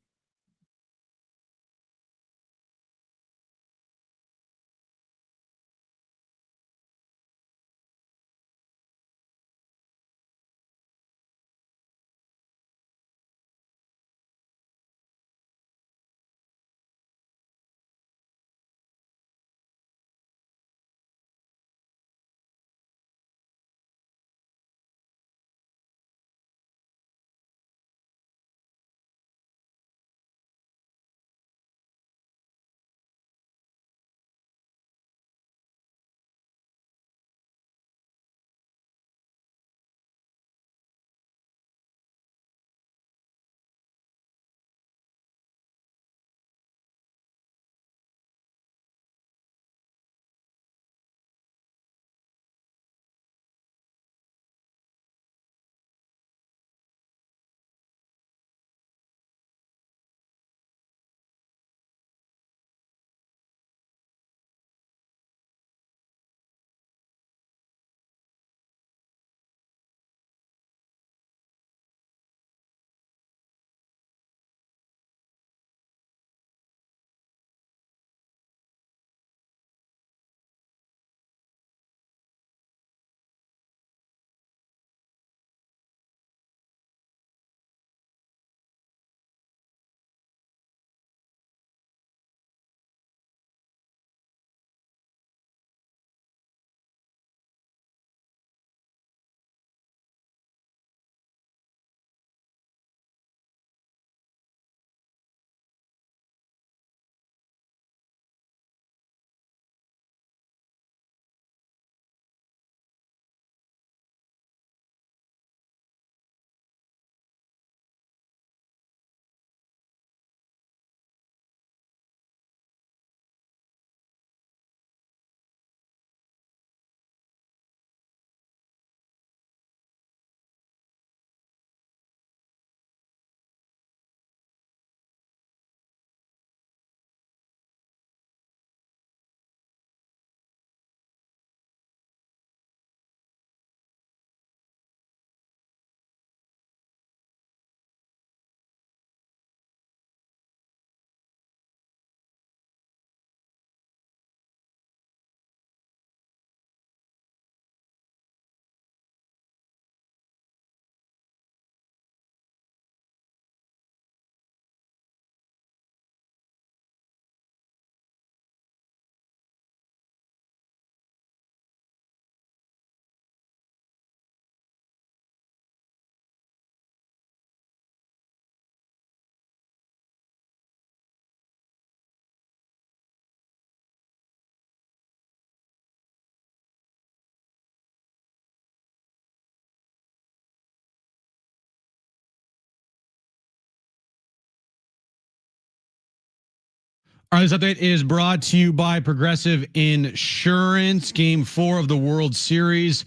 All right, this update is brought to you by Progressive Insurance. Game 4 of the World Series.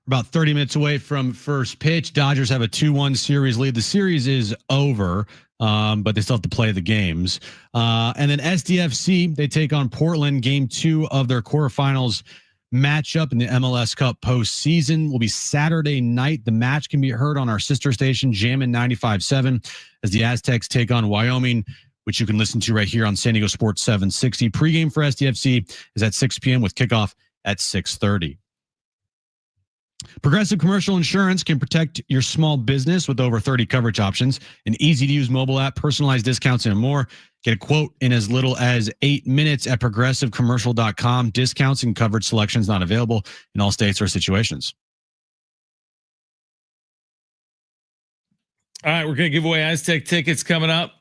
About 30 minutes away from first pitch. Dodgers have a 2-1 series lead. The series is over, but they still have to play the games. And then SDFC, they take on Portland. Game 2 of their quarterfinals matchup in the MLS Cup postseason will be Saturday night. The match can be heard on our sister station, Jammin' 95.7, as the Aztecs take on Wyoming, which you can listen to right here on San Diego Sports 760. Pregame for SDFC is at 6 p.m. with kickoff at 6:30. Progressive Commercial Insurance can protect your small business with over 30 coverage options, an easy-to-use mobile app, personalized discounts, and more. Get a quote in as little as 8 minutes at progressivecommercial.com. Discounts and coverage selections not available in all states or situations. All right, we're going to give away Aztec tickets coming up.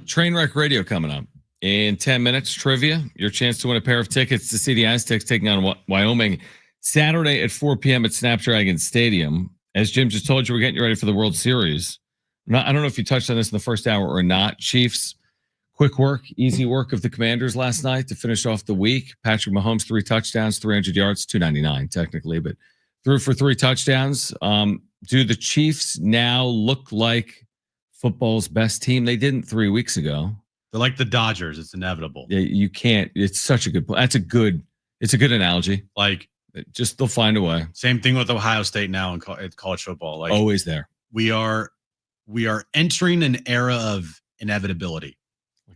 Trainwreck Radio coming up In 10 minutes, trivia, your chance to win a pair of tickets to see the Aztecs taking on Wyoming Saturday at 4 p.m. at Snapdragon Stadium. As Jim just told you, we're getting you ready for the World Series. I don't know if you touched on this in the first hour or not. Chiefs, quick work, easy work of the Commanders last night to finish off the week. Patrick Mahomes, 3 touchdowns, 300 yards, 299 technically, but threw for 3 touchdowns. Do the Chiefs now look like football's best team? They didn't 3 weeks ago. They're like the Dodgers. It's inevitable. Yeah, you can't. It's such a good. It's a good analogy. Like, just they'll find a way. Same thing with Ohio State now in college football. Like, always there. We are entering an era of inevitability.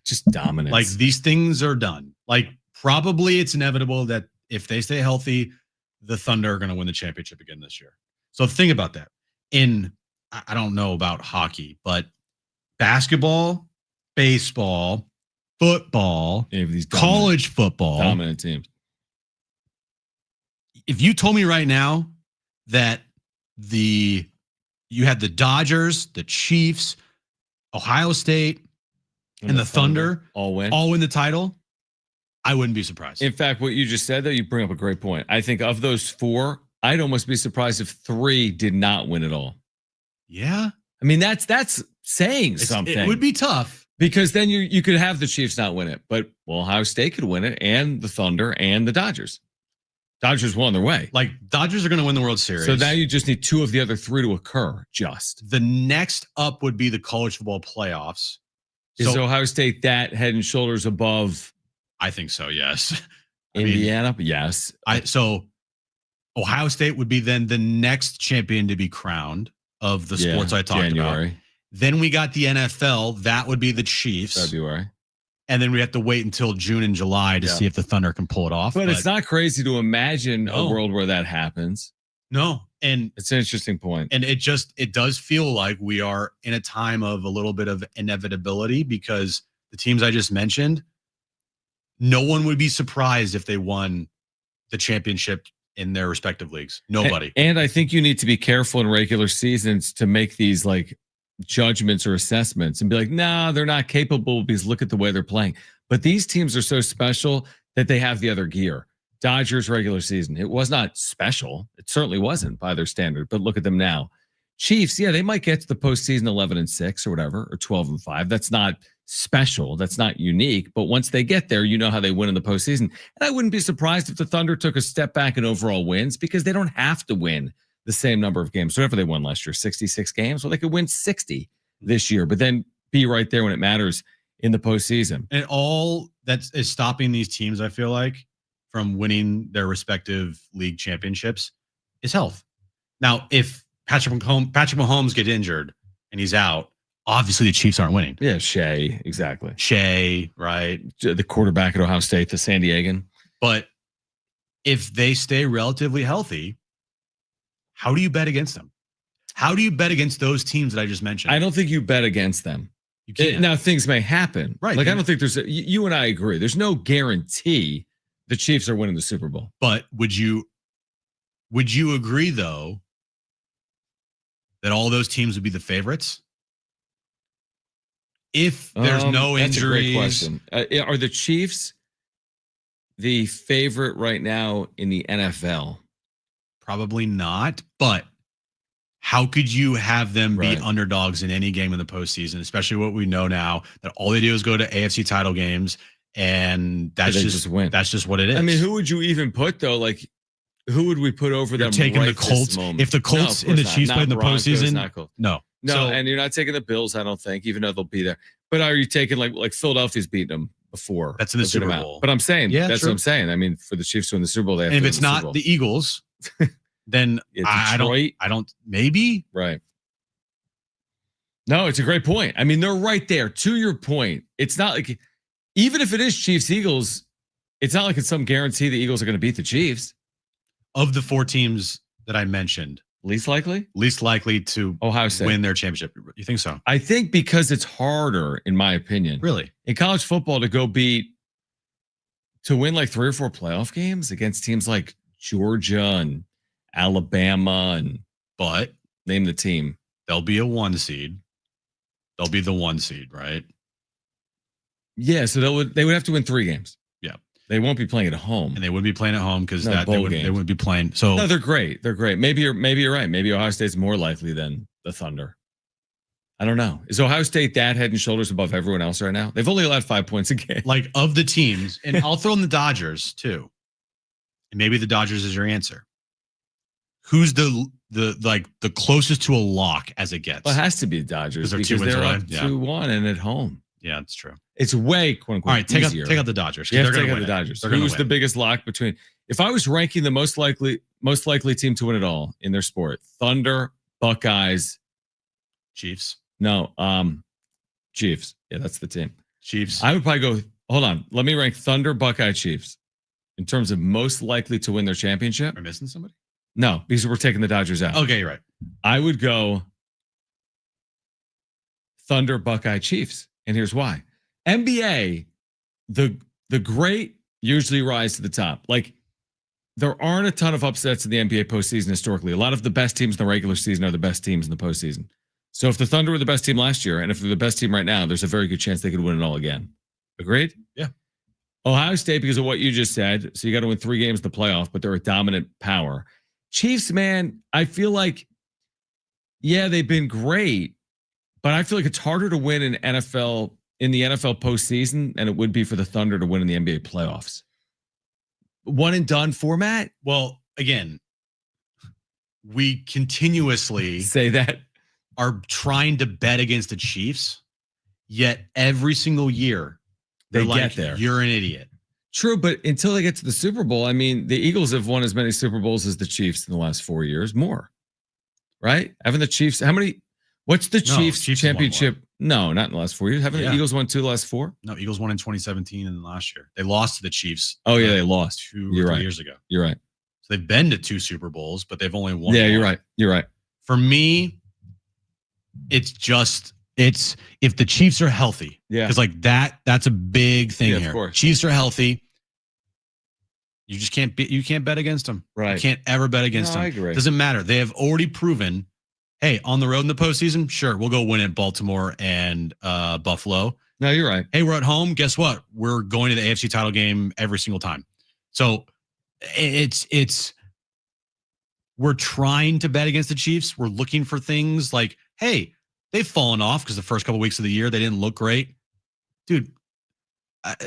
Just dominance. Like, these things are done. Like, probably it's inevitable that if they stay healthy, the Thunder are going to win the championship again this year. So think about that. I don't know about hockey, but basketball, baseball, football, college football, dominant teams. If you told me right now that you had the Dodgers, the Chiefs, Ohio State, and the Thunder all win the title, I wouldn't be surprised. In fact, what you just said, though, you bring up a great point. I think of those 4, I'd almost be surprised if 3 did not win it all. Yeah. I mean, that's saying something. It would be tough. Because then you could have the Chiefs not win it, but Ohio State could win it, and the Thunder and the Dodgers. Dodgers won their way. Like, Dodgers are going to win the World Series. So now you just need 2 of the other 3 to occur. The next up would be the college football playoffs. Is Ohio State that head and shoulders above? I think so. Yes. Indiana, yes. So Ohio State would be then the next champion to be crowned of the sports I talked about. Then we got the NFL. That would be the Chiefs. February. And then we have to wait until June and July to see if the Thunder can pull it off. But it's not crazy to imagine a world where that happens. No. And it's an interesting point. And it does feel like we are in a time of a little bit of inevitability, because the teams I just mentioned, no one would be surprised if they won the championship in their respective leagues. Nobody. And I think you need to be careful in regular seasons to make these like judgments or assessments and be like, nah, they're not capable because look at the way they're playing. But these teams are so special that they have the other gear. Dodgers regular season, it was not special. It certainly wasn't by their standard, but look at them now. Chiefs, yeah, they might get to the postseason 11-6 or whatever, or 12-5. That's not special. That's not unique. But once they get there, you know how they win in the postseason. And I wouldn't be surprised if the Thunder took a step back in overall wins, because they don't have to win the same number of games. Whatever they won last year, 66 games. Well, they could win 60 this year, but then be right there when it matters in the postseason. And all that is stopping these teams, I feel like, from winning their respective league championships is health. Now, if Patrick Mahomes get injured and he's out, obviously the Chiefs aren't winning. Yeah, Shea, exactly. Shea, right? The quarterback at Ohio State, the San Diegan. But if they stay relatively healthy, how do you bet against them? How do you bet against those teams that I just mentioned? I don't think you bet against them. You can't. Now, things may happen. Right. Like, I don't think you and I agree. There's no guarantee the Chiefs are winning the Super Bowl. But would you agree, though, that all those teams would be the favorites? If there's no injuries. That's a great question. Are the Chiefs the favorite right now in the NFL? Probably not, but how could you have them be underdogs in any game in the postseason, especially what we know now, that all they do is go to AFC title games, and that's just win. That's just what it is. I mean, who would you even put, though? Like, who would we put over them? Taking the Colts. If the Colts and the Chiefs play in the postseason, no. And you're not taking the Bills, I don't think, even though they'll be there. But are you taking like Philadelphia's beaten them before? That's in the Super Bowl. But I'm saying, that's what I'm saying. I mean, for the Chiefs to win the Super Bowl, they have and to if it's not the Eagles, then I don't. Maybe right. No, it's a great point. I mean, they're right there. To your point, it's not like, even if it is Chiefs Eagles, it's not like it's some guarantee the Eagles are going to beat the Chiefs. Of the 4 teams that I mentioned, least likely to Ohio State win their championship. You think so? I think because it's harder, in my opinion, really, in college football to win like 3 or 4 playoff games against teams like Georgia and Alabama, but name the team. They'll be a 1 seed. They'll be the 1 seed, right? Yeah, so they would have to win 3 games. Yeah. They won't be playing at home. And they wouldn't be playing at home because No, they wouldn't be playing. So no, they're great. They're great. Maybe you're right. Maybe Ohio State's more likely than the Thunder. I don't know. Is Ohio State that head and shoulders above everyone else right now? They've only allowed 5 points a game. like of the teams, and I'll throw in the Dodgers too. And maybe the Dodgers is your answer. Who's the closest to a lock as it gets? Well, it has to be the Dodgers because they're up 2-1 and at home. Yeah, that's true. It's way quote unquote. All right, take out the Dodgers. Yeah, take out the Dodgers. Who's the biggest lock between? If I was ranking the most likely team to win it all in their sport, Thunder, Buckeyes, Chiefs. No, Chiefs. Yeah, that's the team. Chiefs. I would probably go. Hold on. Let me rank Thunder, Buckeye, Chiefs in terms of most likely to win their championship. Am I missing somebody? No, because we're taking the Dodgers out. Okay, you're right. I would go Thunder, Buckeye, Chiefs. And here's why. NBA, the great usually rise to the top. Like, there aren't a ton of upsets in the NBA postseason historically. A lot of the best teams in the regular season are the best teams in the postseason. So if the Thunder were the best team last year, and if they're the best team right now, there's a very good chance they could win it all again. Agreed? Yeah. Ohio State, because of what you just said, so you got to win 3 games in the playoff, but they're a dominant power. Chiefs, man, I feel like, yeah, they've been great, but I feel like it's harder to win in the NFL postseason than it would be for the Thunder to win in the NBA playoffs. One and done format? Well, again, we continuously say that are trying to bet against the Chiefs, yet every single year they like, get there. You're an idiot. True, but until they get to the Super Bowl, I mean, the Eagles have won as many Super Bowls as the Chiefs in the last 4 years, more. Right? Haven't the Chiefs, what's the Chiefs championship? No, not in the last 4 years. Haven't the Eagles won 2 the last 4? No, Eagles won in 2017 and last year. They lost to the Chiefs. Oh, yeah, they lost 2 or 3 years ago. You're right. So they've been to 2 Super Bowls, but they've only won. Yeah, you're right. You're right. For me, it's if the Chiefs are healthy. Yeah. Because like that's a big thing here. Of course. Chiefs are healthy. You just can't bet against them. Right. You can't ever bet against them. I agree. Doesn't matter. They have already proven, hey, on the road in the postseason, sure, we'll go win at Baltimore and Buffalo. No, you're right. Hey, we're at home. Guess what? We're going to the AFC title game every single time. So it's we're trying to bet against the Chiefs. We're looking for things like, hey, they've fallen off because the first couple of weeks of the year they didn't look great. Dude,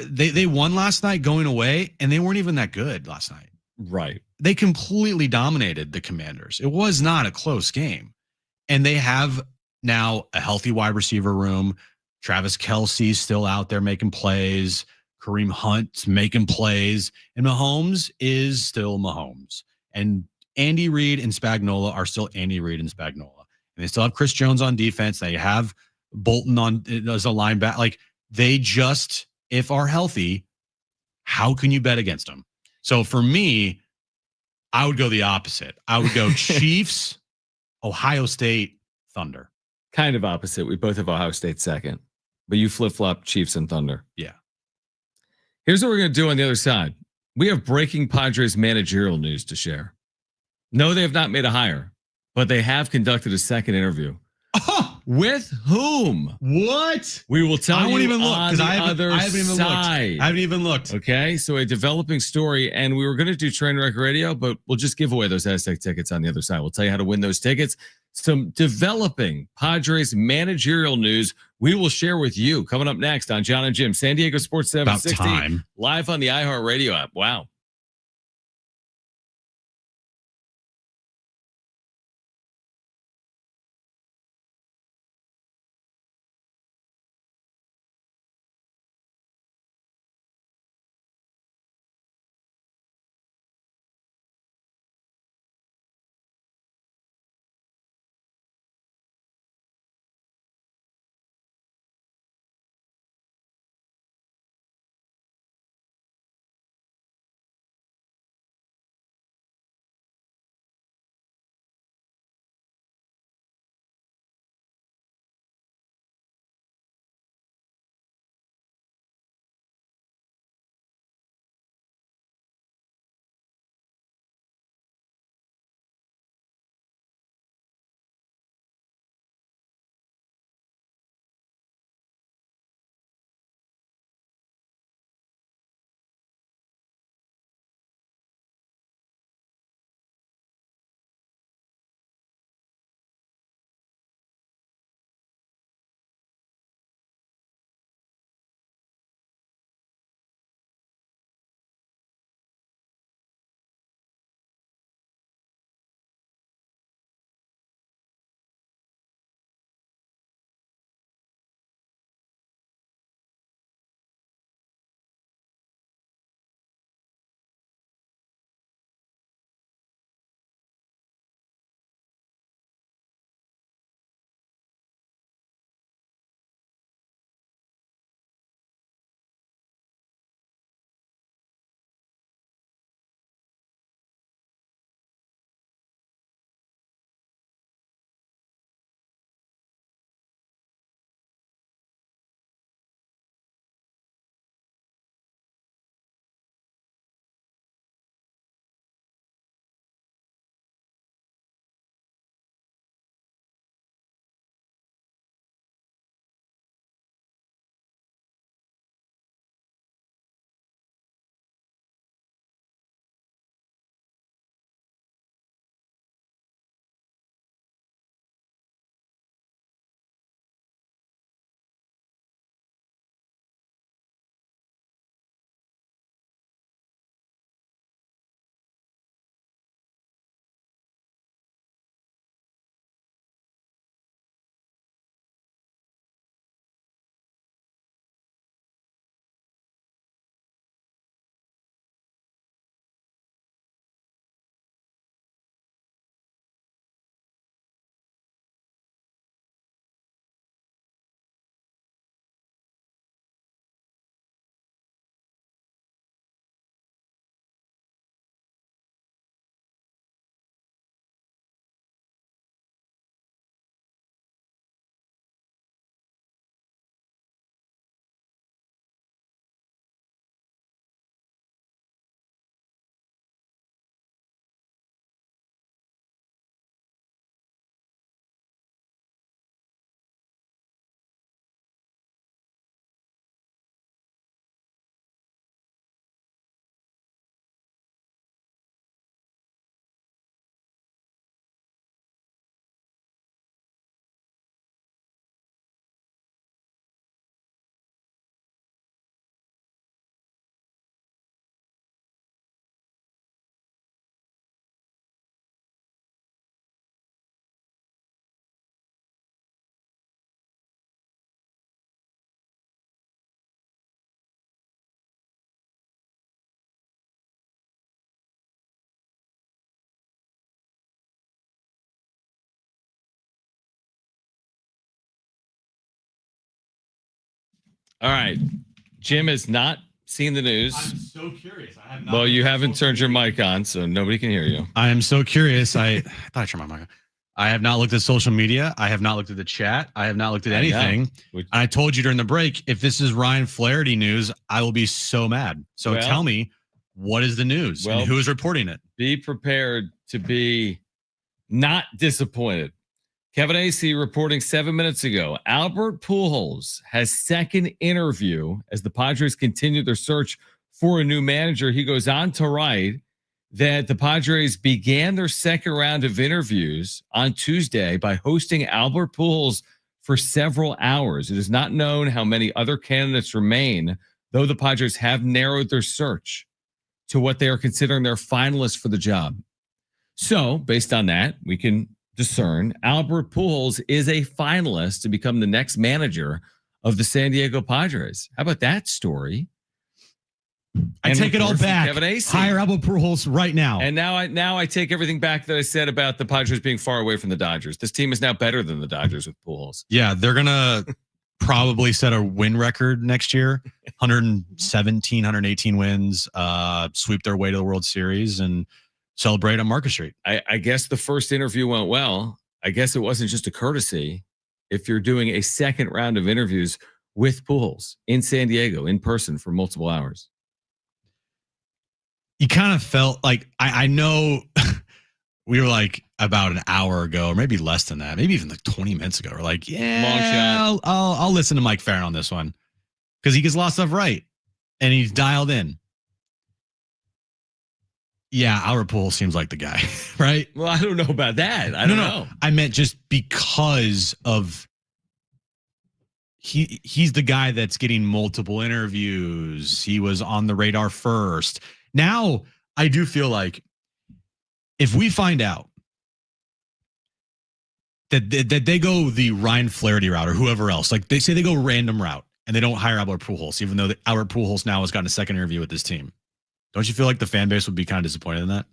they won last night going away, and they weren't even that good last night. Right. They completely dominated the Commanders. It was not a close game. And they have now a healthy wide receiver room. Travis Kelce's still out there making plays. Kareem Hunt's making plays. And Mahomes is still Mahomes. And Andy Reid and Spagnuolo are still Andy Reid and Spagnuolo. And they still have Chris Jones on defense. They have Bolton on as a linebacker. Like, they just, if are healthy, how can you bet against them? So for me, I would go the opposite. I would go Chiefs, Ohio State, Thunder. Kind of opposite. We both have Ohio State second, but you flip-flop Chiefs and Thunder. Yeah. Here's what we're going to do on the other side. We have breaking Padres managerial news to share. No, they have not made a hire, but they have conducted a second interview. Oh, with whom? What? We will tell you. I won't even look because I haven't even looked. Okay, so a developing story, and we were going to do Trainwreck Radio, but we'll just give away those Aztec tickets on the other side. We'll tell you how to win those tickets. Some developing Padres managerial news we will share with you coming up next on Jon and Jim, San Diego Sports 760, About time. live on the iHeartRadio app. Wow. All right. Jim has not seen the news. I'm so curious. I have not. Well, you haven't turned your mic on, so nobody can hear you. I am so curious. I thought I turned my mic on. I have not looked at social media. I have not looked at the chat. I have not looked at anything. And I told you during the break, if this is Ryan Flaherty news, I will be so mad. So tell me, what is the news and who is reporting it? Be prepared to be not disappointed. Kevin AC reporting 7 minutes ago, Albert Pujols has second interview as the Padres continue their search for a new manager. He goes on to write that the Padres began their second round of interviews on Tuesday by hosting Albert Pujols for several hours. It is not known how many other candidates remain, though the Padres have narrowed their search to what they are considering their finalists for the job. So, based on that, we can discern Albert Pujols is a finalist to become the next manager of the San Diego Padres. How about that story? I take it all back. Hire Albert Pujols right now. And now I take everything back that I said about the Padres being far away from the Dodgers. This team is now better than the Dodgers with Pujols. Yeah, they're gonna probably set a win record next year. 117, 118 wins, sweep their way to the World Series and celebrate on Market Street. I guess the first interview went well. I guess it wasn't just a courtesy if you're doing a second round of interviews with Pujols in San Diego in person for multiple hours. You kind of felt like, I know we were like about an hour ago, or maybe less than that, maybe even like 20 minutes ago. We're like, yeah, I'll listen to Mike Farron on this one because he gets a lot of stuff right and he's dialed in. Yeah, Albert Pujols seems like the guy, right? Well, I don't know about that. I don't know. I meant just because of he's the guy that's getting multiple interviews. He was on the radar first. Now, I do feel like if we find out that they go the Ryan Flaherty route or whoever else, like they say they go random route and they don't hire Albert Pujols, even though Albert Pujols now has gotten a second interview with this team. Don't you feel like the fan base would be kind of disappointed in that?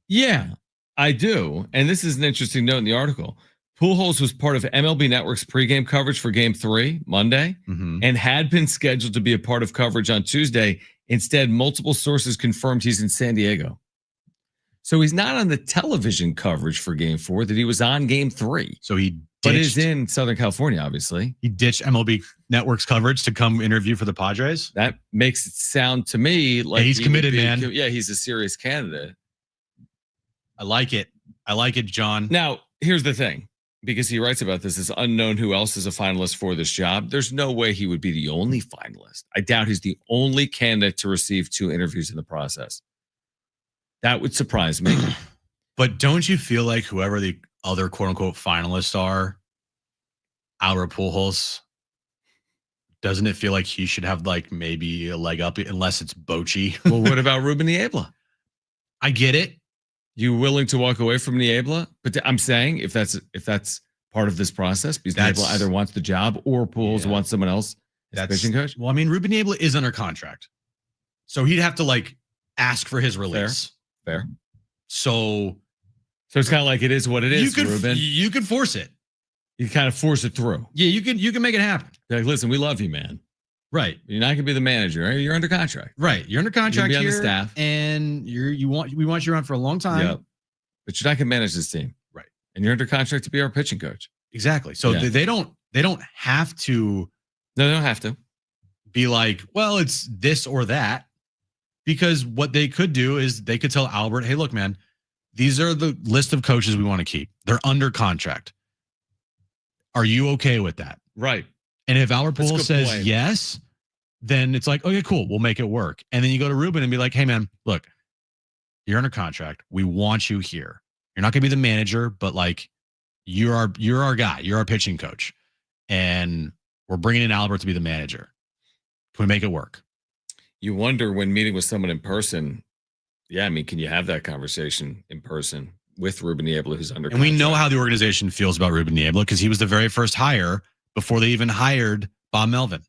Yeah, I do. And this is an interesting note in the article. Pujols was part of MLB Network's pregame coverage for Game 3 Monday and had been scheduled to be a part of coverage on Tuesday. Instead, multiple sources confirmed he's in San Diego. So he's not on the television coverage for Game 4 that he was on Game 3. So but is in Southern California, obviously. He ditched MLB Network's coverage to come interview for the Padres. That makes it sound to me like he's committed, man. Yeah, he's a serious candidate. I like it. I like it, John. Now, here's the thing. Because he writes about this, it's unknown who else is a finalist for this job. There's no way he would be the only finalist. I doubt he's the only candidate to receive 2 interviews in the process. That would surprise me. But don't you feel like whoever the other quote-unquote finalists are, Albert Pujols, doesn't it feel like he should have like maybe a leg up unless it's Bochy? Well, what about Ruben Niebla? I get it. You willing to walk away from Niebla? But I'm saying if that's part of this process, because Niebla either wants the job or Pujols wants someone else as pitching coach. Well, I mean, Ruben Niebla is under contract, so he'd have to like ask for his release. Fair. So it's kind of like it is what it is. Ruben, you could force it. You kind of force it through. Yeah, you can make it happen. Like, listen, we love you, man. Right. You're not gonna be the manager. Right? You're under contract. Right. You're under contract here, on the staff, and we want you around for a long time. Yep. But you're not gonna manage this team. Right. And you're under contract to be our pitching coach. Exactly. So they don't have to. No, they don't have to be like, well, it's this or that, because what they could do is they could tell Albert, hey, look, man, these are the list of coaches we want to keep. They're under contract. Are you okay with that? Right. And if Albert Pujols says yes, then it's like, okay, cool, we'll make it work. And then you go to Ruben and be like, hey, man, look, you're under contract. We want you here. You're not going to be the manager, but like you're our guy. You're our pitching coach. And we're bringing in Albert to be the manager. Can we make it work? You wonder when meeting with someone in person. Yeah, I mean, can you have that conversation in person with Ruben Niebla, who's under contract? And we know how the organization feels about Ruben Niebla because he was the very first hire before they even hired Bob Melvin.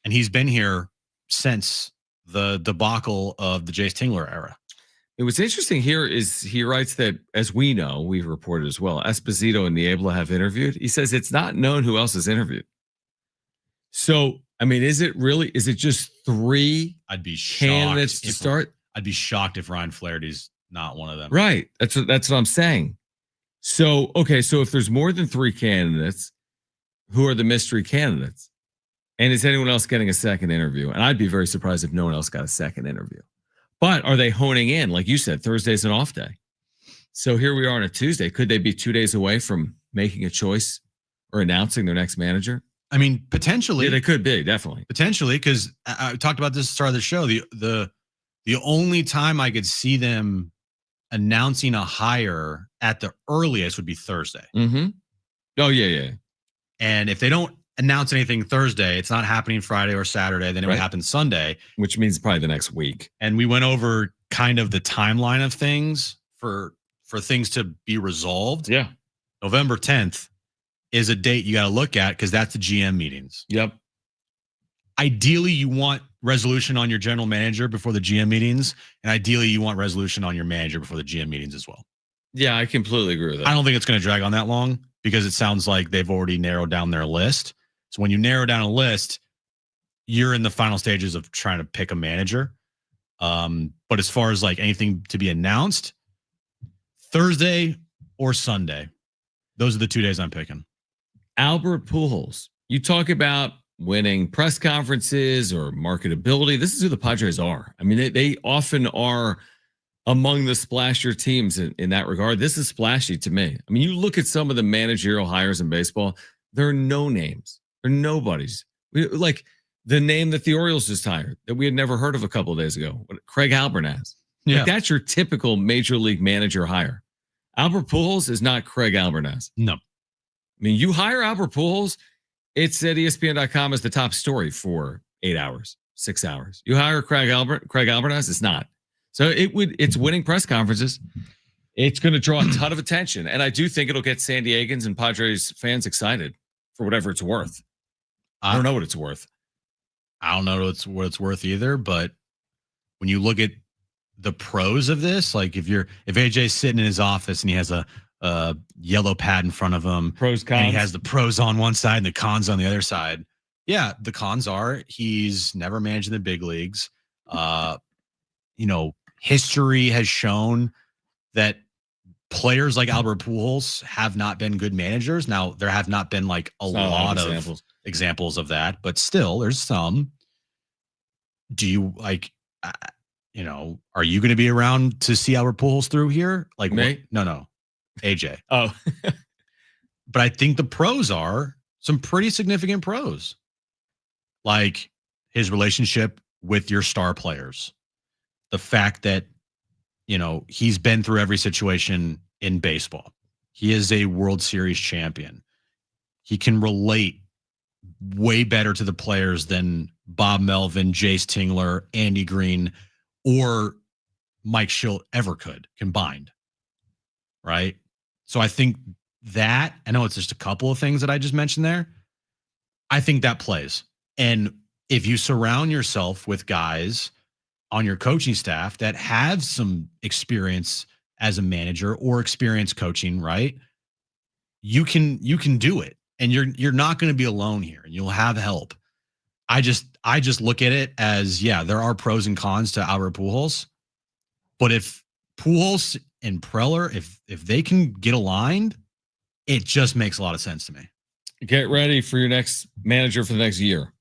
And he's been here since the debacle of the Jace Tingler era. What's interesting here is he writes that, as we know, we've reported as well, Esposito and Niebla have interviewed. He says it's not known who else has interviewed. So I mean, is it just 3 I'd be shocked candidates to start? I'd be shocked if Ryan Flaherty's not one of them. Right. That's what I'm saying. So, okay, so if there's more than 3 candidates, who are the mystery candidates? And is anyone else getting a second interview? And I'd be very surprised if no one else got a second interview. But are they honing in? Like you said, Thursday's an off day. So here we are on a Tuesday. Could they be 2 days away from making a choice or announcing their next manager? I mean, potentially. Yeah, they could be, definitely. Potentially, because I talked about this at the start of the show. The only time I could see them announcing a hire at the earliest would be Thursday. Mm-hmm. Oh, yeah. And if they don't announce anything Thursday, it's not happening Friday or Saturday, then it would happen Sunday. Which means probably the next week. And we went over kind of the timeline of things for things to be resolved. Yeah. November 10th is a date you got to look at because that's the GM meetings. Yep. Ideally, you want resolution on your general manager before the GM meetings, and ideally, you want resolution on your manager before the GM meetings as well. Yeah, I completely agree with that. I don't think it's going to drag on that long because it sounds like they've already narrowed down their list. So when you narrow down a list, you're in the final stages of trying to pick a manager. But as far as like anything to be announced, Thursday or Sunday, those are the 2 days I'm picking. Albert Pujols. You talk about winning press conferences or marketability. This is who the Padres are. I mean, they often are among the splashier teams in that regard. This is splashy to me. I mean, you look at some of the managerial hires in baseball, there are no names. They're nobodies. Like the name that the Orioles just hired that we had never heard of a couple of days ago, Craig Albernaz. Yeah. Like that's your typical major league manager hire. Albert Pujols is not Craig Albernaz. No. I mean, you hire Albert Pujols, it's at ESPN.com as the top story for 8 hours, 6 hours. You hire Craig Albernaz, it's not. So it's winning press conferences. It's going to draw a ton of attention. And I do think it'll get San Diegans and Padres fans excited for whatever it's worth. I don't know what it's worth. I don't know what it's worth either. But when you look at the pros of this, like if AJ's sitting in his office and he has a yellow pad in front of him, pros, cons, and he has the pros on one side and the cons on the other side. Yeah, the cons are he's never managed in the big leagues. History has shown that players like Albert Pujols have not been good managers. Now, there have not been like a lot of examples of that, but still there's some. Do you are you going to be around to see Albert Pujols through here? Like me? No. AJ. Oh. But I think the pros are some pretty significant pros. Like his relationship with your star players. The fact that, he's been through every situation in baseball. He is a World Series champion. He can relate way better to the players than Bob Melvin, Jace Tingler, Andy Green, or Mike Schilt ever could combined. Right? So I think that, I know it's just a couple of things that I just mentioned there. I think that plays. And if you surround yourself with guys on your coaching staff that have some experience as a manager or experience coaching, right? You can do it. And you're not going to be alone here, and you'll have help. I just look at it as, yeah, there are pros and cons to Albert Pujols. But if Pujols and Preller, if they can get aligned, it just makes a lot of sense to me. Get ready for your next manager for the next year.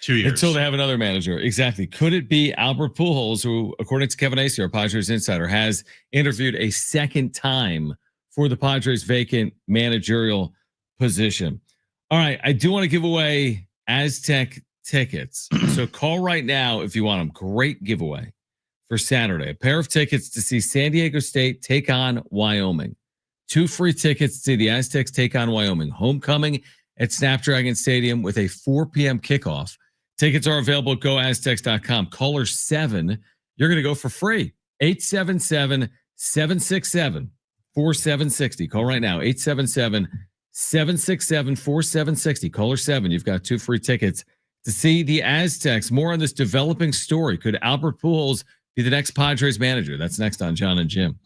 2 years. Until they have another manager. Exactly. Could it be Albert Pujols, who, according to Kevin Acee, our Padres insider, has interviewed a second time for the Padres vacant managerial position? All right. I do want to give away Aztec tickets. So call right now if you want them. Great giveaway for Saturday. A pair of tickets to see San Diego State take on Wyoming. 2 free tickets to see the Aztecs take on Wyoming. Homecoming at Snapdragon Stadium with a 4 p.m. kickoff. Tickets are available at goaztecs.com. Caller 7, you're going to go for free. 877-767-4760. Call right now. 877-767-4760. Caller 7, you've got 2 free tickets to see the Aztecs. More on this developing story. Could Albert Pujols be the next Padres manager? That's next on Jon and Jim.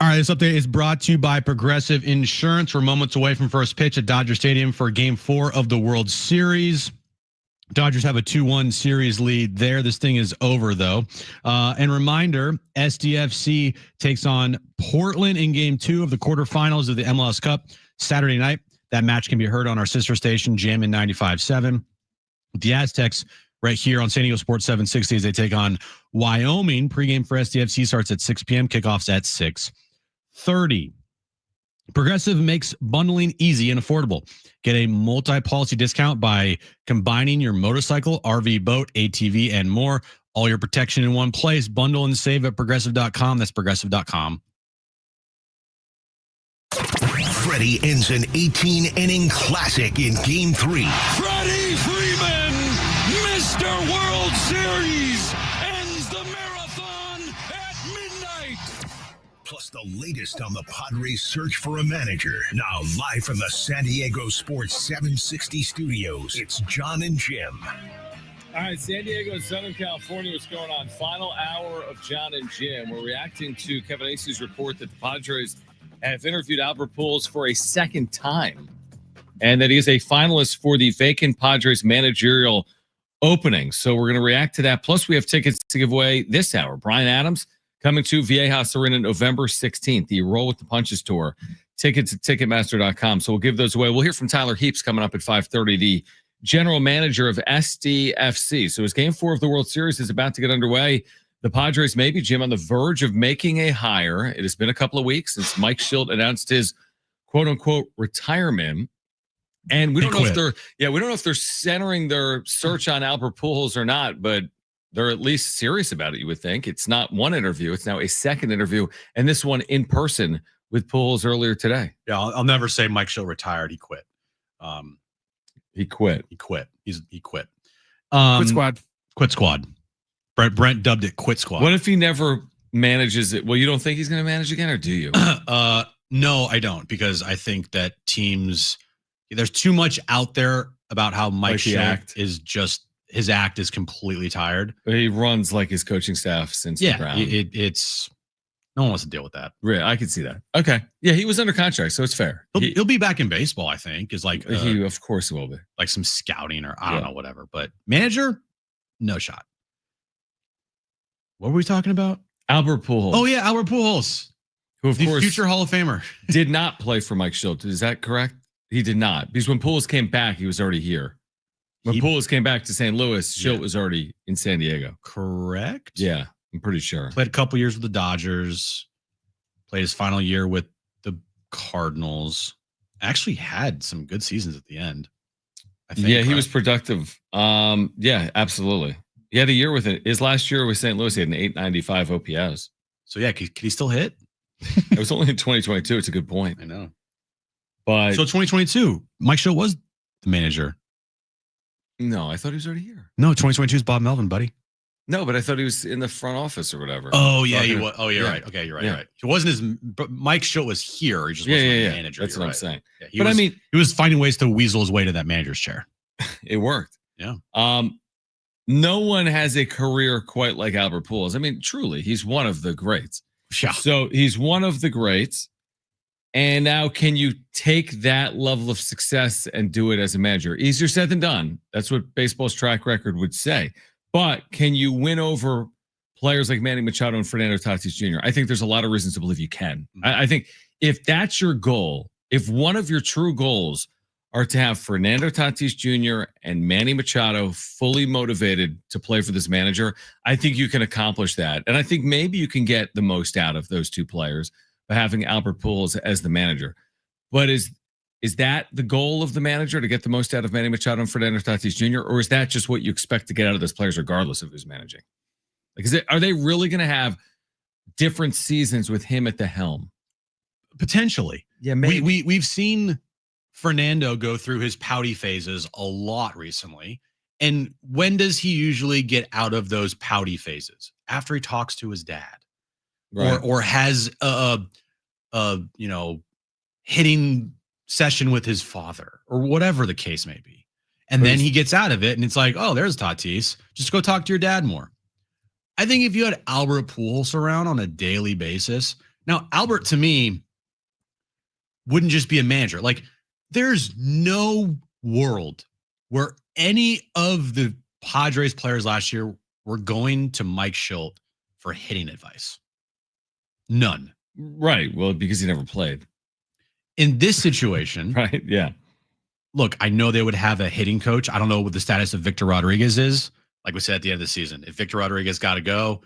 All right, this update is brought to you by Progressive Insurance. We're moments away from first pitch at Dodger Stadium for Game 4 of the World Series. Dodgers have a 2-1 series lead there. This thing is over, though. And reminder, SDFC takes on Portland in Game 2 of the quarterfinals of the MLS Cup Saturday night. That match can be heard on our sister station, Jam in 95.7. The Aztecs right here on San Diego Sports 760 as they take on Wyoming. Pregame for SDFC starts at 6 p.m. Kickoffs at 6:30. Progressive makes bundling easy and affordable. Get a multi-policy discount by combining your motorcycle, RV, boat, ATV, and more. All your protection in one place. Bundle and save at progressive.com. That's progressive.com. Freddie ends an 18-inning classic in Game 3. Freddie Freeman, Mr. World Series, ends the marathon at midnight. Plus the latest on the Padres search for a manager. Now live from the San Diego Sports 760 studios, it's Jon and Jim. All right, San Diego and Southern California, what's going on? Final hour of Jon and Jim. We're reacting to Kevin Ace's report that the Padres have interviewed Albert Pujols for a second time, and that he is a finalist for the vacant Padres managerial opening. So we're going to react to that. Plus, we have tickets to give away this hour. Brian Adams coming to Viejas Arena November 16th, the Roll with the Punches tour. Tickets at Ticketmaster.com. So we'll give those away. We'll hear from Tyler Heaps coming up at 5:30, the general manager of SDFC. So as Game 4 of the World Series is about to get underway, the Padres may be, Jim, on the verge of making a hire. It has been a couple of weeks since Mike Shildt announced his quote-unquote retirement. And we don't know if they're centering their search on Albert Pujols or not, but they're at least serious about it, you would think. It's not one interview. It's now a second interview, and this one in person with Pujols earlier today. Yeah, I'll never say Mike Shildt retired. He quit. He quit. He quit. He quit. Quit squad. Quit squad. Brent dubbed it quit squad. What if he never manages it? Well, you don't think he's going to manage again, or do you? No, I don't, because I think that teams, there's too much out there about how Mike Shildt is just, his act is completely tired. He runs like his coaching staff since the ground. It's no one wants to deal with that. Really, I can see that. Okay, yeah, he was under contract, so it's fair. He'll be back in baseball, I think. Is like he, of course, will be like some scouting or I don't know, whatever. But manager, no shot. What were we talking about? Albert Pujols. Oh yeah, Albert Pujols, who of course future Hall of Famer, did not play for Mike Shildt. Is that correct? He did not, because when Pujols came back, he was already here. When Pujols came back to St. Louis, Shildt was already in San Diego. Correct? Yeah, I'm pretty sure. Played a couple years with the Dodgers. Played his final year with the Cardinals. Actually had some good seasons at the end, I think. Yeah, he was productive. Yeah, absolutely. He had a year with it. His last year with St. Louis, he had an 895 OPS. So yeah, could he still hit? It was only in 2022. It's a good point. I know. But so 2022, Mike Shildt was the manager. No, I thought he was already here. No, 2022 is Bob Melvin, buddy. No, but I thought he was in the front office or whatever. Oh yeah, he was. Oh, you're right. Okay, you're right. You're right. He wasn't but Mike Shildt was here. He just wasn't the manager. That's what I'm saying. Yeah, I mean, he was finding ways to weasel his way to that manager's chair. It worked. Yeah. No one has a career quite like Albert Pujols. I mean, truly, he's one of the greats. Yeah. So he's one of the greats. And now, can you take that level of success and do it as a manager? Easier said than done. That's what baseball's track record would say. But can you win over players like Manny Machado and Fernando Tatis Jr.? I think there's a lot of reasons to believe you can. I think if that's your goal, if one of your true goals are to have Fernando Tatis Jr. and Manny Machado fully motivated to play for this manager, I think you can accomplish that. And I think maybe you can get the most out of those two players by having Albert Pujols as the manager. But is that the goal of the manager, to get the most out of Manny Machado and Fernando Tatis Jr., or is that just what you expect to get out of those players regardless of who's managing? Like, are they really going to have different seasons with him at the helm? Potentially. Yeah, maybe. We've seen Fernando go through his pouty phases a lot recently. And when does he usually get out of those pouty phases? After he talks to his dad. Right. Or has a hitting session with his father, or whatever the case may be. And then he gets out of it and it's like, oh, there's Tatis. Just go talk to your dad more. I think if you had Albert Pujols around on a daily basis, Now, Albert to me wouldn't just be a manager. Like, there's no world where any of the Padres players last year were going to Mike Shildt for hitting advice. None. Right. Well, because he never played. In this situation, Right. Yeah. look, I know they would have a hitting coach. I don't know what the status of Victor Rodriguez is. Like we said at the end of the season, if Victor Rodriguez got to go,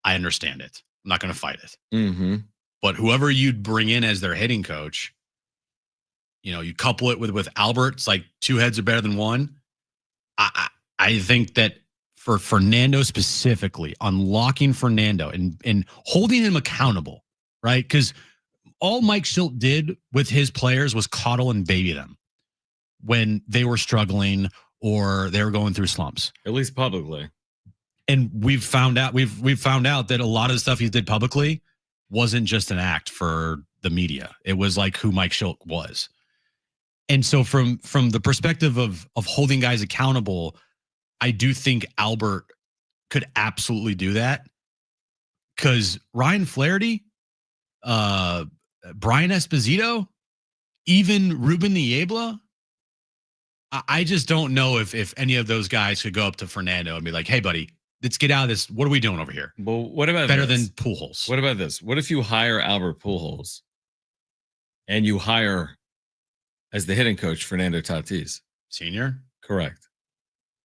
I understand it. I'm not going to fight it. Mm-hmm. But whoever you'd bring in as their hitting coach, you couple it with Albert. It's like two heads are better than one. I think that for Fernando specifically, unlocking Fernando and holding him accountable, right? Because all Mike Shildt did with his players was coddle and baby them when they were struggling or they were going through slumps. At least publicly. And we've found out that a lot of the stuff he did publicly wasn't just an act for the media. It was like who Mike Shildt was. And so from the perspective of holding guys accountable, I do think Albert could absolutely do that. Because Ryan Flaherty, Brian Esposito, even Ruben Niebla, I just don't know if any of those guys could go up to Fernando and be like, hey, buddy, let's get out of this. What are we doing over here? Well, what about better this? than Pujols? What about this? What if you hire Albert Pujols and you hire as the hitting coach Fernando Tatis? Senior? Correct.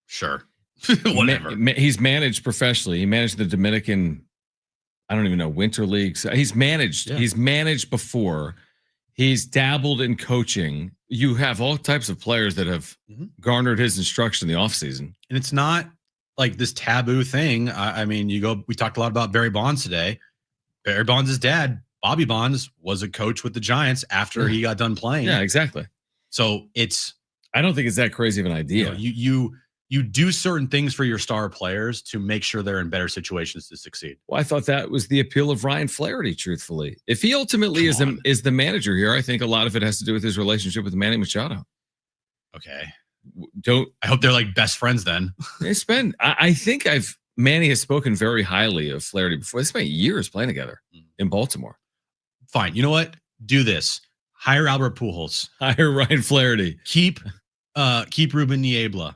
Sure. Whatever. He's managed professionally. He managed the Dominican, I don't even know, Winter Leagues. He's managed. Yeah. He's managed before. He's dabbled in coaching. You have all types of players that have garnered his instruction in the offseason. And it's not like this taboo thing. I mean, we talked a lot about Barry Bonds today. Barry Bonds' dad, Bobby Bonds, was a coach with the Giants after he got done playing. Yeah, exactly. So I don't think it's that crazy of an idea. You do certain things for your star players to make sure they're in better situations to succeed. Well, I thought that was the appeal of Ryan Flaherty, truthfully. If he ultimately is the manager here, I think a lot of it has to do with his relationship with Manny Machado. Okay. I hope they're like best friends then. I think Manny has spoken very highly of Flaherty before. They spent years playing together in Baltimore. Fine. You know what? Do this. Hire Albert Pujols. Hire Ryan Flaherty. Keep Ruben Niebla.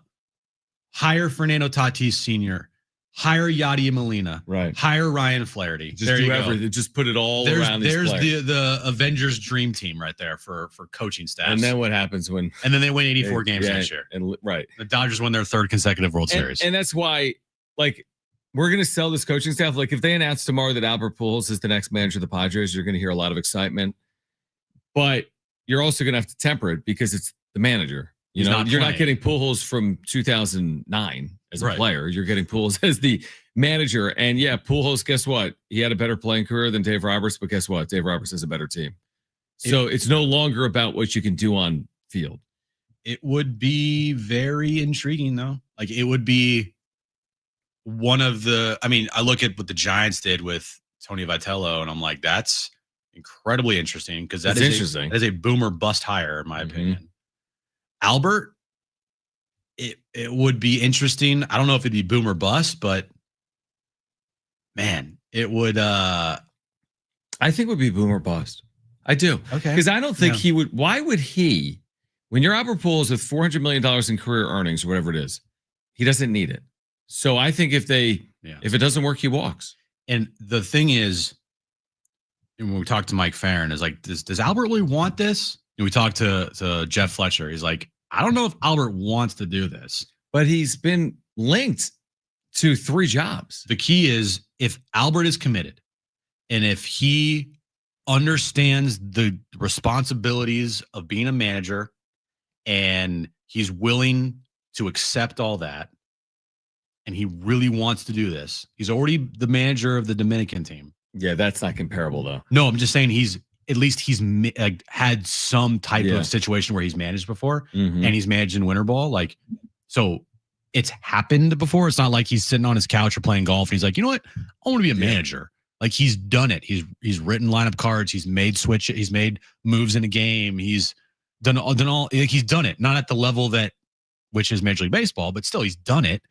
Hire Fernando Tatis Sr. Hire Yadier Molina. Right. Hire Ryan Flaherty. Just do everything. Just put it all around these players. There's the Avengers dream team right there for coaching staff. And then what happens when? And then they win 84 games next year. And right. The Dodgers win their third consecutive World Series. And that's why, like, we're going to sell this coaching staff. Like, if they announce tomorrow that Albert Pujols is the next manager of the Padres, you're going to hear a lot of excitement. But you're also going to have to temper it because it's the manager. You're not getting Pujols from 2009 as a player. You're getting Pujols as the manager. And yeah, Pujols, guess what? He had a better playing career than Dave Roberts, but guess what? Dave Roberts has a better team. So it's no longer about what you can do on field. It would be very intriguing, though. Like, it would be one of I look at what the Giants did with Tony Vitello, and I'm like, that's incredibly interesting because that is a boomer bust hire, in my opinion. Albert, it would be interesting. I don't know if it'd be boom or bust, but man, it would. I think it would be boom or bust. I do. Okay. Because I don't think he would. Why would he, when you're Albert Pujols with $400 million in career earnings or whatever it is, he doesn't need it. So I think if it doesn't work, he walks. And the thing is, when we talked to Mike Farron, is like, does Albert really want this? And we talked to Jeff Fletcher. He's like, I don't know if Albert wants to do this. But he's been linked to 3 jobs. The key is if Albert is committed and if he understands the responsibilities of being a manager and he's willing to accept all that and he really wants to do this. He's already the manager of the Dominican team. Yeah, that's not comparable, though. No, I'm just saying he's had some type of situation where he's managed before and he's managed in winter ball. Like, so it's happened before. It's not like he's sitting on his couch or playing golf and he's like, you know what? I want to be a manager. Like, he's done it. He's written lineup cards. He's made switches. He's made moves in a game. He's done all. Like, he's done it. Not at the level which is Major League Baseball, but still he's done it.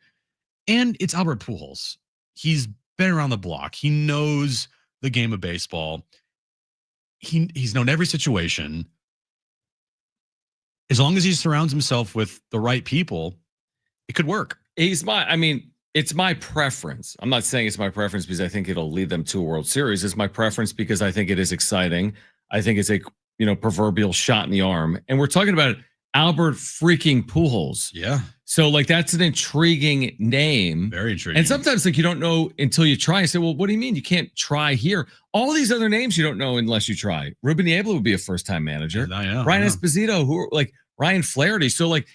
And it's Albert Pujols. He's been around the block. He knows the game of baseball. he's known every situation. As long as he surrounds himself with the right people, it could work. It's my preference. I'm not saying it's my preference because I think it'll lead them to a World Series. It's my preference because I think it is exciting. I think it's a proverbial shot in the arm. And we're talking about Albert freaking Pujols. Yeah. So like that's an intriguing name. Very intriguing. And sometimes like you don't know until you try and say, well, what do you mean you can't try here? All these other names you don't know unless you try. Ruben Niebla would be a first-time manager. Ryan Esposito, who like Ryan Flaherty. So like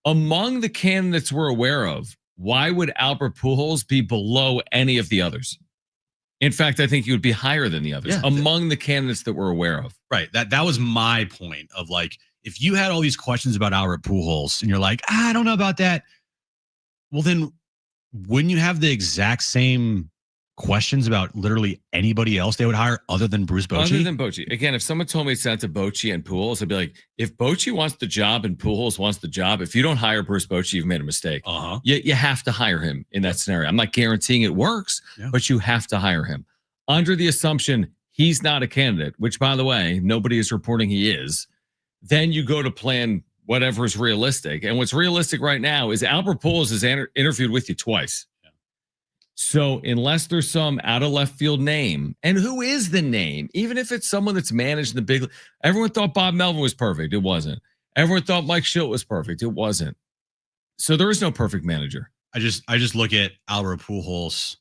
among the candidates we're aware of, why would Albert Pujols be below any of the others? In fact, I think he would be higher than the others among the candidates that we're aware of. Right. That was my point of like, if you had all these questions about Albert Pujols and you're like, I don't know about that. Well, then wouldn't you have the exact same questions about literally anybody else they would hire other than Bruce Bochy? Other than Bochy. Again, if someone told me it's not to Bochy and Pujols, I'd be like, if Bochy wants the job and Pujols wants the job, if you don't hire Bruce Bochy, you've made a mistake. You have to hire him in that scenario. I'm not guaranteeing it works, but you have to hire him. Under the assumption he's not a candidate, which, by the way, nobody is reporting he is, then you go to plan whatever is realistic. And what's realistic right now is Albert Pujols has interviewed with you twice. So unless there's some out of left field name, and who is the name? Even if it's someone that's managed the big, everyone thought Bob Melvin was perfect. It wasn't. Everyone thought Mike Schilt was perfect. It wasn't. So there is no perfect manager. I just look at Albert Pujols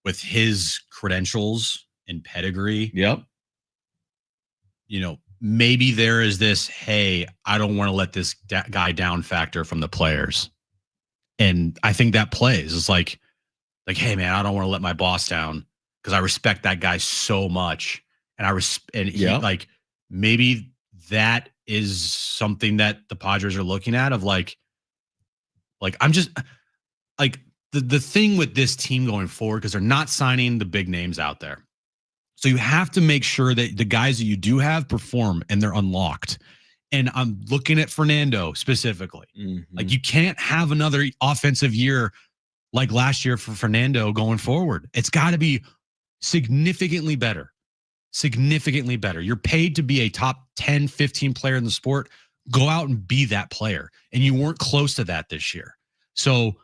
with his credentials and pedigree. Yep. Maybe there is this, hey, I don't want to let this guy down factor from the players. And I think that plays. It's like, hey man, I don't want to let my boss down because I respect that guy so much. And maybe that is something that the Padres are looking at of like I'm just like the thing with this team going forward, because they're not signing the big names out there. So you have to make sure that the guys that you do have perform and they're unlocked. And I'm looking at Fernando specifically. Mm-hmm. Like you can't have another offensive year like last year for Fernando going forward. It's got to be significantly better. Significantly better. You're paid to be a top 10, 15 player in the sport. Go out and be that player. And you weren't close to that this year. So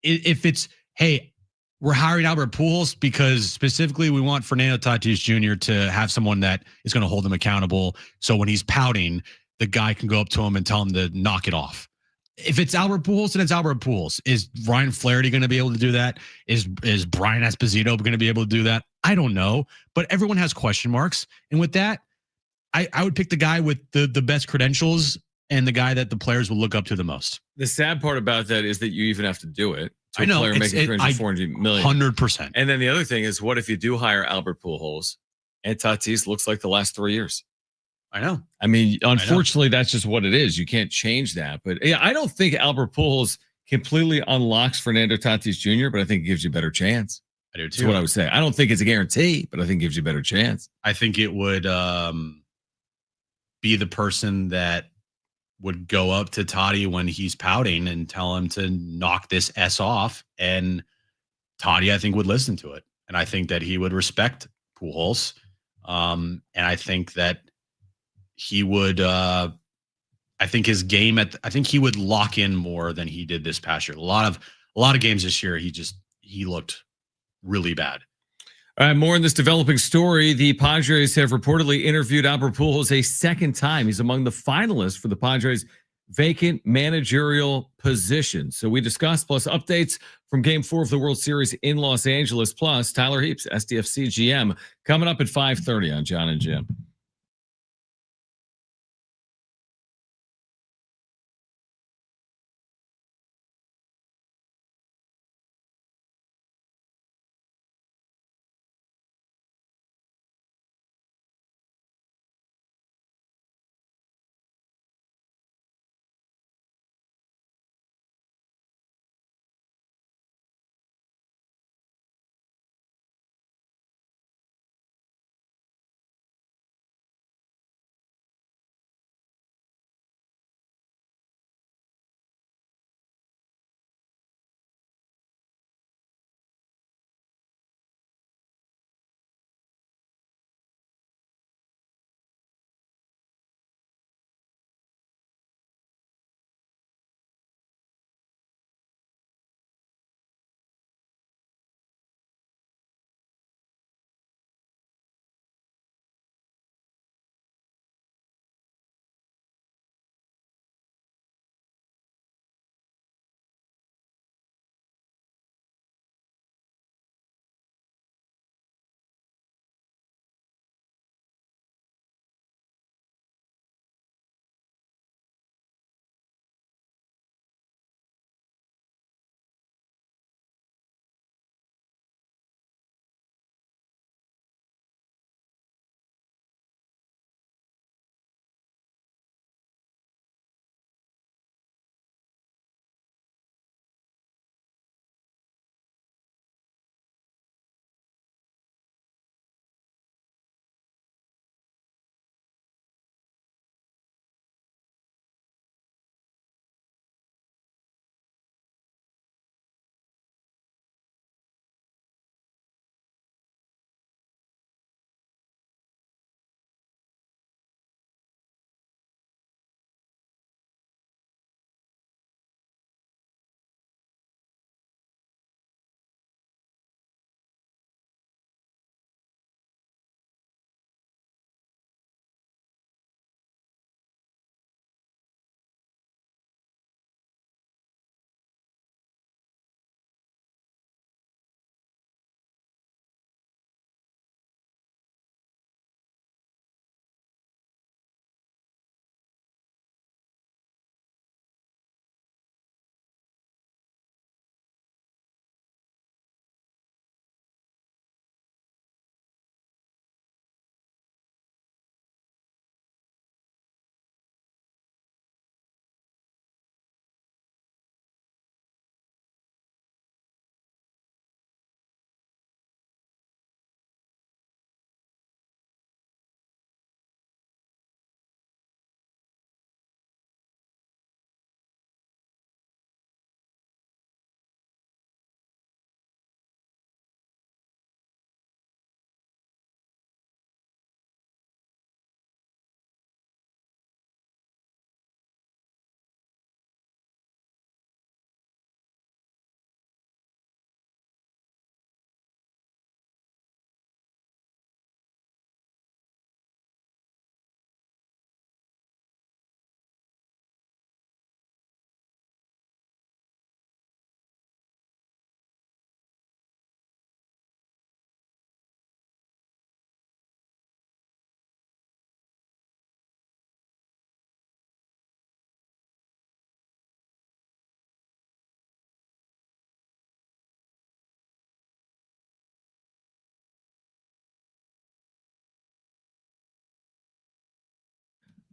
if it's, hey, we're hiring Albert Pujols because specifically we want Fernando Tatis Jr. to have someone that is going to hold him accountable. So when he's pouting, the guy can go up to him and tell him to knock it off. If it's Albert Pujols, then it's Albert Pujols. Is Ryan Flaherty going to be able to do that? Is Brian Esposito going to be able to do that? I don't know, but everyone has question marks. And with that, I would pick the guy with the best credentials and the guy that the players will look up to the most. The sad part about that is that you even have to do it to I know, a player making $400 million. 100%. And then the other thing is, what if you do hire Albert Pujols and Tatis looks like the last 3 years? I know. I mean, unfortunately, that's just what it is. You can't change that. But yeah, I don't think Albert Pujols completely unlocks Fernando Tatis Jr., but I think it gives you a better chance. I do too. That's what I would say. I don't think it's a guarantee, but I think it gives you a better chance. I think it would be the person that would go up to Toddy when he's pouting and tell him to knock this S off. And Toddy, I think, would listen to it. And I think that he would respect Pujols. And I think that he would, I think his game I think he would lock in more than he did this past year. A lot of games this year, he looked really bad. All right, more in this developing story. The Padres have reportedly interviewed Albert Pujols a second time. He's among the finalists for the Padres' vacant managerial position. So we discussed, plus updates from Game 4 of the World Series in Los Angeles, plus Tyler Heaps, SDFC GM, coming up at 5:30 on Jon and Jim.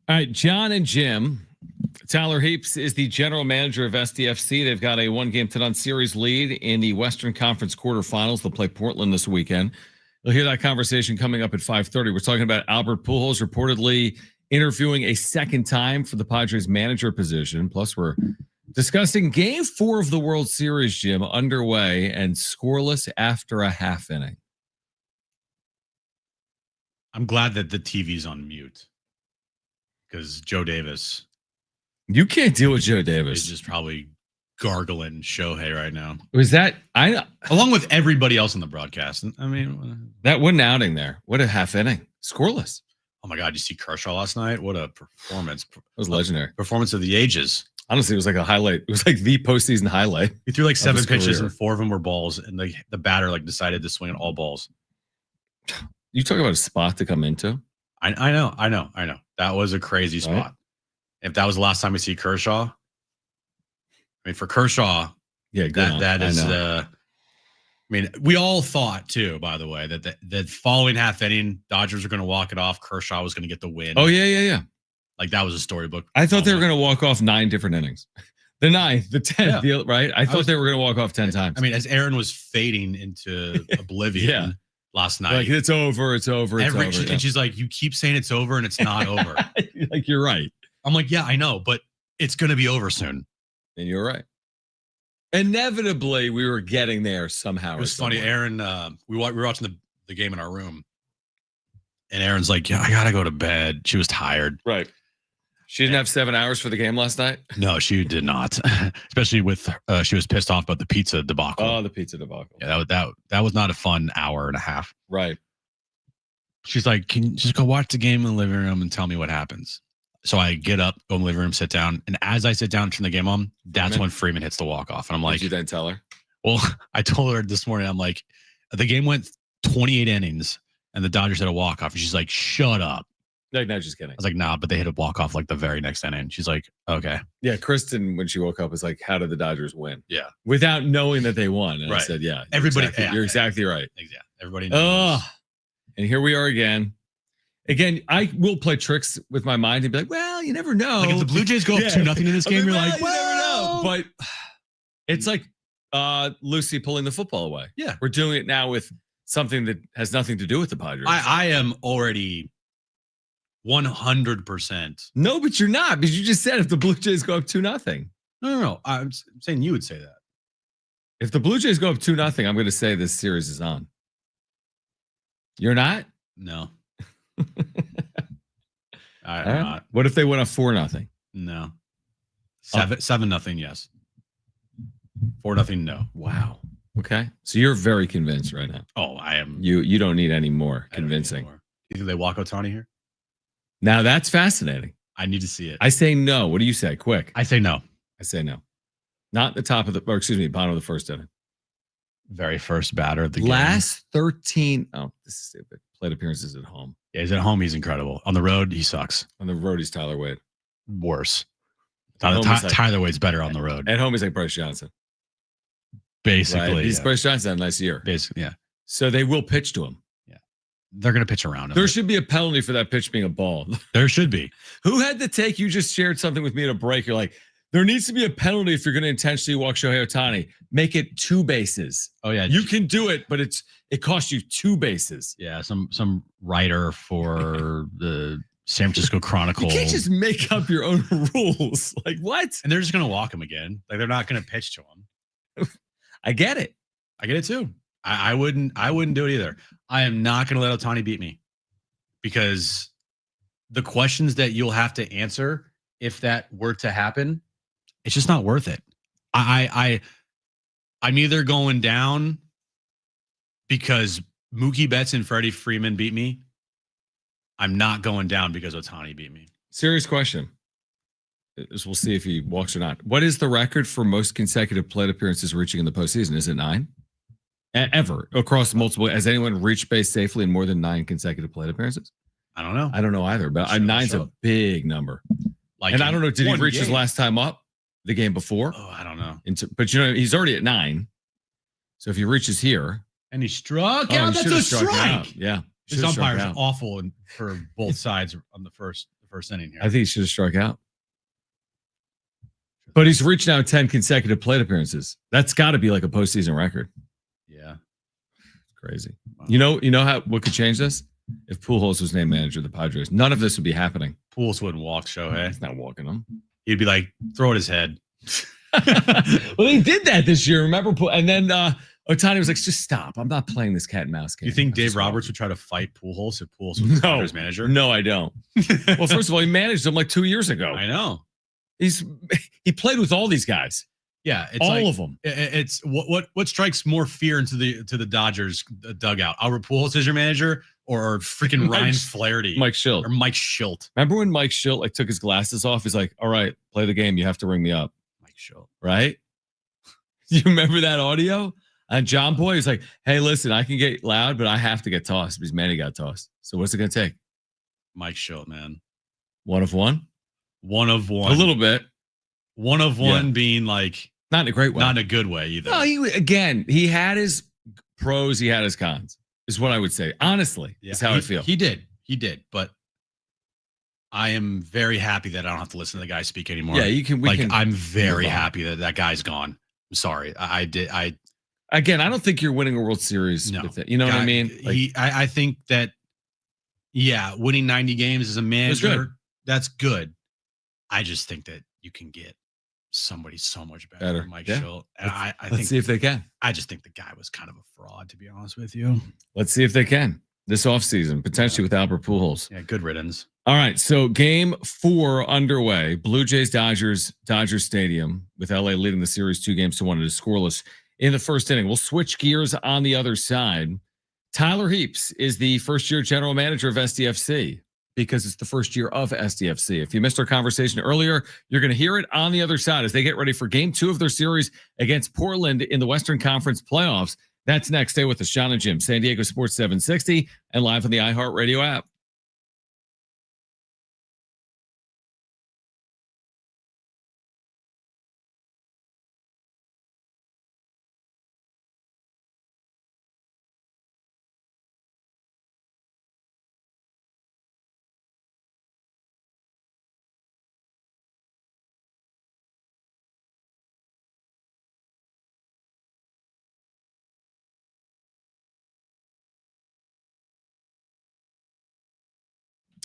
All right, Jon and Jim. Tyler Heaps is the general manager of SDFC. They've got a 1-game 10-on series lead in the Western Conference quarterfinals. They'll play Portland this weekend. You'll hear that conversation coming up at 5:30. We're talking about Albert Pujols reportedly interviewing a second time for the Padres manager position. Plus, we're discussing Game 4 of the World Series, Jim, underway and scoreless after a half inning. I'm glad that the TV's on mute because Joe Davis You can't deal with Joe Davis. is just probably gargling Shohei right now, Was that along with everybody else on the broadcast. I mean, that wasn't outing there? What a half inning, scoreless. oh my God, you see Kershaw last night? What a performance! It was legendary. Performance of the ages. Honestly, it was like a highlight. It was like the postseason highlight. He threw like 7 pitches career. and 4 of them were balls, and the batter like decided to swing at all balls. You talk about a spot to come into. I know. That was a crazy spot. Right. If that was the last time we see Kershaw, I mean, for Kershaw, Yeah, that is. I mean, we all thought too, by the way, that following half inning, Dodgers were going to walk it off. Kershaw was going to get the win. Oh yeah. Like that was a storybook. I thought they were going to walk off 9 different innings. The 9th, the 10th, right? I thought they were going to walk off 10 times. I mean, as Aaron was fading into oblivion last night, like it's over. And she's like, "You keep saying it's over, and it's not over." Like you're right. I'm like, "Yeah, I know, but it's going to be over soon." And you're right. Inevitably, we were getting there somehow. It was funny. Aaron, we were watching the game in our room, and Aaron's like, "Yeah, I gotta go to bed." She was tired. Right. She didn't have 7 hours for the game last night? No, she did not. Especially with she was pissed off about the pizza debacle. Oh, the pizza debacle. Yeah, that was not a fun hour and a half. Right. She's like, "Can you just go watch the game in the living room and tell me what happens?" So I get up, go in the living room, sit down, and as I sit down and turn the game on, that's when Freeman hits the walk-off. And I'm like, did you then tell her? Well, I told her this morning, I'm like, the game went 28 innings and the Dodgers had a walk-off. And she's like, "Shut up." No, just kidding. I was like, "Nah," but they hit a walk-off like the very next inning. She's like, "Okay." Yeah, Kristen, when she woke up, was like, "How did the Dodgers win?" Yeah. Without knowing that they won. And Right. I said, "Yeah." You're exactly right. Yeah, everybody knows. And here we are again. Again, I will play tricks with my mind and be like, "Well, you never know." Like if the Blue Jays go up 2-0 in this game, you're like, "You never know." But it's like Lucy pulling the football away. Yeah. We're doing it now with something that has nothing to do with the Padres. I am already 100%. No, but you're not, because you just said if the Blue Jays go up 2-0. No. I'm saying you would say that. If the Blue Jays go up 2-0, I'm going to say this series is on. You're not? No. I'm not. What if they went up 4-0? No. 7-0, yes. 4-0, no. Wow. Okay. So you're very convinced right now. Oh, I am. You don't need any more convincing. You think they walk Ohtani here? Now that's fascinating. I need to see it. I say no. What do you say? Quick. I say no. I say no. Not the top of the, or excuse me, bottom of the first inning. Very first batter of the game. Last 13. Oh, this is stupid. Plate appearances at home. Yeah, he's at home. He's incredible. On the road, he sucks. On the road, he's Tyler Wade. Worse. Like- Tyler Wade's better on the road. At home, he's like Bryce Johnson. Basically. Right? He's Bryce Johnson had a nice year. Basically, yeah. So they will pitch to him. They're going to pitch around him. There should be a penalty for that pitch being a ball. There should be. Who had the take? You just shared something with me at a break. You're like, there needs to be a penalty if you're going to intentionally walk Shohei Ohtani. Make it 2 bases. Oh, yeah. You can do it, but it costs you 2 bases. Yeah, some writer for the San Francisco Chronicle. You can't just make up your own rules. Like, what? And they're just going to walk him again. Like, they're not going to pitch to him. I get it. I get it too. I wouldn't do it either. I am not going to let Ohtani beat me because the questions that you'll have to answer if that were to happen, it's just not worth it. I'm either going down because Mookie Betts and Freddie Freeman beat me. I'm not going down because Ohtani beat me. Serious question. We'll see if he walks or not. What is the record for most consecutive plate appearances reaching in the postseason? Is it 9? Ever across multiple? Has anyone reached base safely in more than 9 consecutive plate appearances? I don't know. I don't know either, but 9's a big number. Like, and I don't know, did he reach game. his last time up the game before? Oh, I don't know. But you know, he's already at 9. So if he reaches here, and he struck out, that's a strike. Yeah. This umpire's awful for both sides on the first first inning here. I think he should have struck out. But he's reached now 10 consecutive plate appearances. That's got to be like a postseason record. Yeah. Crazy. Wow. You know what could change this? If Pujols was named manager of the Padres, none of this would be happening. Pujols wouldn't walk Shohei. He's not walking him. He'd be like, throw at his head. Well, he did that this year, remember? And then Ohtani was like, just stop. I'm not playing this cat and mouse game. You think Dave Roberts would try to fight Pujols if Pujols was the Padres manager? No, I don't. Well, first of all, he managed him like 2 years ago. I know. He played with all these guys. Yeah, it's all of them. It's what strikes more fear into the Dodgers dugout? Albert Pujols is your manager, or freaking Ryan Flaherty, Mike Schilt, or Mike Schilt. Remember when Mike Schilt like took his glasses off? He's like, "All right, play the game. You have to ring me up." Mike Schilt, right? You remember that audio? And John Boy is like, "Hey, listen, I can get loud, but I have to get tossed because Manny got tossed. So what's it gonna take?" Mike Schilt, man. 1 of 1. 1 of 1. A little bit. 1 of 1 being like not in a great way, not in a good way either. No, he had his pros, he had his cons. Is what I would say. Honestly, is how I feel. He did, but I am very happy that I don't have to listen to the guy speak anymore. Yeah, you can. I'm very happy that guy's gone. I'm sorry. Again, I don't think you're winning a World Series with it. You know what I mean? I think that, winning 90 games as a manager, that's good. I just think that you can get somebody so much better than Mike Schilt. And I think, see if they can. I just think the guy was kind of a fraud, to be honest with you. Let's see if they can this offseason, potentially with Albert Pujols. Yeah, good riddance. All right, so game 4 underway. Blue Jays, Dodgers Stadium, with LA leading the series 2-1. It is scoreless in the first inning. We'll switch gears on the other side. Tyler Heaps is the first-year general manager of SDFC, because it's the first year of SDFC. If you missed our conversation earlier, you're going to hear it on the other side as they get ready for game 2 of their series against Portland in the Western Conference playoffs. That's next. Stay with us. Jon and Jim, San Diego Sports 760, and live on the iHeartRadio app.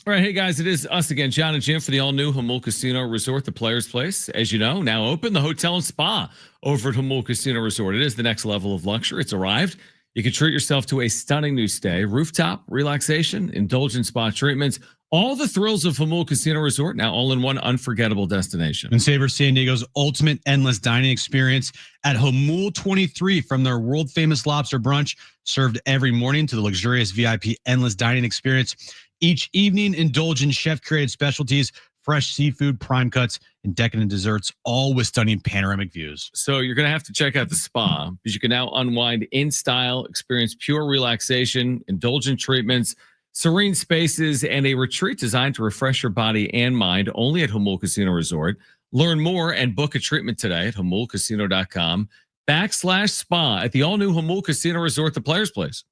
All right, hey guys, it is us again, Jon and Jim, for the all-new Jamul Casino Resort, the Players Place. As you know, now open, the hotel and spa over at Jamul Casino Resort. It is the next level of luxury. It's arrived. You can treat yourself to a stunning new stay, rooftop, relaxation, indulgent spa treatments, all the thrills of Jamul Casino Resort, now all in one unforgettable destination. And savor San Diego's ultimate endless dining experience at Jamul 23, from their world-famous lobster brunch served every morning to the luxurious VIP endless dining experience. Each evening, indulge in chef-created specialties, fresh seafood, prime cuts, and decadent desserts, all with stunning panoramic views. So you're going to have to check out the spa, because you can now unwind in style, experience pure relaxation, indulgent treatments, serene spaces, and a retreat designed to refresh your body and mind, only at Jamul Casino Resort. Learn more and book a treatment today at jamulcasino.com/spa at the all-new Jamul Casino Resort, the Players Place.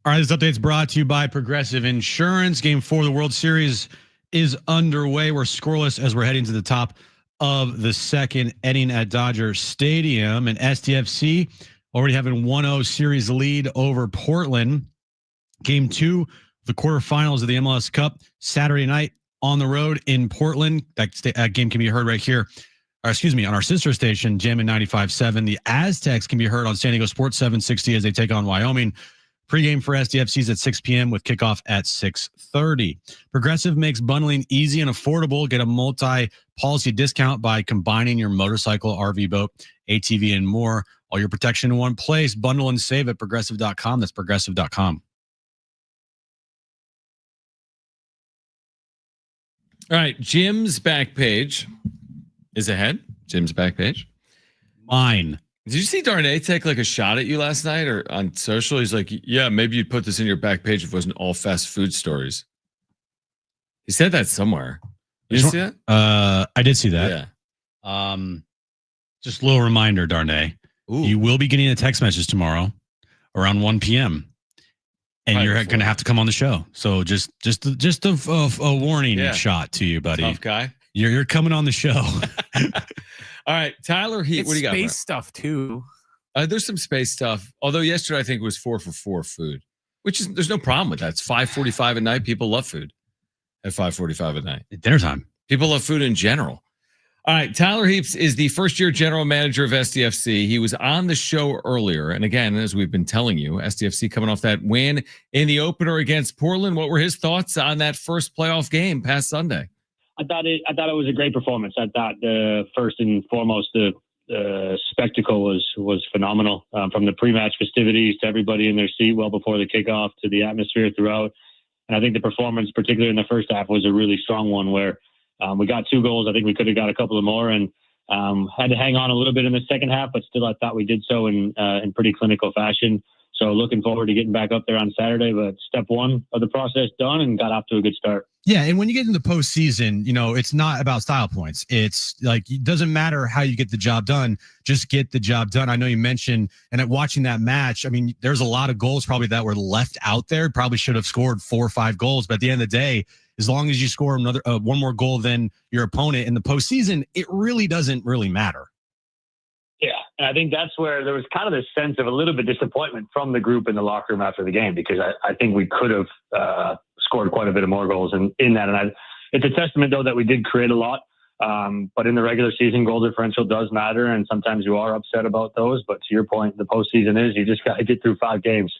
All right, this update's brought to you by Progressive Insurance. Game 4 of the World Series is underway. We're scoreless as we're heading to the top of the second inning at Dodger Stadium. And SDFC already having 1-0 series lead over Portland. Game 2, the quarterfinals of the MLS Cup, Saturday night on the road in Portland. That game can be heard right here. On our sister station, Jam in 95.7. The Aztecs can be heard on San Diego Sports 760 as they take on Wyoming. Pre-game for SDFCs at 6 p.m. with kickoff at 6:30. Progressive makes bundling easy and affordable. Get a multi-policy discount by combining your motorcycle, RV, boat, ATV, and more. All your protection in one place. Bundle and save at progressive.com. That's progressive.com. All right, Jim's back page is ahead. Jim's back page. Mine. Did you see Darnay take like a shot at you last night or on social? He's like, yeah, maybe you'd put this in your back page if it wasn't all fast food stories. He said that somewhere. You didn't see that? I did see that. Yeah. Just a little reminder, Darnay. Ooh. You will be getting a text message tomorrow around 1 p.m. And right, you're going to have to come on the show. So just a warning shot to you, buddy. Tough guy. You're coming on the show. All right, Tyler Heaps. What do you got? Space stuff too. There's some space stuff. Although yesterday I think it was 4 for 4 food, which is there's no problem with that. It's 5:45 at night. People love food at 5:45 at night. Dinner time. People love food in general. All right, Tyler Heaps is the first-year general manager of SDFC. He was on the show earlier, and again, as we've been telling you, SDFC coming off that win in the opener against Portland. What were his thoughts on that first playoff game past Sunday? I thought it was a great performance. I thought the first and foremost, the spectacle was phenomenal. From the pre-match festivities to everybody in their seat well before the kickoff to the atmosphere throughout. And I think the performance, particularly in the first half, was a really strong one where we got 2 goals. I think we could have got a couple of more and had to hang on a little bit in the second half, but still I thought we did so in pretty clinical fashion. So looking forward to getting back up there on Saturday, but step 1 of the process done and got off to a good start. Yeah, and when you get into the postseason, it's not about style points. It's like it doesn't matter how you get the job done, just get the job done. I know you mentioned, and at watching that match, I mean, there's a lot of goals probably that were left out there. Probably should have scored 4 or 5 goals, but at the end of the day, as long as you score another one more goal than your opponent in the postseason, it really doesn't really matter. Yeah, and I think that's where there was kind of this sense of a little bit disappointment from the group in the locker room after the game, because I think we could have scored quite a bit of more goals in that. And it's a testament, though, that we did create a lot. But in the regular season, goal differential does matter, and sometimes you are upset about those. But to your point, the postseason is you just got to get through 5 games.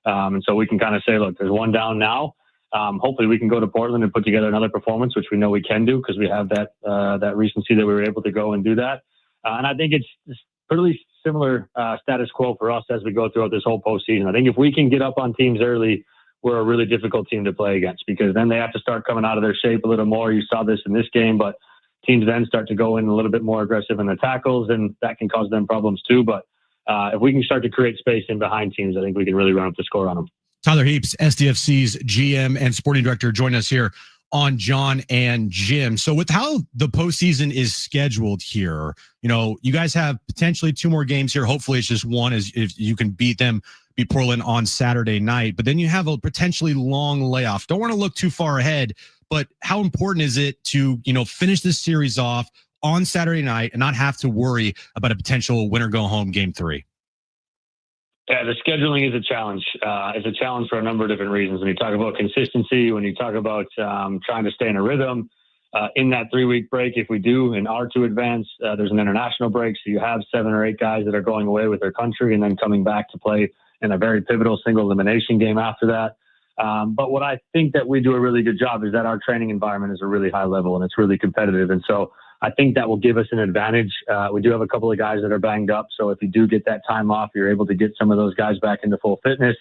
And so we can kind of say, look, there's 1 down now. Hopefully we can go to Portland and put together another performance, which we know we can do because we have that recency that we were able to go and do that. And I think it's pretty similar status quo for us as we go throughout this whole postseason. I think if we can get up on teams early, we're a really difficult team to play against because then they have to start coming out of their shape a little more. You saw this in this game, but teams then start to go in a little bit more aggressive in the tackles, and that can cause them problems too. But if we can start to create space in behind teams, I think we can really run up the score on them. Tyler Heaps, SDFC's GM and sporting director, join us here on Jon and Jim. So with how the postseason is scheduled here, you guys have potentially 2 more games here. Hopefully it's just 1 if you can beat Portland on Saturday night, but then you have a potentially long layoff. Don't want to look too far ahead, but how important is it to, finish this series off on Saturday night and not have to worry about a potential winner go home game 3? Yeah, the scheduling is a challenge. It's a challenge for a number of different reasons. When you talk about consistency, when you talk about trying to stay in a rhythm, in that 3-week break, if we do and are to advance, there's an international break. So you have 7 or 8 guys that are going away with their country and then coming back to play in a very pivotal single elimination game after that. But what I think that we do a really good job is that our training environment is a really high level and it's really competitive. And so I think that will give us an advantage. We do have a couple of guys that are banged up. So if you do get that time off, you're able to get some of those guys back into full fitness,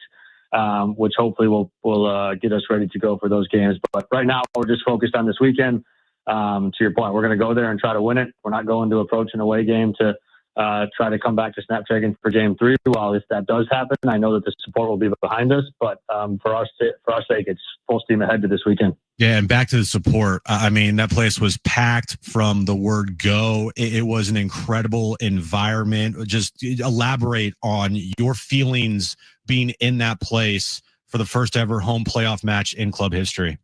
which hopefully will get us ready to go for those games. But right now we're just focused on this weekend. To your point, we're going to go there and try to win it. We're not going to approach an away game to try to come back to Snapdragon for game 3. Well, if that does happen, I know that the support will be behind us, but for our sake, it's full steam ahead to this weekend. Yeah, and back to the support. I mean, that place was packed from the word go. It was an incredible environment. Just elaborate on your feelings being in that place for the first ever home playoff match in club history?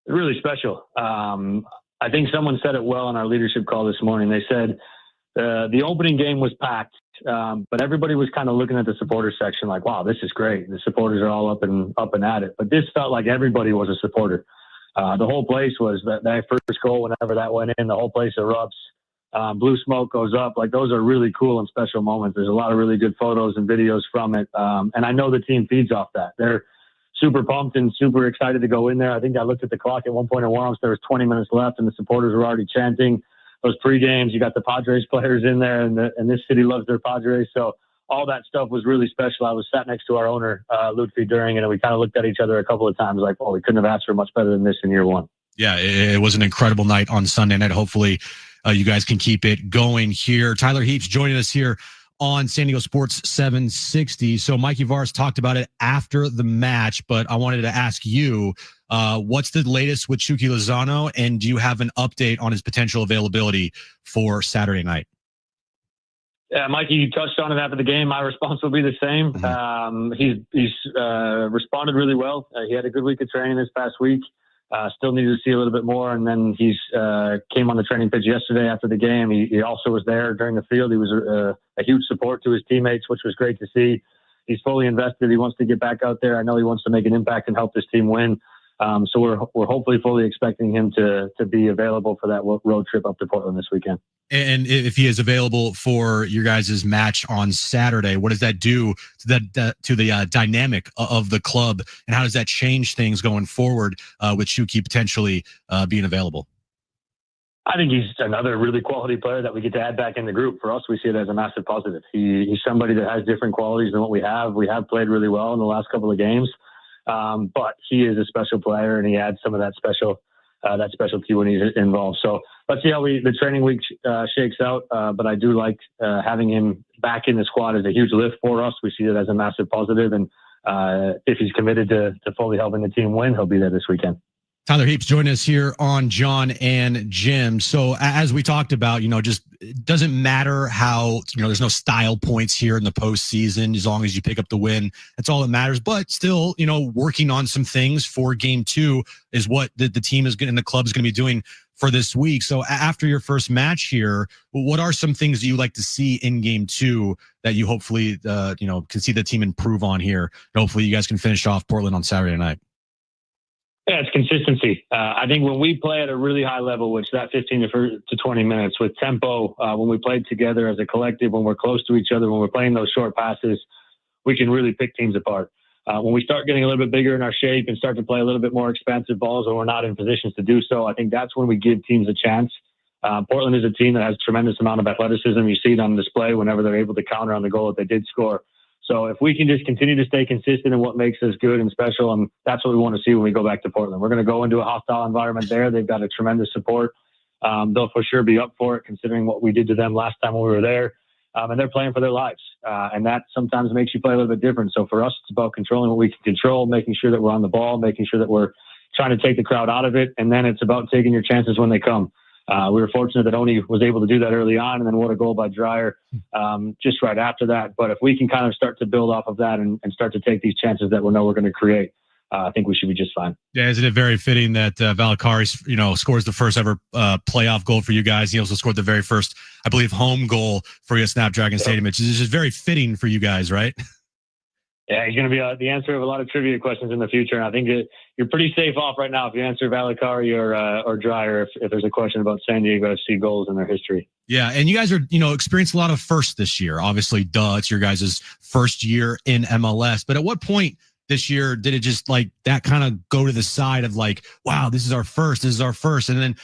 Really special. I think someone said it well on our leadership call this morning. They said the opening game was packed, but everybody was kind of looking at the supporter section like, wow, this is great. The supporters are all up and at it. But this felt like everybody was a supporter. The whole place was that first goal, whenever that went in, the whole place erupts. Blue smoke goes up. Like, those are really cool and special moments. There's a lot of really good photos and videos from it. And I know the team feeds off that. They're super pumped and super excited to go in there. I think I looked at the clock at one point in warm-ups. There was 20 minutes left and the supporters were already chanting those pre-games. You got the Padres players in there, and this city loves their Padres. So all that stuff was really special. I was sat next to our owner, Ludwig, during it, and we kind of looked at each other a couple of times like, well, we couldn't have asked for much better than this in year one. Yeah, it was an incredible night on Sunday night. Hopefully you guys can keep it going here. Tyler Heaps joining us here on San Diego Sports 760. So Mikey Varas talked about it after the match, but I wanted to ask you, what's the latest with Chucky Lozano, and do you have an update on his potential availability for Saturday night? Yeah, Mikey, you touched on it after the game. My response will be the same. He's responded really well. He had a good week of training this past week. Still needed to see a little bit more, and then he's came on the training pitch yesterday after the game. He also was there during the field. He was a huge support to his teammates, which was great to see. He's fully invested. He wants to get back out there. I know he wants to make an impact and help this team win. So we're hopefully fully expecting him to be available for that road trip up to Portland this weekend. And if he is available for your guys' match on Saturday, what does that do to the dynamic of the club, and how does that change things going forward with Shuki potentially being available? I think he's another really quality player that we get to add back in the group. For us, we see it as a massive positive. He's somebody that has different qualities than what we have. We have played really well in the last couple of games, but he is a special player, and he adds some of that specialty when he's involved. So let's see how the training week shakes out. But I do like having him back in the squad is a huge lift for us. We see it as a massive positive, and if he's committed to fully helping the team win, he'll be there this weekend. Tyler Heaps joining us here on Jon and Jim. So as we talked about, just it doesn't matter how, there's no style points here in the postseason as long as you pick up the win. That's all that matters. But still, working on some things for game 2 is what the team is going and the club is going to be doing for this week. So after your first match here, what are some things that you like to see in game 2 that you hopefully, can see the team improve on here? And hopefully you guys can finish off Portland on Saturday night. Yeah, it's consistency. I think when we play at a really high level, which that 15 to 20 minutes with tempo, when we play together as a collective, when we're close to each other, when we're playing those short passes, we can really pick teams apart. When we start getting a little bit bigger in our shape and start to play a little bit more expansive balls when we're not in positions to do so, I think that's when we give teams a chance. Portland is a team that has a tremendous amount of athleticism. You see it on display whenever they're able to counter on the goal that they did score. So if we can just continue to stay consistent in what makes us good and special, and that's what we want to see when we go back to Portland. We're going to go into a hostile environment there. They've got a tremendous support. They'll for sure be up for it, considering what we did to them last time when we were there. And they're playing for their lives. And that sometimes makes you play a little bit different. So for us, it's about controlling what we can control, making sure that we're on the ball, making sure that we're trying to take the crowd out of it. And then it's about taking your chances when they come. We were fortunate that Oni was able to do that early on, and then what a goal by Dreyer just right after that. But if we can kind of start to build off of that and start to take these chances that we know we're going to create, I think we should be just fine. Yeah, isn't it very fitting that Valakari, scores the first ever playoff goal for you guys? He also scored the very first, I believe, home goal for you at Snapdragon Stadium. It's just very fitting for you guys, right? Yeah, he's going to be the answer of a lot of trivia questions in the future. And I think you're pretty safe off right now if you answer Valakari or Dreyer if there's a question about San Diego FC goals in their history. Yeah, and you guys are, experienced a lot of firsts this year. Obviously, it's your guys' first year in MLS. But at what point this year did it just like that kind of go to the side of like, wow, this is our first, and then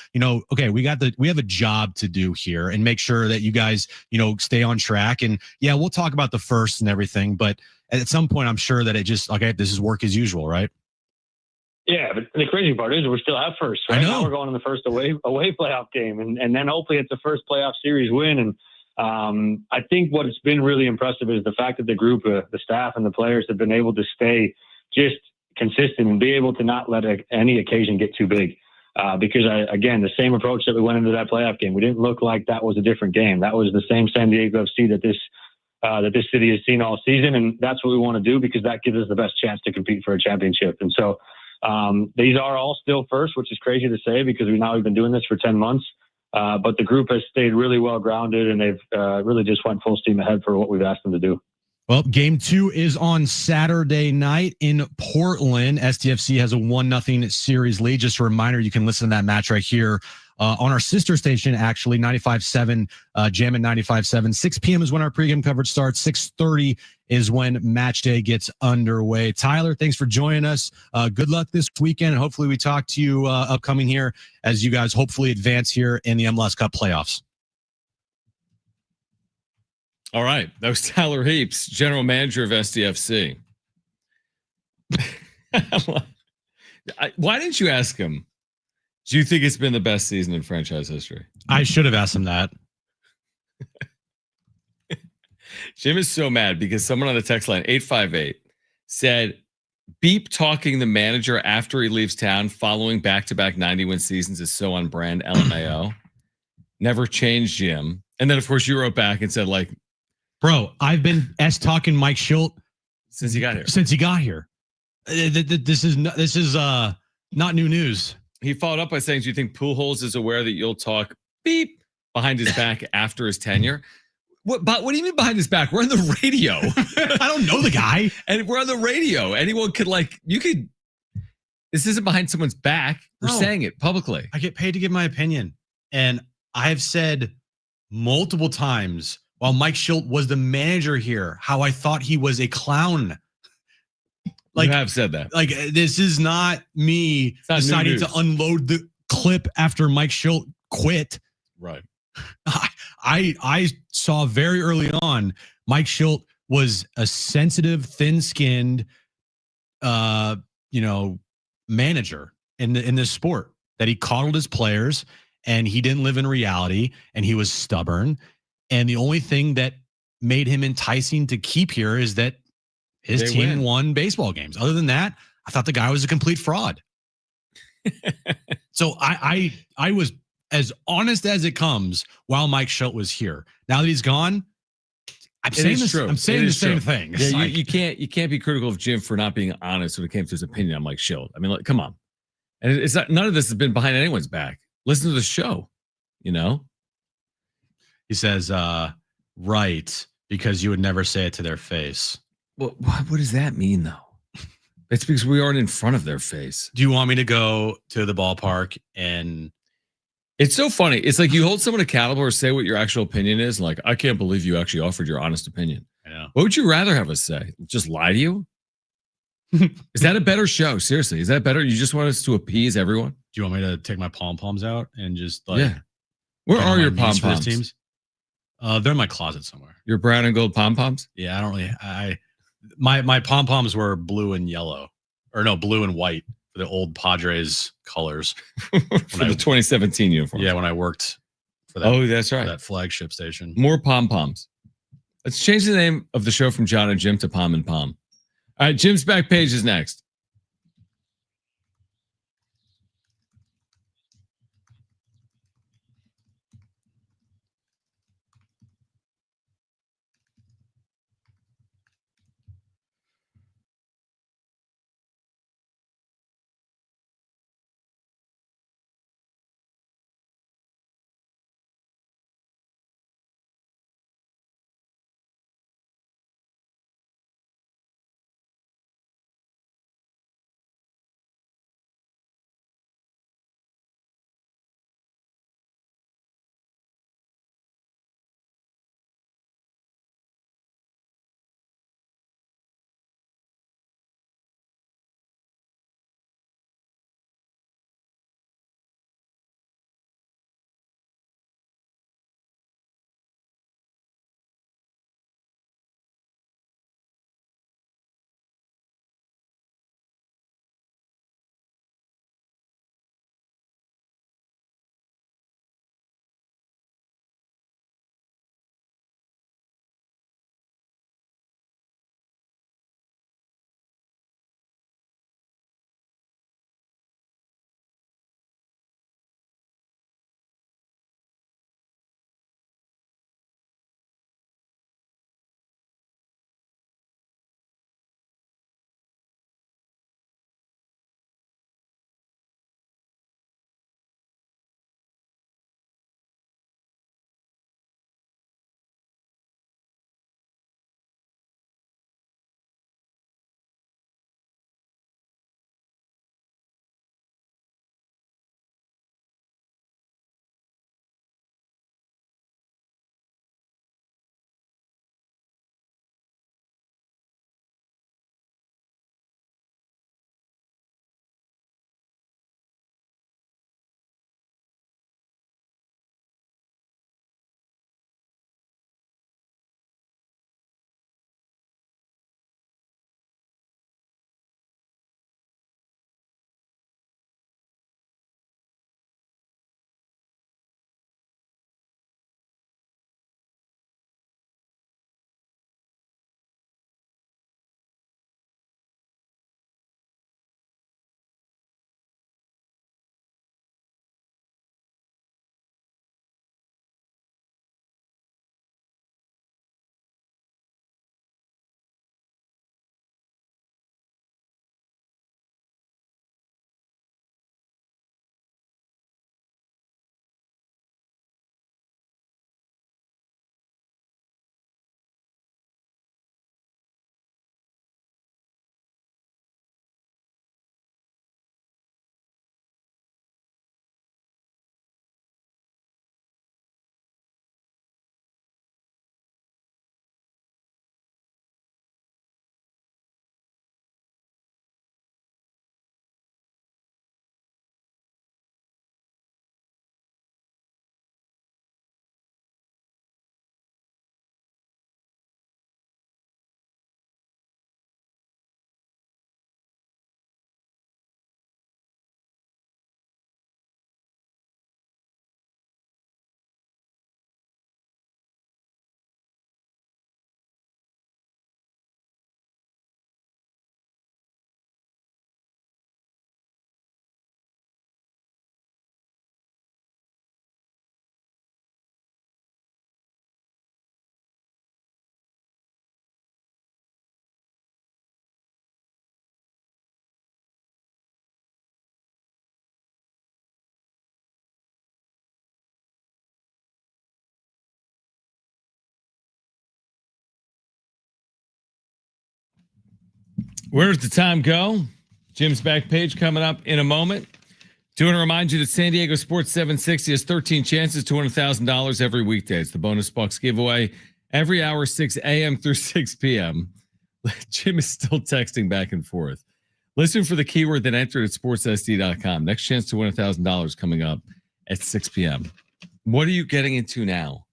okay, we have a job to do here and make sure that you guys stay on track. And yeah, we'll talk about the first and everything, but at some point I'm sure that it just, okay, this is work as usual, right? Yeah, but the crazy part is we still have first, right? I know. Now we're going in the first away playoff game, and then hopefully it's the first playoff series win. And I think what has been really impressive is the fact that the group, the staff and the players have been able to stay just consistent and be able to not let any occasion get too big. Because, again, the same approach that we went into that playoff game, we didn't look like that was a different game. That was the same San Diego FC that this that this city has seen all season. And that's what we want to do because that gives us the best chance to compete for a championship. And so these are all still first, which is crazy to say because we've been doing this for 10 months. But the group has stayed really well grounded and they've really just went full steam ahead for what we've asked them to do. Well, game 2 is on Saturday night in Portland. SDFC has a 1-0 series lead. Just a reminder, you can listen to that match right here on our sister station, actually, 95.7, Jam at 95.7. 6 p.m. is when our pregame coverage starts. 6:30 is when match day gets underway. Tyler, thanks for joining us. Good luck this weekend. And hopefully we talk to you upcoming here as you guys hopefully advance here in the MLS Cup playoffs. All right. That was Tyler Heaps, general manager of SDFC. Why didn't you ask him? Do you think it's been the best season in franchise history? I should have asked him that. Jim is so mad because someone on the text line, 858, said, beep talking the manager after he leaves town following back-to-back 90-win seasons is so on brand, LMAO. Never changed, Jim. And then, of course, you wrote back and said, like, bro, I've been talking Mike Schilt since he got here. This is not new news. He followed up by saying, do you think Pujols is aware that you'll talk beep behind his back after his tenure? What do you mean behind his back? We're on the radio. I don't know the guy. And we're on the radio. Anyone could this isn't behind someone's back. We're saying it publicly. I get paid to give my opinion. And I've said multiple times while Mike Schilt was the manager here, how I thought he was a clown. You have said that. Like, this is not me deciding to unload the clip after Mike Schilt quit. Right. I saw very early on Mike Schilt was a sensitive, thin-skinned, manager in this sport, that he coddled his players and he didn't live in reality and he was stubborn. And the only thing that made him enticing to keep here is that his team won baseball games. Other than that, I thought the guy was a complete fraud. So I was as honest as it comes while Mike Schilt was here. Now that he's gone, I'm saying the same thing. Yeah, you can't be critical of Jim for not being honest when it came to his opinion on Mike Schilt. I mean, come on. And it's not, none of this has been behind anyone's back. Listen to the show, He says, right, because you would never say it to their face. Well, what does that mean, though? It's because we aren't in front of their face. Do you want me to go to the ballpark and... It's so funny. It's like you hold someone accountable or say what your actual opinion is. Like, I can't believe you actually offered your honest opinion. I know. What would you rather have us say? Just lie to you? Is that a better show? Seriously, is that better? You just want us to appease everyone? Do you want me to take my pom-poms out and just Where are your pom-poms? Teams? They're in my closet somewhere. Your brown and gold pom-poms? Yeah, I don't really. My pom-poms were blue and yellow, or no, blue and white for the old Padres colors for the 2017 uniform. Yeah, when I worked for that. Oh, that's right. That flagship station. More pom-poms. Let's change the name of the show from Jon and Jim to Pom and Pom. All right, Jim's back page is next. Where does the time go? Jim's back page coming up in a moment. Do want to remind you that San Diego Sports 760 has 13 chances to win $1,000 every weekday. It's the bonus bucks giveaway every hour, 6 a.m. through 6 p.m. Jim is still texting back and forth. Listen for the keyword, then enter it at sportssd.com. Next chance to win $1,000 coming up at 6 p.m. What are you getting into now?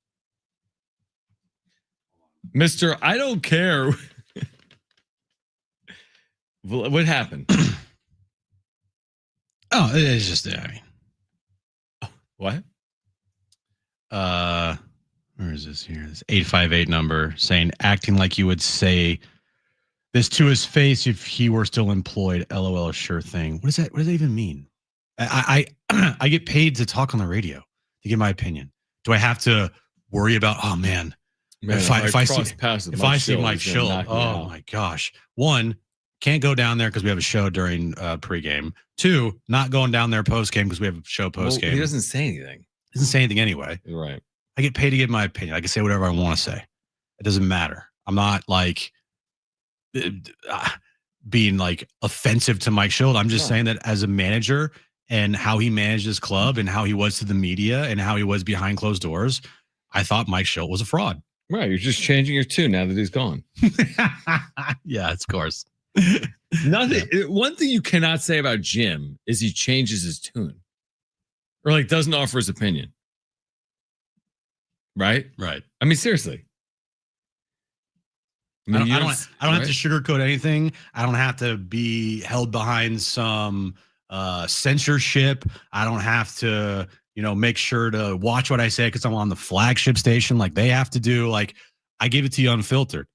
Mr. I don't care. What happened? Oh, it's just, What? Where is this here? This 858 number saying, acting like you would say this to his face if he were still employed. LOL, sure thing. What does that even mean? I get paid to talk on the radio to give my opinion. Do I have to worry about, oh man, if I see Mike Schill, oh my gosh. One, can't go down there because we have a show during pregame. Two, not going down there postgame because we have a show postgame. Well, he doesn't say anything. He doesn't say anything anyway. You're right. I get paid to give my opinion. I can say whatever I want to say. It doesn't matter. I'm not like being like offensive to Mike Schill. I'm just saying that as a manager and how he managed his club and how he was to the media and how he was behind closed doors, I thought Mike Schill was a fraud. Right. You're just changing your tune now that he's gone. Yeah, of course. Nothing. One thing you cannot say about Jim is he changes his tune or like doesn't offer his opinion. Right? Right. I mean, seriously. I don't have to sugarcoat anything. I don't have to be held behind some censorship. I don't have to, make sure to watch what I say because I'm on the flagship station like they have to do. Like, I give it to you unfiltered.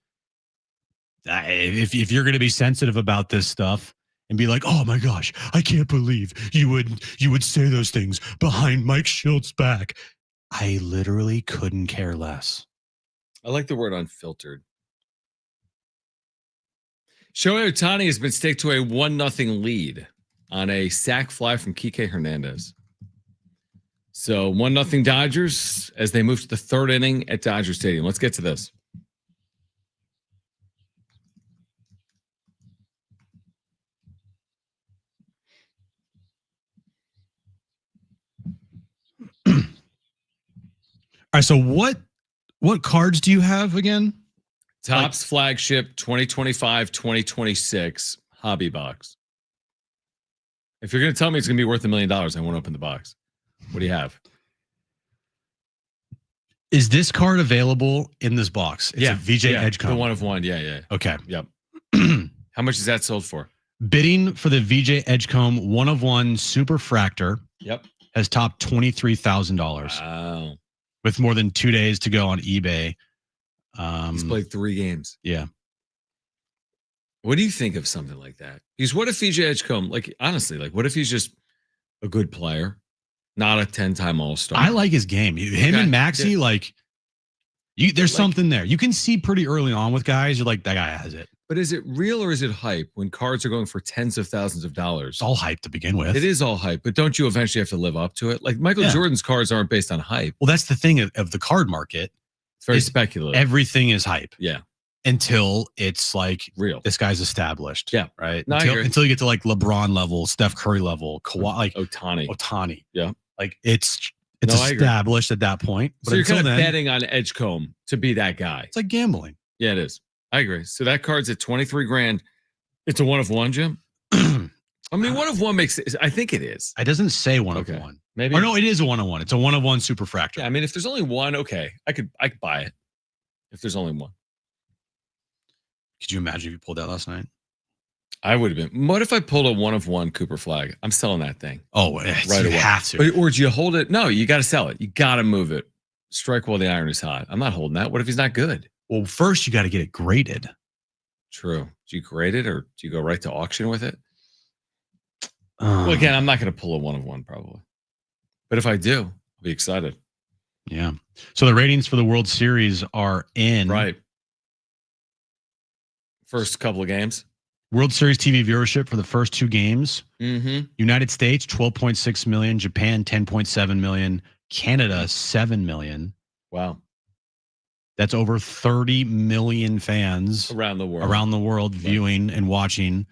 If you're going to be sensitive about this stuff and be like, oh my gosh, I can't believe you would say those things behind Mike Schill's back. I literally couldn't care less. I like the word unfiltered. Shohei Ohtani has been staked to a 1-0 lead on a sac fly from Kike Hernandez. So 1-0 Dodgers as they move to the third inning at Dodger Stadium. Let's get to this. All right, so what cards do you have again? Topps flagship 2025-2026 hobby box. If you're going to tell me it's going to be worth $1 million, I won't open the box. What do you have? Is this card available in this box? It's a VJ Edgecomb. The 1 of 1. Yeah. Okay. Yep. How much is that sold for? Bidding for the VJ Edgecomb 1 of 1 Super Fractor. Yep. Has topped $23,000. Wow. With more than 2 days to go on eBay. He's played 3 games. Yeah. What do you think of something like that? Because what if VJ Edgecomb, like honestly, like what if he's just a good player, not a 10-time All-Star? I like his game. Him and Maxey, there's something there. You can see pretty early on with guys. You're like, that guy has it. But is it real or is it hype when cards are going for tens of thousands of dollars? It's all hype to begin with. It is all hype, but don't you eventually have to live up to it? Like Michael Jordan's cards aren't based on hype. Well, that's the thing of the card market. It's very speculative. Everything is hype. Yeah. Until it's like real. This guy's established. Yeah. Right. No, until you get to like LeBron level, Steph Curry level, Kawhi, like Ohtani. Yeah. Like it's established at that point. But so you're kind of betting on Edgecomb to be that guy. It's like gambling. Yeah, it is. I agree. So that card's at $23,000. It's a 1 of 1, Jim. I mean, 1 of 1 makes. I think it is. It doesn't say 1 of 1. Maybe. Or no, it is a 1 of 1. It's a 1 of 1 Super Fractor. Yeah, I mean, if there's only one, okay, I could buy it. If there's only one. Could you imagine if you pulled that last night? I would have been. What if I pulled a 1 of 1 Cooper flag? I'm selling that thing. Oh, right away. Have to. Or do you hold it? No, you got to sell it. You got to move it. Strike while the iron is hot. I'm not holding that. What if he's not good? Well, first you got to get it graded. True. Do you grade it or do you go right to auction with it? Well, again, I'm not going to pull a 1 of 1 probably. But if I do, I'll be excited. Yeah. So the ratings for the World Series are in. Right. First couple of games. World Series TV viewership for the first 2 games. Mm-hmm. United States, 12.6 million. Japan, 10.7 million. Canada, 7 million. Wow. That's over 30 million fans around the world viewing and watching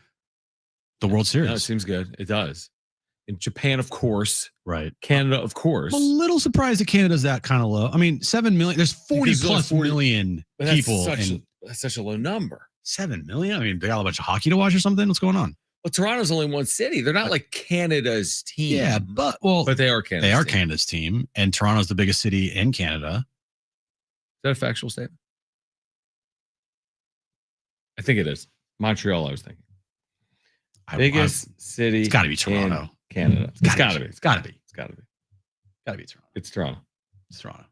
the World Series. No, it seems good. It does. In Japan, of course. Right. Canada, of course. I'm a little surprised that Canada's that kind of low. I mean, 7 million. There's 40 plus million people. That's such a low number. 7 million? I mean, they got a bunch of hockey to watch or something? What's going on? Well, Toronto's only one city. They're not like Canada's team. Yeah, but they are Canada's They are team. Canada's team, and Toronto's the biggest city in Canada. Is that a factual statement? I think it is. Montreal, I was thinking. Biggest city. It's got to be Toronto. In Canada. It's got to be. It's got to be. It's got to be. Got to be Toronto. It's Toronto. It's Toronto.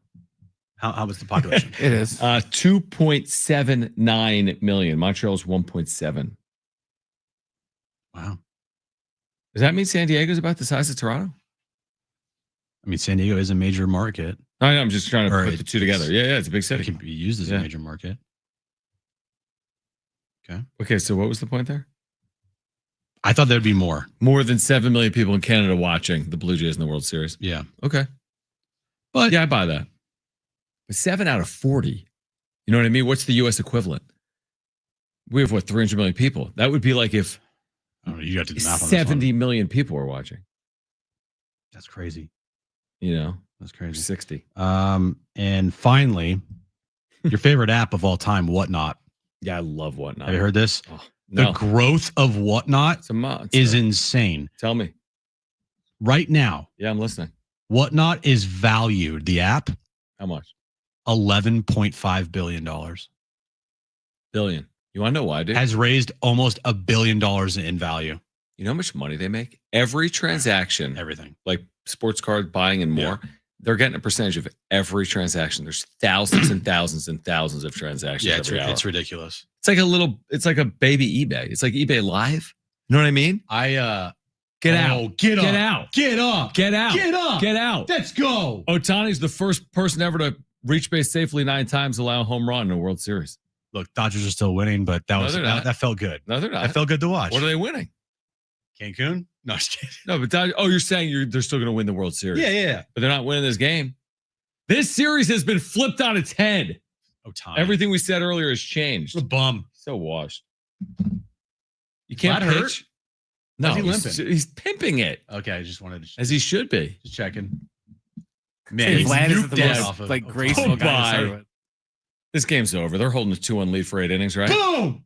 How was the population? It is 2.79 million. Montreal's 1.7. Wow. Does that mean San Diego's about the size of Toronto? I mean, San Diego is a major market. I'm just trying to put the two together. Yeah, it's a big city. It can be used as a major market. Okay, so what was the point there? I thought there'd be more. More than 7 million people in Canada watching the Blue Jays in the World Series. Yeah. Okay. But yeah, I buy that. But 7 out of 40. You know what I mean? What's the U.S. equivalent? We have, 300 million people? That would be like if you got to do the math on 70 million people were watching. That's crazy. You know? That's crazy. 60. And finally, your favorite app of all time, Whatnot. Yeah, I love Whatnot. Have you heard this? Oh, no. The growth of Whatnot is insane. Tell me. Right now. Yeah, I'm listening. Whatnot is valued, the app. How much? $11.5 billion. Billion. You want to know why, dude? Has raised almost $1 billion in value. You know how much money they make? Every transaction. Everything. Like sports card buying and more. Yeah. They're getting a percentage of every transaction. There's thousands and thousands and thousands of transactions. Yeah, it's ridiculous. It's like a baby eBay. It's like eBay Live. You know what I mean? Get out. Get out. Get up. Get out. Get up. Get out. Let's go. Ohtani's the first person ever to reach base safely 9 times, allow a home run in a World Series. Look, Dodgers are still winning, but that felt good. No, they're not. That felt good to watch. What are they winning? Cancun? No, just kidding. No, but you're saying they're still going to win the World Series. Yeah. But they're not winning this game. This series has been flipped on its head. Ohtani. Everything we said earlier has changed. The bum. So washed. You can't pitch. Hurt? No, he's pimping it. Okay, I just wanted to. As he should be. Just checking. Man, Vlad is the most graceful guy. This game's over. They're holding a 2-1 lead for 8 innings, right? Boom!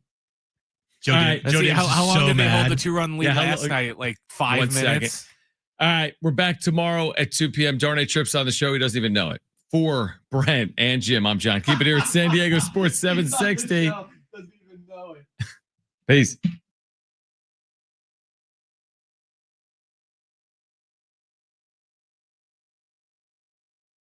How long did they hold the 2-run lead last night? Like 5 minutes? Second. All right, we're back tomorrow at 2 p.m. Darnay Tripp's on the show. He doesn't even know it. For Brent and Jim, I'm John. Keep it here at San Diego Sports 760. Doesn't even know it. Peace.